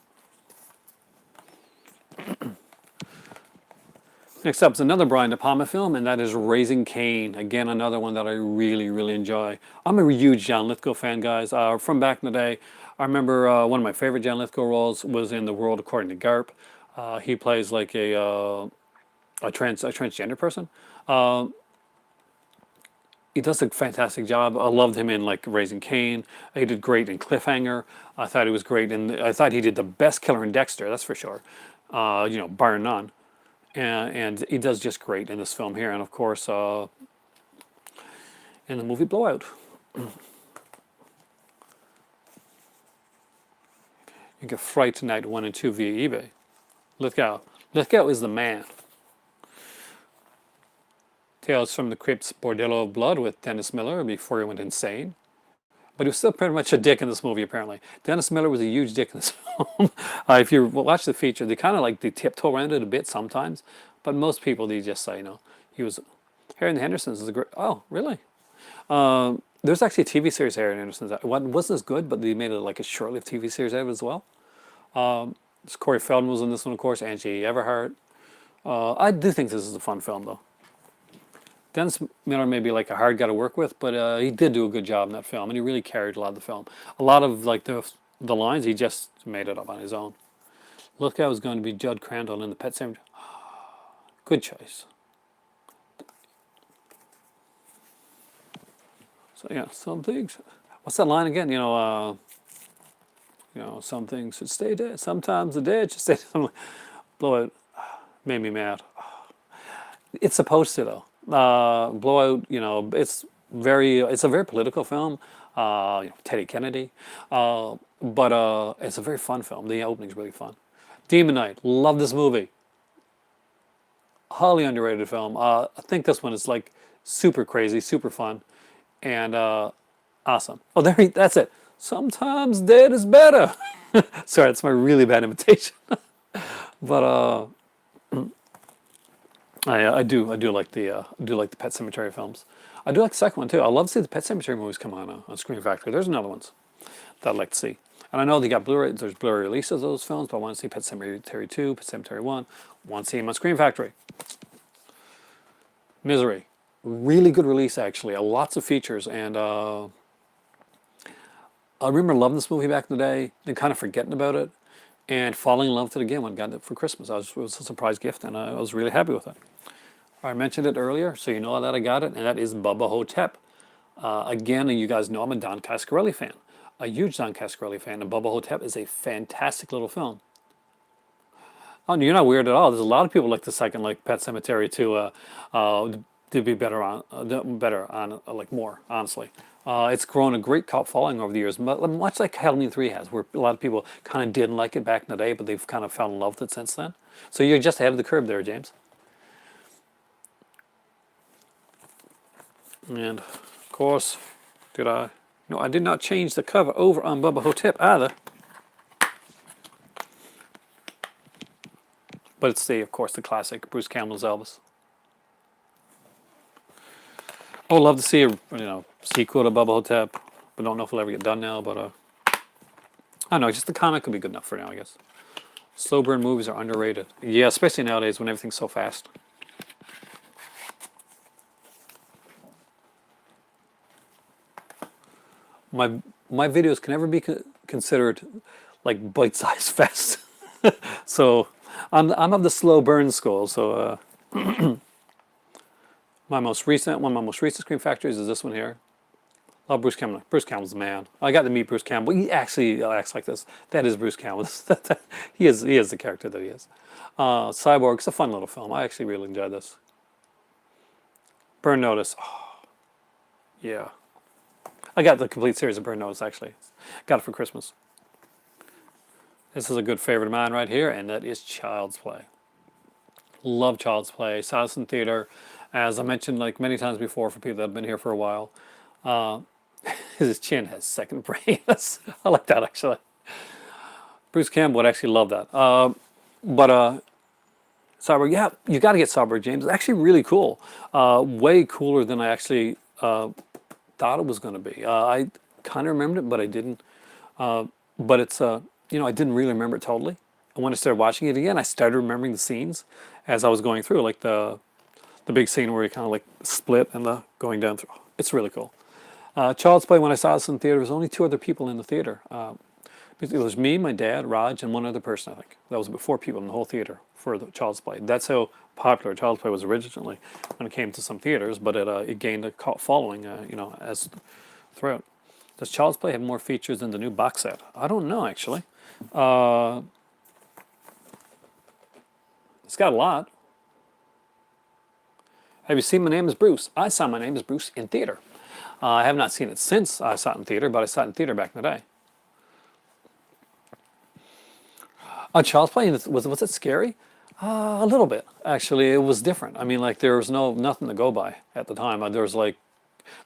Next up is another Brian De Palma film, and that is Raising Cain. Again, another one that I really, really enjoy. I'm a huge John Lithgow fan, guys. From back in the day, I remember one of my favorite John Lithgow roles was in The World According to Garp. He plays like a transgender person. He does a fantastic job. I loved him in like Raising Cain. He did great in Cliffhanger. I thought he was great, and I thought he did the best killer in Dexter. That's for sure. Bar none. And he does just great in this film here, and of course in the movie Blowout. You get Fright Night 1 and 2 via eBay. Lithgow is the man. Tales from the Crypt's Bordello of Blood with Dennis Miller before he went insane. But he was still pretty much a dick in this movie, apparently. Dennis Miller was a huge dick in this film. If you watch the feature, they kind of like they tiptoe around it a bit sometimes. But most people, they just say, he was... Harry and the Hendersons is a great... Oh, really? There's actually a TV series, Harry and the Hendersons. It wasn't as good, but they made it like a short-lived TV series out of it as well. Corey Feldman was in this one, of course. Angie Everhart. I do think this is a fun film, though. Dennis Miller may be like a hard guy to work with, but he did do a good job in that film, and he really carried a lot of the film. A lot of like the lines, he just made it up on his own. Lithgow was going to be Judd Crandall in the Pet Sematary. Good choice. So yeah, some things. What's that line again? Some things should stay dead. Sometimes the dead should stay dead. Blowout made me mad. It's supposed to though. Blowout, it's a very political film. Teddy Kennedy, but it's a very fun film. The opening's really fun. Demon Knight, love this movie. Highly underrated film. I think this one is like super crazy, super fun, and awesome. Oh, that's it. Sometimes dead is better. Sorry, that's my really bad imitation. But I do like the Pet Sematary films. I do like the second one too. I love to see the Pet Sematary movies come on Screen Factory. There's another ones that I'd like to see. And I know they got Blu-ray. There's Blu-ray releases of those films, but I want to see Pet Sematary 2, Pet Sematary 1. I want to see them on Screen Factory. Misery, really good release actually. Lots of features, and I remember loving this movie back in the day, then kind of forgetting about it, and falling in love with it again when I got it for Christmas. It was a surprise gift, and I was really happy with it. I mentioned it earlier, so you know that I got it, and that is Bubba Hotep. Again, you guys know I'm a Don Coscarelli fan, a huge Don Coscarelli fan, and Bubba Hotep is a fantastic little film. Oh, you're not weird at all. There's a lot of people like the second, like Pet Sematary, to be better on, like more honestly. It's grown a great cult following over the years, much like Halloween 3 has, where a lot of people kind of didn't like it back in the day, but they've kind of fell in love with it since then. So you're just ahead of the curve there, James. And of course, did I? No, I did not change the cover over on Bubba Hotep either. But it's of course, the classic Bruce Campbell's Elvis. I would love to see a sequel to Bubba Hotep, but don't know if it'll ever get done now. But I don't know, just the comic could be good enough for now, I guess. Slow burn movies are underrated. Yeah, especially nowadays when everything's so fast. My videos can never be considered like bite-sized fast. So I'm of the slow burn school. So one of my most recent Screen Factories is this one here. Love Bruce Campbell. Bruce Campbell's the man. I got to meet Bruce Campbell. He actually acts like this. That is Bruce Campbell. He is the character that he is. Cyborg. It's a fun little film. I actually really enjoyed this. Burn Notice. Oh, yeah. I got the complete series of Burn Notice actually. Got it for Christmas. This is a good favorite of mine right here, and that is Child's Play. Love Child's Play. Saw this in theater, as I mentioned like many times before for people that have been here for a while. Uh, his chin has second brain. I like that actually. Bruce Campbell would actually love that. But Cyborg, yeah, you got to get Cyborg, James. It's actually really cool. Way cooler than I actually thought it was going to be. I kind of remembered it, but I didn't. But it's I didn't really remember it totally. And when I started watching it again, I started remembering the scenes as I was going through, like the big scene where you kind of like split and the going down through. It's really cool. Child's Play. When I saw this in the theater, there was only two other people in the theater. It was me, my dad, Raj, and one other person. I think that was about 4 people in the whole theater for the Child's Play. That's how popular Child's Play was originally when it came to some theaters, but it gained a following, as throughout. Does Child's Play have more features than the new box set? I don't know, actually. It's got a lot. Have you seen My Name is Bruce? I saw My Name is Bruce in theater. I have not seen it since I saw it in theater, but I saw it in theater back in the day. Child's Play, was it scary? A little bit, actually. It was different. I mean, like there was nothing to go by at the time. There was like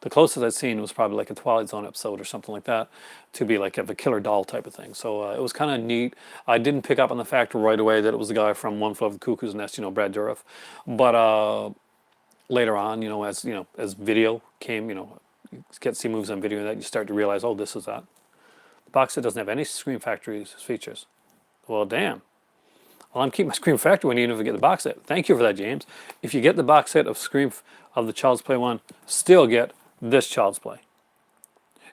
the closest I'd seen was probably like a Twilight Zone episode or something like that, to be like a killer doll type of thing. So it was kind of neat. I didn't pick up on the fact right away that it was the guy from One Flew Over the Cuckoo's Nest, Brad Dourif. But later on, as video came, you get to see movies on video and that, you start to realize, oh, this is that. The box set doesn't have any Scream Factory features. Well, damn. Well, I'm keeping my Scream Factory one even if I get the box set. Thank you for that, James. If you get the box set of of the Child's Play one, still get this Child's Play.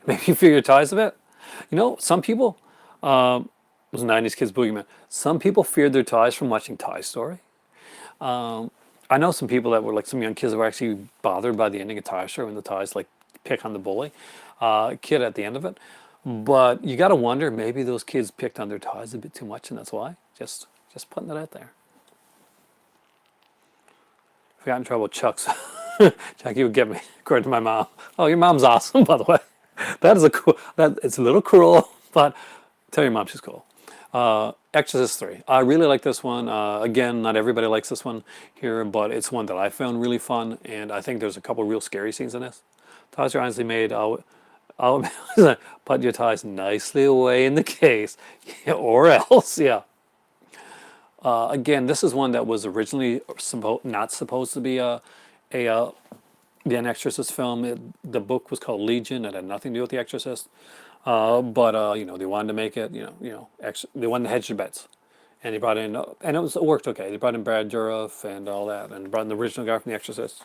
Maybe you feel your ties of it. Some people, it was 90s Kids Boogeyman. Some people feared their ties from watching Toy Story. I know some people that were like some young kids that were actually bothered by the ending of Toy Story when the ties like pick on the bully kid at the end of it. But you got to wonder, maybe those kids picked on their ties a bit too much, and that's why. Just putting it out there. If I got in trouble, Chuck's Jackie would get me, according to my mom. Oh, your mom's awesome, by the way. That is it's a little cruel, but tell your mom she's cool. Exorcist 3. I really like this one. Again, not everybody likes this one here, but it's one that I found really fun, and I think there's a couple real scary scenes in this. Ties are honestly made. I'll put your ties nicely away in the case, or else, yeah. Again, this is one that was originally not supposed to be an Exorcist film. The book was called Legion. It had nothing to do with The Exorcist. But they wanted to make it. They wanted to hedge their bets, and they brought in, and it worked okay. They brought in Brad Dourif and all that, and brought in the original guy from The Exorcist.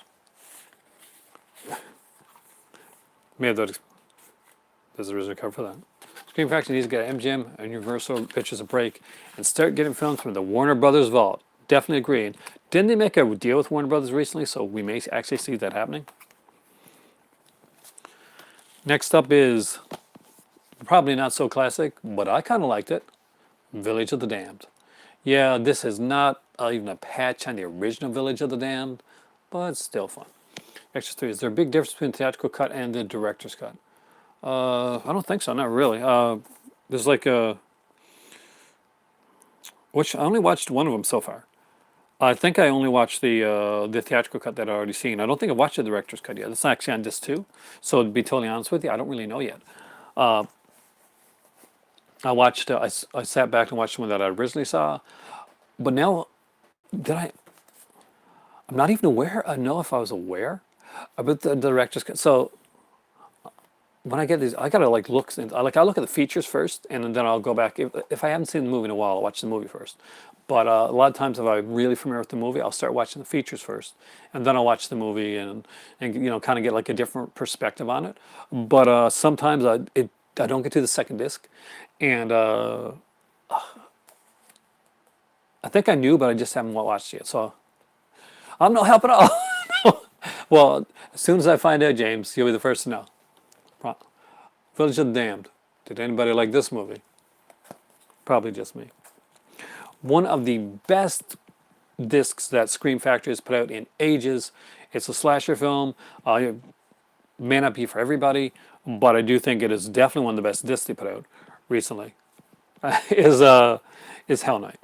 There's a original cover for that. Scream Factory needs to get MGM and Universal Pictures a break and start getting films from the Warner Brothers vault. Definitely agree. Didn't they make a deal with Warner Brothers recently? So we may actually see that happening. Next up is probably not so classic, but I kind of liked it. Village of the Damned. Yeah, this is not even a patch on the original Village of the Damned, but it's still fun. Exorcist 3. Is there a big difference between the theatrical cut and the director's cut? I don't think so. Not really. There's like which I only watched one of them so far. I think I only watched the theatrical cut that I already seen. I don't think I watched the director's cut yet. It's actually on disc 2. So to be totally honest with you, I don't really know yet. I watched. I sat back and watched the one that I originally saw, but now I'm not even aware. I know if I was aware about the director's cut. So when I get these, I gotta like look. I look at the features first, and then I'll go back. If I haven't seen the movie in a while, I'll watch the movie first. But a lot of times, if I'm really familiar with the movie, I'll start watching the features first, and then I'll watch the movie and kind of get like a different perspective on it. But sometimes I don't get to the second disc, and I think I knew, but I just haven't watched it yet. So I'm no help at all. Well, as soon as I find out, James, you'll be the first to know. Village of the Damned. Did anybody like this movie? Probably just me. One of the best discs that Scream Factory has put out in ages. It's a slasher film. It may not be for everybody, but I do think it is definitely one of the best discs they put out recently. is Hell Night.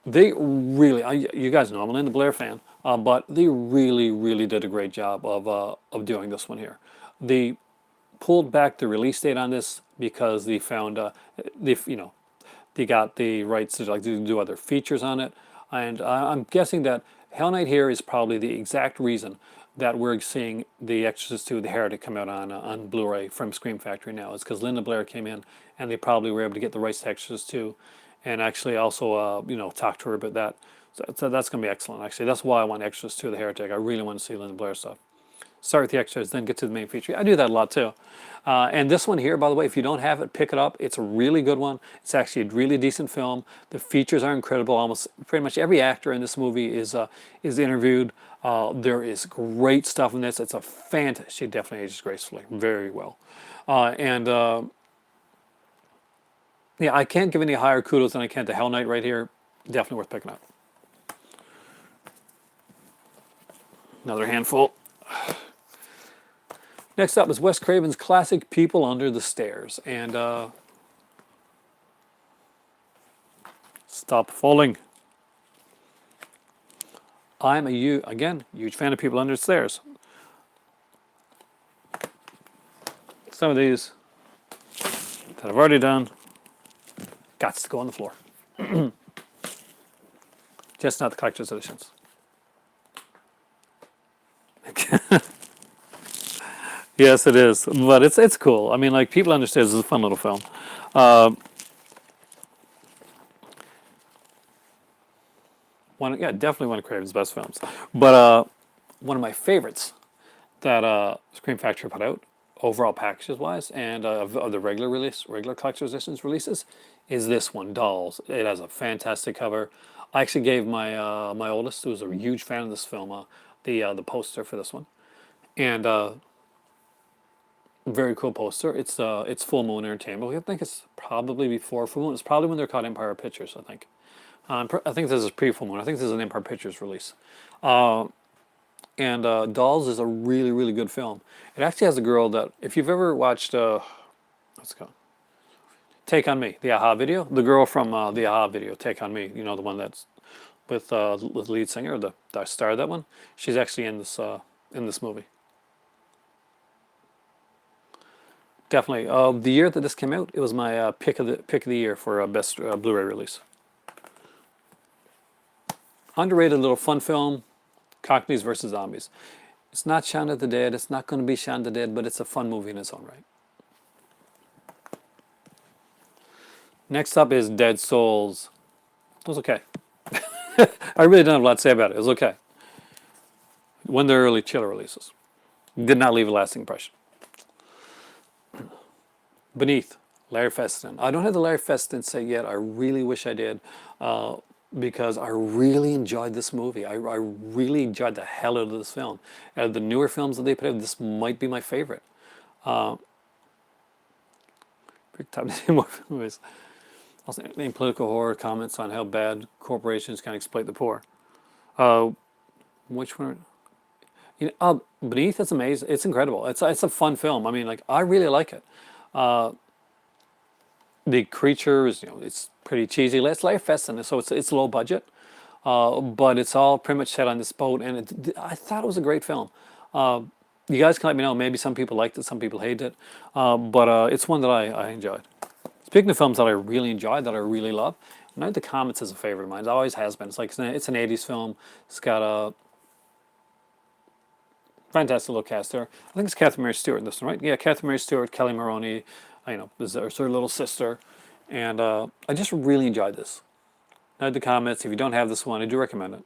They really, you guys know I'm a Linda Blair fan, but they really, really did a great job of doing this one here. They pulled back the release date on this because they found they you know they got the rights to like do other features on it, and I'm guessing that Hell Night here is probably the exact reason that we're seeing The Exorcist 2: The Heretic come out on Blu-ray from Scream Factory now. It's because Linda Blair came in and they probably were able to get the rights to Exorcist 2, and actually also talk to her about that. So that's going to be excellent. Actually, that's why I want Exorcist 2: The Heretic. I really want to see Linda Blair stuff. Start with the extras, then get to the main feature. I do that a lot too. And this one here, by the way, if you don't have it, pick it up. It's a really good one. It's actually a really decent film. The features are incredible. Almost pretty much every actor in this movie is interviewed. There is great stuff in this. It's a fantastic. She definitely ages gracefully, very well. And yeah, I can't give any higher kudos than I can to Hell Night right here. Definitely worth picking up. Another handful. Next up is Wes Craven's classic People Under the Stairs. And stop falling. I'm again, huge fan of People Under the Stairs. Some of these that I've already done, got to go on the floor. Just not the collector's editions. Yes, it is, but it's cool. I mean, like People Under the Stairs is a fun little film. Yeah, definitely one of Craven's best films. But one of my favorites that Scream Factory put out, overall packages wise, and of the regular collector's editions releases, is this one, Dolls. It has a fantastic cover. I actually gave my oldest, who's a huge fan of this film, the poster for this one, and very cool poster. It's Full Moon Entertainment. I think it's probably before Full Moon. It's probably when they're called Empire Pictures. I think. I think this is pre-Full Moon. I think this is an Empire Pictures release. And Dolls is a really, really good film. It actually has a girl that, if you've ever watched, let's go, Take on Me, the Aha video, the girl from the Aha video, Take on Me, the one that's with the lead singer, the star of that one. She's actually in this movie. Definitely. The year that this came out, it was my pick of the year for best Blu-ray release. Underrated little fun film, Cockneys versus Zombies. It's not Shaun of the Dead. It's not going to be Shaun of the Dead, but it's a fun movie in its own right. Next up is Dead Souls. It was okay. I really don't have a lot to say about it. It was okay. One of the early chiller releases. Did not leave a lasting impression. Beneath, Larry Fessenden. I don't have the Larry Fessenden set yet. I really wish I did. Because I really enjoyed this movie. I really enjoyed the hell out of this film. Out of the newer films that they put out, this might be my favorite. Big time to see more movies. Also, in political horror comments on how bad corporations can exploit the poor. Which one? Beneath, it's amazing. It's incredible. It's a fun film. I mean, like I really like it. The creatures, it's pretty cheesy. It's Larry Fessenden, so it's low budget, but it's all pretty much set on this boat, and I thought it was a great film. You guys can let me know. Maybe some people liked it, some people hated it, but it's one that I enjoyed. Speaking of films that I really enjoyed, that I really love, Night of the Comets is a favorite of mine. It always has been. It's like it's an '80s film. It's got a fantastic little cast there. I think it's Catherine Mary Stewart in this one, right? Yeah, Catherine Mary Stewart, Kelly Maroney. Is her little sister, and I just really enjoyed this. Night of the Comets. If you don't have this one, I do recommend it.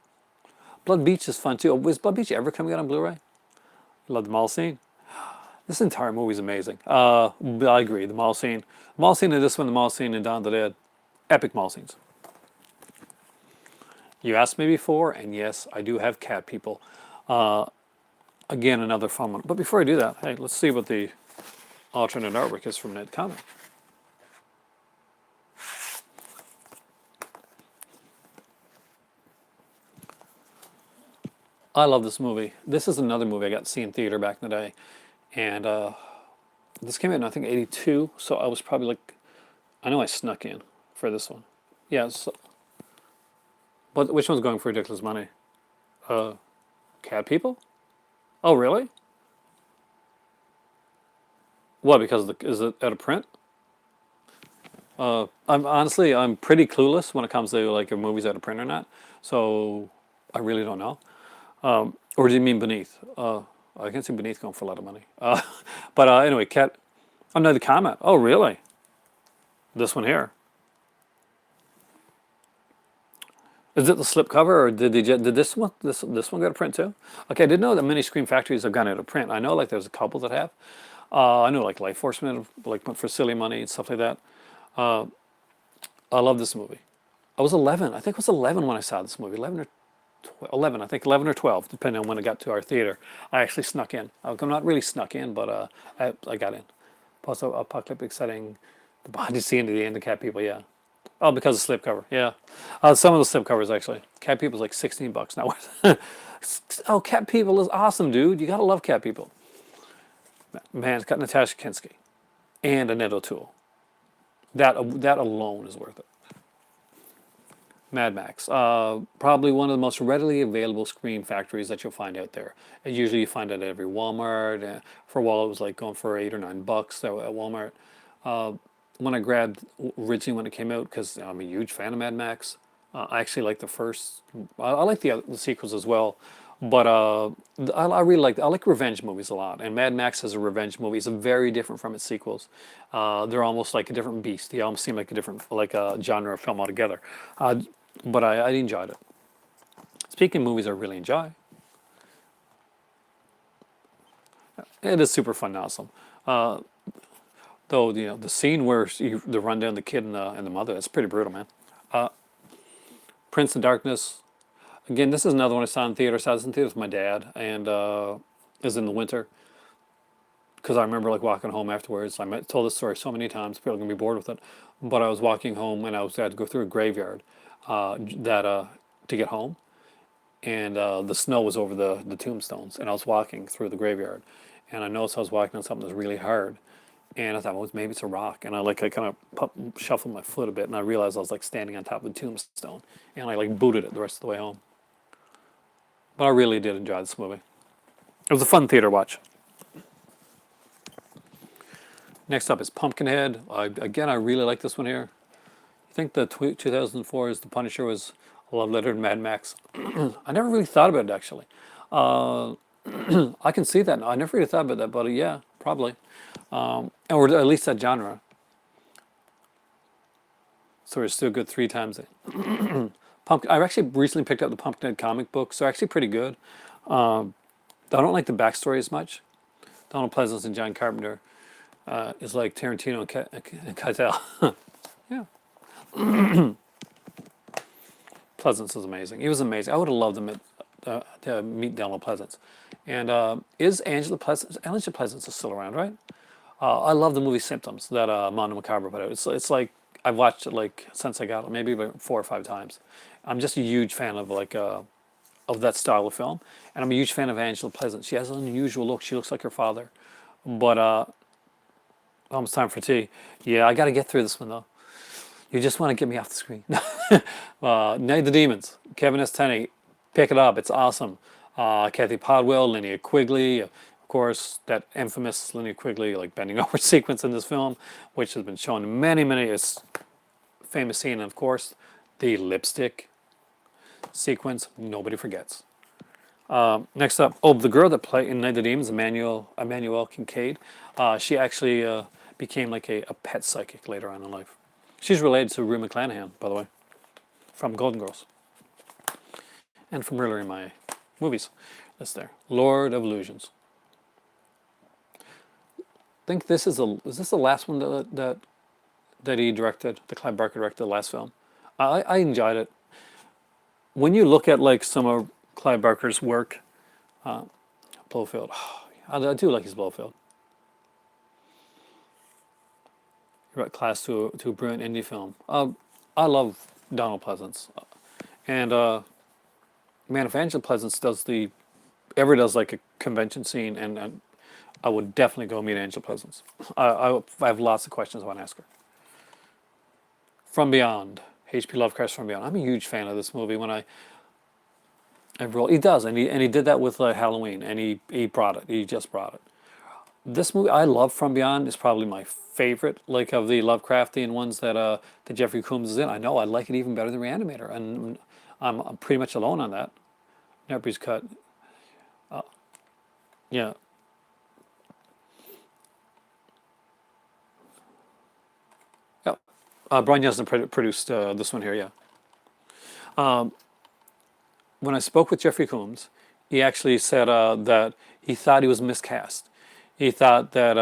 Blood Beach is fun too. Was Blood Beach ever coming out on Blu-ray? Love the mall scene. This entire movie is amazing. I agree. The mall scene in this one, the mall scene in Dawn of the Dead, epic mall scenes. You asked me before, and yes, I do have cat people. Again, another fun one. But before I do that, hey, let's see what the alternate artwork is from Ned Comic. I love this movie. This is another movie I got to see in theater back in the day. And this came out in, I think, '82. So I was probably like, I know I snuck in. for this one. Yes, but which one's going for ridiculous money? Uh, Cat People? Oh, really? What? Because is it out of print? I'm pretty clueless when it comes to like if movies out of print or not. So I really don't know. Or do you mean Beneath? I can see Beneath going for a lot of money. But anyway, Cat. Oh no, the Comet. Oh really? This one here. Is it the slipcover, or did this one go to print too? Okay, I didn't know that many Scream Factories have gone out of print. I know like there's a couple that have. I know like Life Force like went for silly money and stuff like that. Uh, I love this movie. I was 11. I think it was 11 when I saw this movie. 11 or 11. I think 11 or 12, depending on when it got to our theater. I actually snuck in. I'm not really snuck in, but I got in. Post-apocalyptic setting, the body scene at the end, the cat people. Yeah. Oh, because of slipcover. Yeah. Some of the slipcovers actually. Cat People's like $16 now. Oh, Cat People is awesome, dude. You gotta love Cat People. Man, it's got Natasha Kinski and Annette O'Toole. That alone is worth it. Mad Max. Probably one of the most readily available Scream Factories that you'll find out there. And usually you find it at every Walmart. For a while it was like going for $8 or $9 at Walmart. When I grabbed originally when it came out, because I'm a huge fan of Mad Max. I actually like the first. I like the sequels as well, but I really I like revenge movies a lot. And Mad Max as a revenge movie is very different from its sequels. They're almost like a different beast. They almost seem like a different like a genre of film altogether. But I enjoyed it. Speaking of movies I really enjoy, it is super fun and awesome. Though the scene where they run down the kid and the mother, that's pretty brutal, man. Prince of Darkness. Again, this is another one I saw in theaters. I was in theaters with my dad, and it was in the winter. Because I remember like walking home afterwards. Told this story so many times. People are gonna be bored with it. But I was walking home, and I had to go through a graveyard to get home, and the snow was over the tombstones, and I was walking through the graveyard, and I noticed I was walking on something that was really hard. And I thought, well, maybe it's a rock. And I kind of shuffled my foot a bit, and I realized I was like standing on top of a tombstone, and I like booted it the rest of the way home. But I really did enjoy this movie. It was a fun theater watch. Next up is Pumpkinhead. Again, I really like this one here. I think the 2004 is The Punisher was a love letter to Mad Max. I never really thought about it actually. I can see that now. I never really thought about that, but yeah, probably. Or at least that genre. So it's still good 3 times. I actually recently picked up the Pumpkinhead comic book, so actually pretty good. I don't like the backstory as much. Donald Pleasence and John Carpenter is like Tarantino and Keitel. Yeah. Pleasence is amazing. He was amazing. I would have loved him to meet Donald Pleasence. And is Angela Pleasence? Angela Pleasence is still around, right? I love the movie Symptoms that Mondo Macabre put out. It's like I've watched it like since I got it, maybe about 4 or 5 times. I'm just a huge fan of of that style of film, and I'm a huge fan of Angela Pleasant. She has an unusual look. She looks like her father, but almost time for tea. Yeah, I got to get through this one though. You just want to get me off the screen. Night of the Demons. Kevin S. Tenney, pick it up. It's awesome. Kathy Podwell, Linnea Quigley. Of course, that infamous Linnea Quigley like bending over sequence in this film, which has been shown in many famous scene. And of course, the lipstick sequence nobody forgets. Next up, the girl that played in Night of the Demons, Emmanuel Kincaid. She actually became like a pet psychic later on in life. She's related to Rue McClanahan, by the way, from Golden Girls, and from earlier in my movies. That's there. Lord of Illusions. I think this is this the last one that he directed? That Clive Barker directed the last film. I enjoyed it. When you look at like some of Clive Barker's work, Blofeld, I do like his Blofeld. Class to a brilliant indie film. I love Donald Pleasence, and man, if Angela Pleasence ever does like a convention scene, and I would definitely go meet Angela Pleasence. I have lots of questions I want to ask her. From Beyond, H.P. Lovecraft's From Beyond. I'm a huge fan of this movie. When I roll, he does, and he did that with Halloween, and he brought it. He just brought it. This movie, I love From Beyond. Is probably my favorite, like of the Lovecraftian ones that Jeffrey Combs is in. I know I like it even better than Reanimator, and I'm pretty much alone on that. Nepri's cut, yeah. Yeah. Brian Yuzna produced this one here, yeah. When I spoke with Jeffrey Combs, he actually said that he thought he was miscast. He thought that,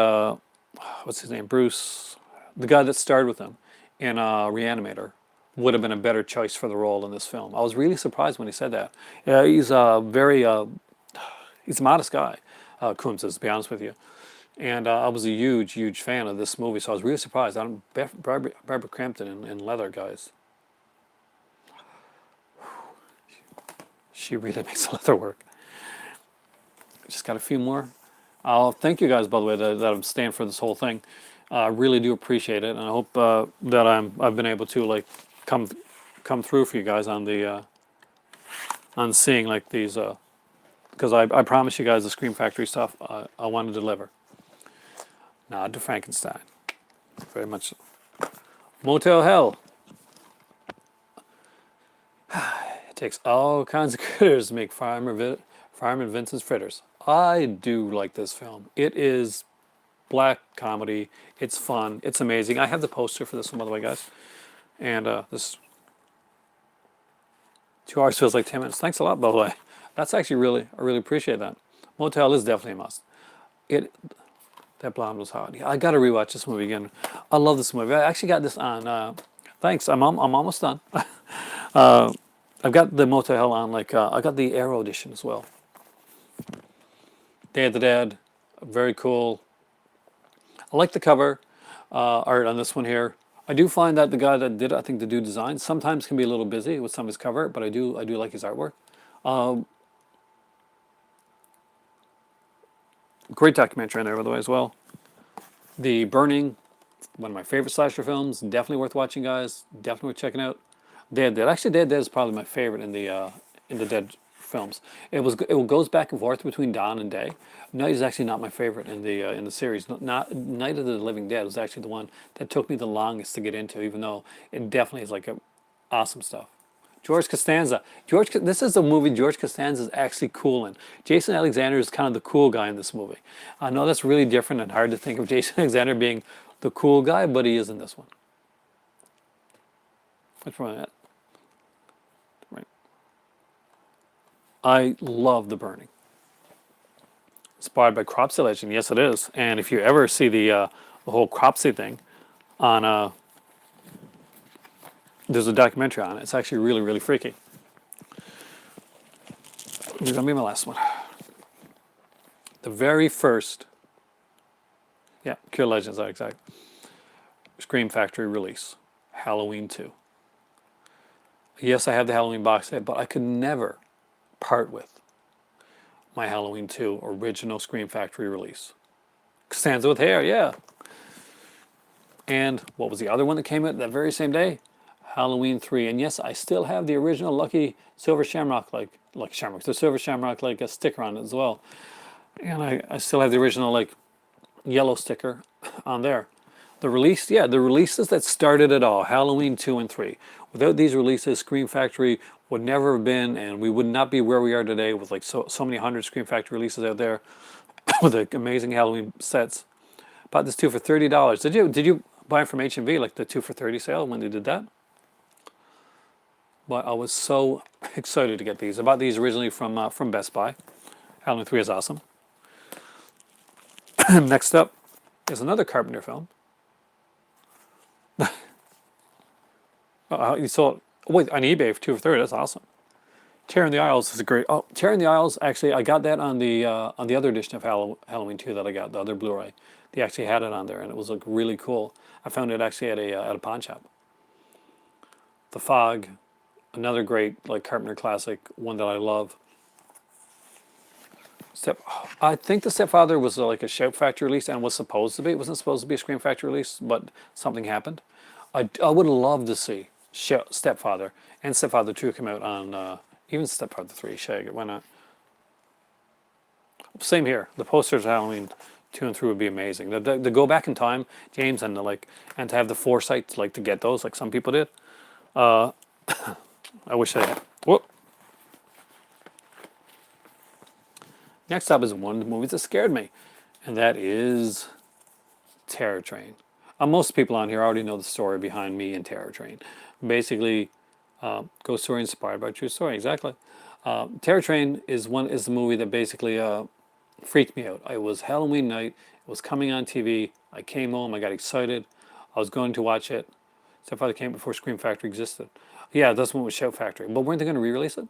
what's his name, Bruce, the guy that starred with him in Reanimator, would have been a better choice for the role in this film. I was really surprised when he said that. He's a he's a modest guy, Combs is, to be honest with you. And I was a huge, huge fan of this movie, so I was really surprised. Barbara Crampton in Leather, guys. She really makes leather work. Just got a few more. I'll thank you guys, by the way, that I'm staying for this whole thing. I really do appreciate it, and I hope that I've been able to like come through for you guys on the on seeing like these because I promise you guys the Scream Factory stuff I want to deliver. Nod to Frankenstein, very much so. Motel Hell. It takes all kinds of critters to make Fireman Vincent's fritters. I do like this film. It is black comedy. It's fun. It's amazing. I have the poster for this one, by the way, guys. And this 2 hours feels like 10 minutes. Thanks a lot, by the way. That's actually I really appreciate that. Motel is definitely a must. That blonde was hot. Yeah, I got to rewatch this movie again. I love this movie. I actually got this on. Thanks. I'm almost done. I've got the Motel Hell on. Like I got the Arrow edition as well. Day of the Dead, very cool. I like the cover art on this one here. I do find that the guy that did it, I think the dude design, sometimes can be a little busy with some of his cover art, but I do like his artwork. Great documentary in there, by the way, as well. The Burning, one of my favorite slasher films. Definitely worth watching, guys. Definitely worth checking out. Day of the Dead. Actually, Day of the Dead is probably my favorite in the Dead films. It goes back and forth between dawn and day. Night is actually not my favorite in the series. Not Night of the Living Dead was actually the one that took me the longest to get into, even though it definitely is like awesome stuff. George Costanza. This is a movie George Costanza is actually cool in. Jason Alexander is kind of the cool guy in this movie. I know that's really different and hard to think of Jason Alexander being the cool guy, but he is in this one. Which one? Right. I love The Burning. Inspired by Cropsey Legend, yes it is. And if you ever see the whole Cropsey thing on there's a documentary on it. It's actually really, really freaky. Here's gonna be my last one. The very first, yeah, Cure Legends, exactly. Scream Factory release, Halloween 2. Yes, I have the Halloween box set, but I could never part with my Halloween 2 original Scream Factory release. Costanza with hair, yeah. And what was the other one that came out that very same day? Halloween 3. And yes, I still have the original Lucky Silver Shamrock, the Silver Shamrock, like a sticker on it as well. And I still have the original, like, yellow sticker on there. The releases that started it all, Halloween 2 and 3. Without these releases, Scream Factory would never have been, and we would not be where we are today with like so many hundred Scream Factory releases out there with the amazing Halloween sets. Bought this 2 for $30. Did you buy it from HMV, like the 2 for $30 sale when they did that? But I was so excited to get these. I bought these originally from Best Buy. Halloween 3 is awesome. Next up is another Carpenter film. You saw it on eBay for 2 for $30. That's awesome. Terror in the Aisles is a great. Oh, Terror in the Aisles. Actually, I got that on the other edition of Halloween 2 that I got, the other Blu-ray. They actually had it on there, and it was like really cool. I found it actually at a pawn shop. The Fog, another great like Carpenter classic, one that I love. I think The Stepfather was like a Shout Factory release and was supposed to be. It wasn't supposed to be a Scream Factory release, but something happened. I would love to see Stepfather and Stepfather 2 come out on, even Stepfather 3, Shag, why not? Same here. The posters of Halloween 2 and 3 would be amazing. To go back in time, James, and to and to have the foresight to to get those like some people did. I wish I had. Whoop. Next up is one of the movies that scared me, and that is Terror Train. Most people on here already know the story behind me and Terror Train. Basically, ghost story inspired by true story. Exactly. Terror Train is the movie that basically freaked me out. It was Halloween night. It was coming on TV. I came home. I got excited. I was going to watch it. Stepfather came before Scream Factory existed. Yeah, this one was Shout Factory. But weren't they going to re-release it?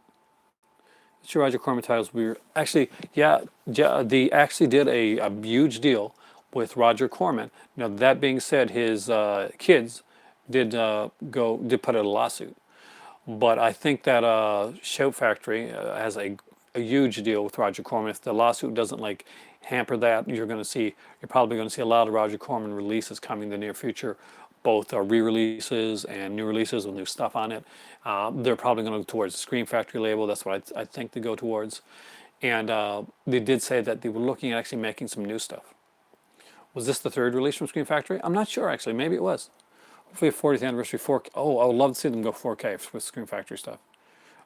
Sure, Roger Corman titles. We were actually, yeah, they actually did a huge deal with Roger Corman. Now that being said, his kids did put out a lawsuit. But I think that Shout Factory has a huge deal with Roger Corman. If the lawsuit doesn't hamper that, you're probably going to see a lot of Roger Corman releases coming in the near future, both re-releases and new releases with new stuff on it. They're probably going to go towards the Scream Factory label. That's what I think they go towards. And they did say that they were looking at actually making some new stuff. Was this the third release from Scream Factory? I'm not sure actually. Maybe it was. Hopefully a 40th anniversary 4K. Oh, I would love to see them go 4K with Scream Factory stuff.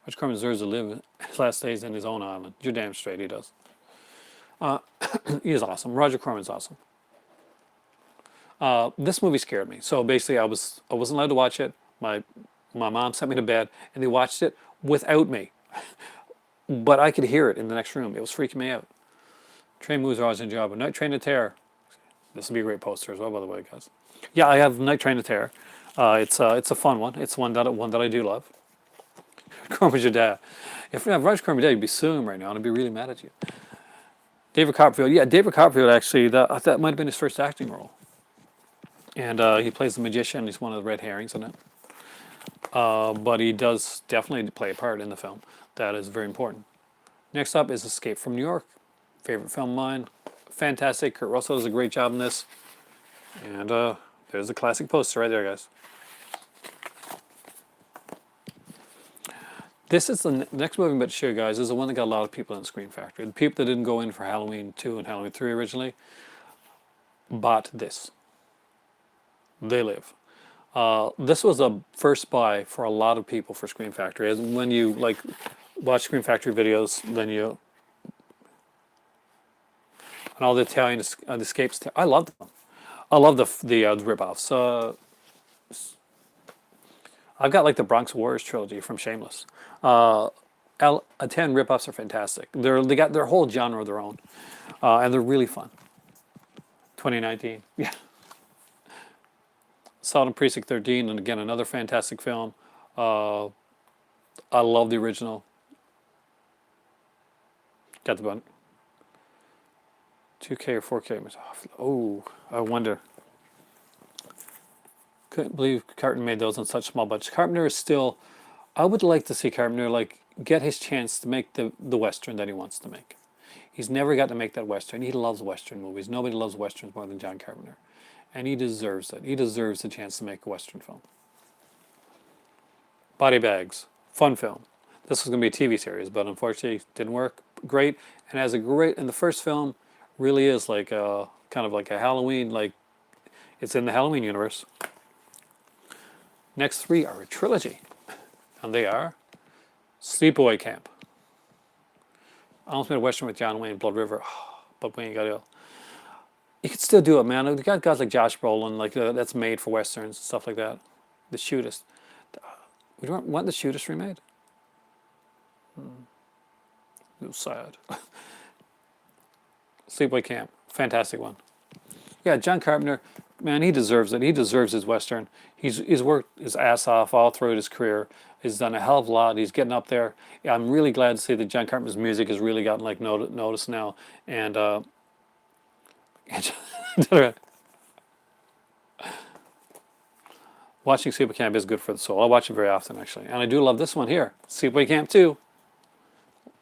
Roger Corman deserves to live his last days in his own island. You're damn straight he does. He is awesome. Roger Corman's awesome. This movie scared me. So basically, I wasn't allowed to watch it. My mom sent me to bed, and they watched it without me. But I could hear it in the next room. It was freaking me out. Train moves are always in job. Night Train to Terror. This would be a great poster as well, by the way, guys. Yeah, I have Night Train to Terror. It's a fun one. It's one that I do love. Corman's your dad. If Roger Corman dad, you'd be suing him right now, and I'd be really mad at you. David Copperfield. Yeah, David Copperfield actually. That might have been his first acting role. And he plays the magician. He's one of the red herrings in it. But he does definitely play a part in the film. That is very important. Next up is Escape from New York. Favorite film of mine. Fantastic. Kurt Russell does a great job in this. And there's the classic poster right there, guys. This is the next movie I'm about to show you guys. Is the one that got a lot of people in Scream Factory. The people that didn't go in for Halloween 2 and Halloween 3 originally bought this. They Live. This was a first buy for a lot of people for Scream Factory. As when you watch Scream Factory videos, then you and all the Italian escapes. I love them. I love the ripoffs. I've got the Bronx Warriors trilogy from Shameless. 10 ripoffs are fantastic. They got their whole genre of their own, and they're really fun. 2019, yeah. Saw it in Precinct 13, and again another fantastic film. I love the original. Got the button. 2K or 4K. Oh, I wonder. Couldn't believe Carpenter made those on such small budgets. Carpenter is still. I would like to see Carpenter get his chance to make the Western that he wants to make. He's never got to make that Western. He loves Western movies. Nobody loves Westerns more than John Carpenter. And he deserves it. He deserves the chance to make a Western film. Body Bags. Fun film. This was going to be a TV series, but unfortunately it didn't work. Great. And and the first film really is kind of like a Halloween, it's in the Halloween universe. Next three are a trilogy. And they are Sleepaway Camp. I almost made a Western with John Wayne, Blood River. But Wayne got ill. You could still do it, man. You got guys like Josh Brolin, that's made for Westerns and stuff like that. The Shootist. We don't want the Shootist remade? It was sad. Sleepaway Camp. Fantastic one. Yeah, John Carpenter, man, he deserves it. He deserves his Western. He's worked his ass off all throughout his career. He's done a hell of a lot. He's getting up there. Yeah, I'm really glad to see that John Carpenter's music has really gotten noticed now. And watching Sleepaway Camp is good for the soul. I watch it very often, actually. And I do love this one here. Sleepaway Camp 2.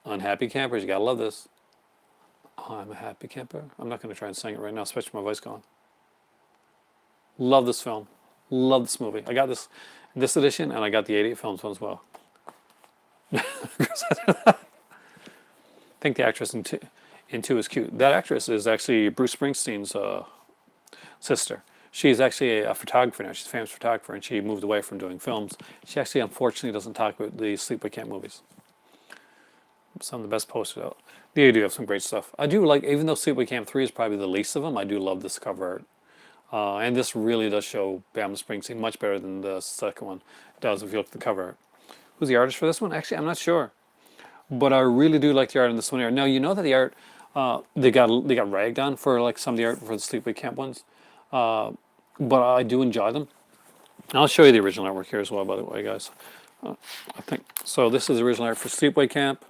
Unhappy Campers. You gotta love this. Oh, I'm a happy camper. I'm not going to try and sing it right now, especially with my voice gone. Love this film. Love this movie. I got this edition, and I got the 88 films one as well. I think the actress in two is cute. That actress is actually Bruce Springsteen's sister. She's actually a photographer now. She's a famous photographer, and she moved away from doing films. She actually, unfortunately, doesn't talk about the Sleepaway Camp movies. Some of the best posters out. They do have some great stuff. I do like, even though Sleepaway Camp 3 is probably the least of them, I do love this cover art. And this really does show Bam Springsteen much better than the second one does if you look at the cover art. Who's the artist for this one? Actually, I'm not sure. But I really do like the art in this one here. Now, you know that the art, they got ragged on for like some of the art for the Sleepaway Camp ones. But I do enjoy them. And I'll show you the original artwork here as well, by the way, guys. I think so. This is the original art for Sleepaway Camp.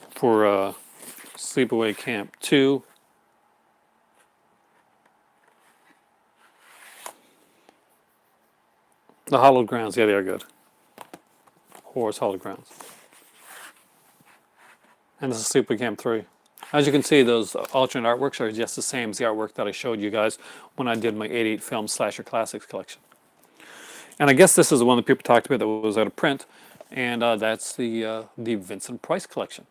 For Sleepaway Camp 2. The Hallowed Grounds, yeah, they are good. Horror's Hallowed Grounds. And this is Sleepaway Camp 3. As you can see, those alternate artworks are just the same as the artwork that I showed you guys when I did my 88 film slasher classics collection. And I guess this is the one that people talked about that was out of print, and that's the Vincent Price collection.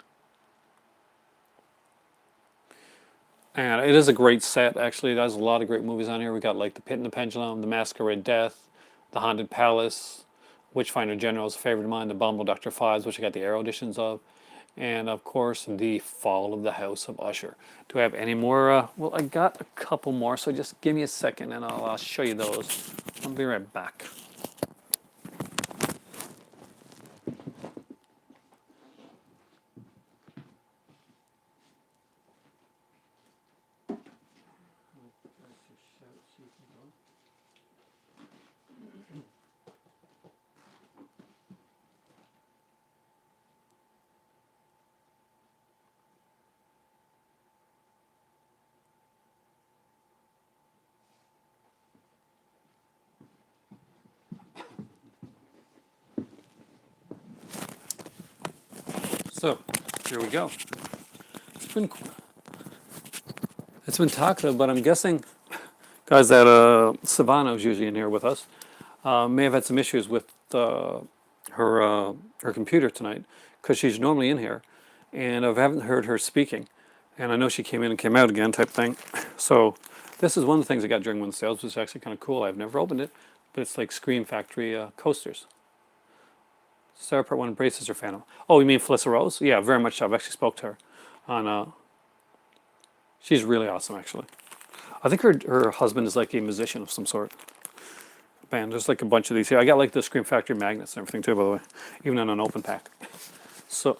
And it is a great set, actually. It has a lot of great movies on here. We got like The Pit and the Pendulum, The Masquerade Death, The Haunted Palace, Witchfinder General is a favorite of mine, The Abominable Dr. Fives, which I got the Arrow editions of, and of course, The Fall of the House of Usher. Do I have any more? Well, I got a couple more, so just give me a second and I'll show you those. I'll be right back. So, here we go. It's been talked of, but I'm guessing, guys, that Savannah is usually in here with us, may have had some issues with her computer tonight, because she's normally in here, and I haven't heard her speaking. And I know she came in and came out again type thing. So this is one of the things I got during one of the sales, which is actually kind of cool. I've never opened it, but it's like Scream Factory coasters. Sarah Part 1 Braces her fan of. Oh, you mean Felissa Rose? Yeah, very much so. I've actually spoke to her on she's really awesome, actually. I think her husband is like a musician of some sort. Man, there's like a bunch of these here. I got like the Scream Factory magnets and everything too, by the way, even in an open pack. So,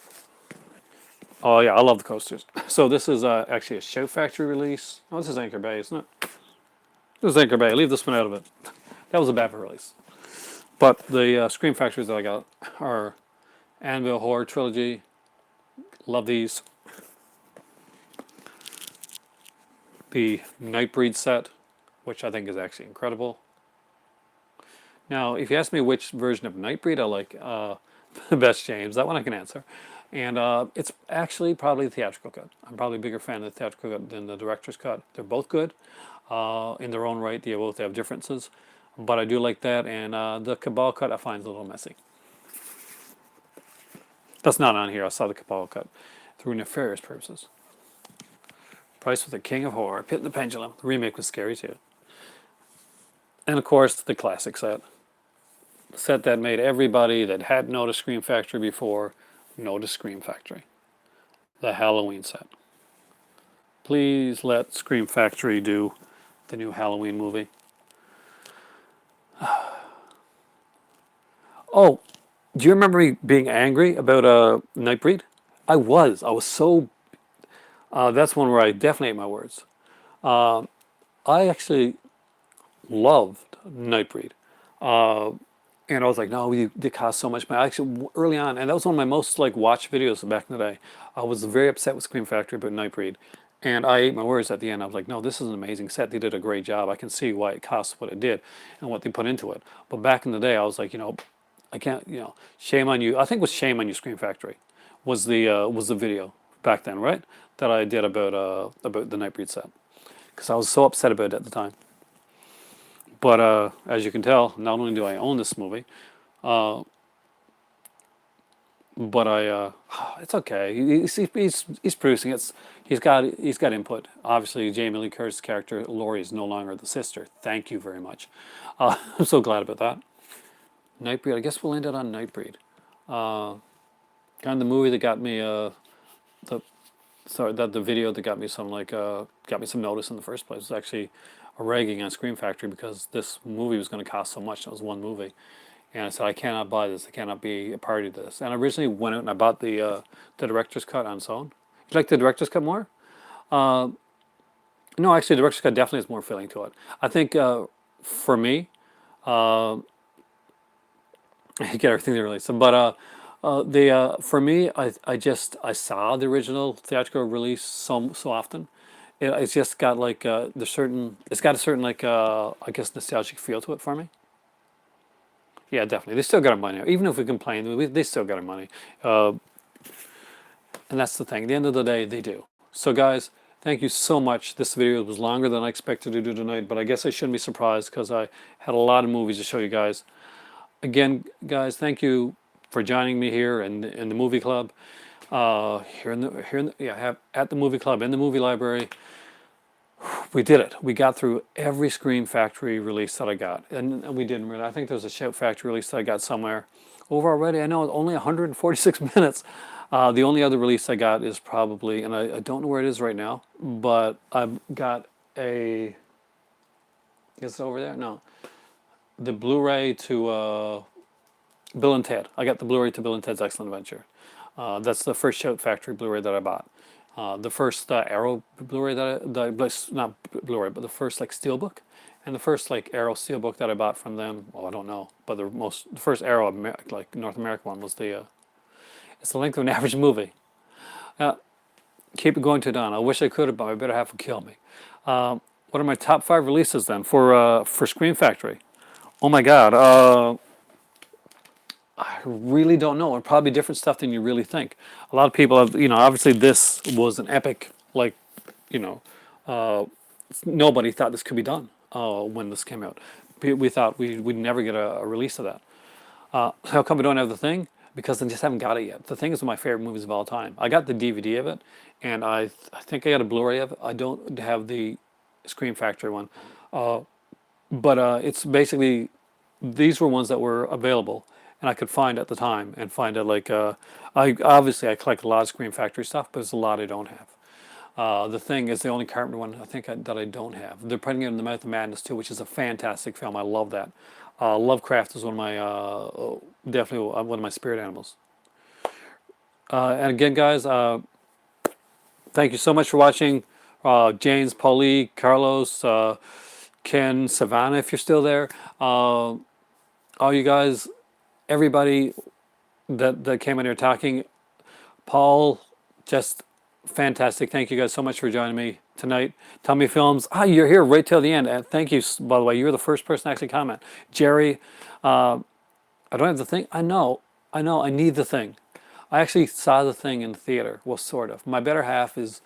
oh yeah, I love the coasters. So this is actually a Shout Factory release. Oh, this is Anchor Bay, isn't it? This is Anchor Bay. Leave this one out of it. That was a bad release. But the Scream Factories that I got are Anvil Horror Trilogy. Love these. The Nightbreed set, which I think is actually incredible. Now, if you ask me which version of Nightbreed I like the best, James, that one I can answer. And it's actually probably the theatrical cut. I'm probably a bigger fan of the theatrical cut than the director's cut. They're both good in their own right. They both have differences. But I do like that, and the Cabal cut I find is a little messy. That's not on here. I saw the Cabal cut through nefarious purposes. Price with the King of Horror, Pit and the Pendulum. The remake was scary too. And of course, the classic set. The set that made everybody that hadn't noticed Scream Factory before notice Scream Factory. The Halloween set. Please let Scream Factory do the new Halloween movie. Oh, do you remember me being angry about Nightbreed? I was so. That's one where I definitely ate my words. I actually loved Nightbreed, and I was like, no, they cost so much money. Actually, early on, and that was one of my most like watched videos back in the day. I was very upset with Scream Factory about Nightbreed, and I ate my words at the end. I was like, no, this is an amazing set. They did a great job. I can see why it costs what it did and what they put into it. But back in the day, I was like, I can't, shame on you. I think it was Shame on You, Scream Factory, was the video back then, right? That I did about the Nightbreed set, because I was so upset about it at the time. But as you can tell, not only do I own this movie, uh, but it's okay. He's producing it. He's got input. Obviously, Jamie Lee Curtis' character Laurie is no longer the sister. Thank you very much. I'm so glad about that. Nightbreed. I guess we'll end it on Nightbreed. Kind of the movie that got me the sorry that the video that got me some got me some notice in the first place was actually a ragging on Scream Factory because this movie was going to cost so much. It was one movie. And I said, I cannot buy this. I cannot be a party to this. And I originally went out and I bought the director's cut on its own. You like the director's cut more? Uh, no, actually, the director's cut definitely has more feeling to it. I think for me, uh, you get everything they released. But the for me, I saw the original theatrical release so often. It's just got like it's got a certain I guess nostalgic feel to it for me. Yeah, definitely. They still got our money. Even if we complain, they still got our money. Uh, and that's the thing. At the end of the day, they do. So, guys, thank you so much. This video was longer than I expected to do tonight, but I guess I shouldn't be surprised because I had a lot of movies to show you guys. Again, guys, thank you for joining me here in the movie club. At the movie club in the movie library. We did it. We got through every Scream Factory release that I got. And we didn't really. I think there's a Shout Factory release that I got somewhere. Over already, I know, only 146 minutes. The only other release I got is probably, and I don't know where it is right now, but I've got is it over there? No. The Blu-ray to Bill and Ted. I got the Blu-ray to Bill and Ted's Excellent Adventure. That's the first Shout Factory Blu-ray that I bought. The first Arrow Blu-ray not Blu-ray, but the first Steelbook, and the first Arrow Steelbook that I bought from them. Well, I don't know, but the first Arrow North American one was it's the length of an average movie. Keep it going to dawn. I wish I could have, but my better half would kill me. What are my top 5 releases then for Scream Factory? Oh my God. I really don't know. It's probably different stuff than you really think. A lot of people have, obviously this was an epic, you know, uh, nobody thought this could be done when this came out. We thought we'd never get a release of that. How come we don't have the thing? Because I just haven't got it yet. The thing is one of my favorite movies of all time. I got the DVD of it, and I think I got a Blu-ray of it. I don't have the Scream Factory one. But it's basically, these were ones that were available and I could find at the time and find it I collect a lot of Scream Factory stuff, but there's a lot I don't have. The Thing is the only Carpenter one I think that I don't have. They're putting it in The Mouth of Madness too, which is a fantastic film. I love that. Lovecraft is one of my definitely one of my spirit animals. And again, guys, thank you so much for watching. James, Paulie, Carlos, Ken, Savannah, if you're still there. All you guys, everybody that came in here talking. Paul, just fantastic. Thank you guys so much for joining me tonight. Tommy Films. You're here right till the end. And thank you, by the way. You were the first person to actually comment. Jerry, I don't have the thing. I know. I need the thing. I actually saw the thing in the theater. Well, sort of. My better half is,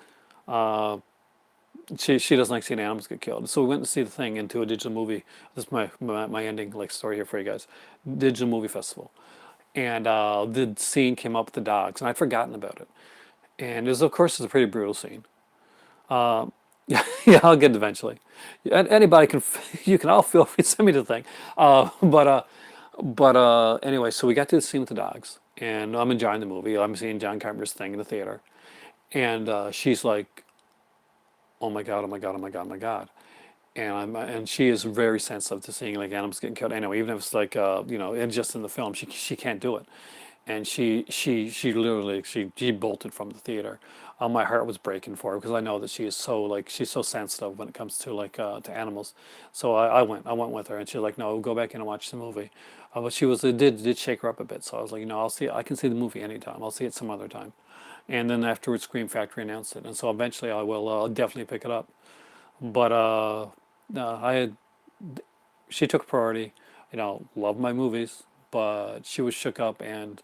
she doesn't like seeing animals get killed. So we went to see the thing into a digital movie. This is my ending story here for you guys. Digital movie festival. And the scene came up with the dogs, and I'd forgotten about it. And of course, it's a pretty brutal scene. Yeah, I'll get it eventually. Anybody can, you can all feel free to send me the thing. Anyway, so we got to the scene with the dogs, and I'm enjoying the movie. I'm seeing John Carpenter's Thing in the theater, and she's like, "Oh my God! Oh my God! Oh my God! Oh my God!" And she is very sensitive to seeing animals getting killed. Anyway, even if it's and just in the film, she can't do it, and she literally she bolted from the theater. My heart was breaking for her because I know that she is so she's so sensitive when it comes to to animals. So I went with her, and she's like, "No, go back in and watch the movie." But it did shake her up a bit. So I was like, I can see the movie anytime. I'll see it some other time. And then afterwards, Scream Factory announced it, and so eventually I will definitely pick it up. But she took priority. Love my movies, but she was shook up, and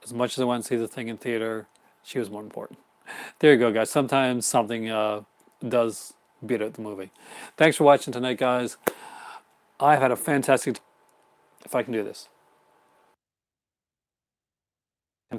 as much as I wanted to see the thing in theater, she was more important. There you go, guys. Sometimes something does beat out the movie. Thanks for watching tonight, guys. I've had a fantastic. If I can do this.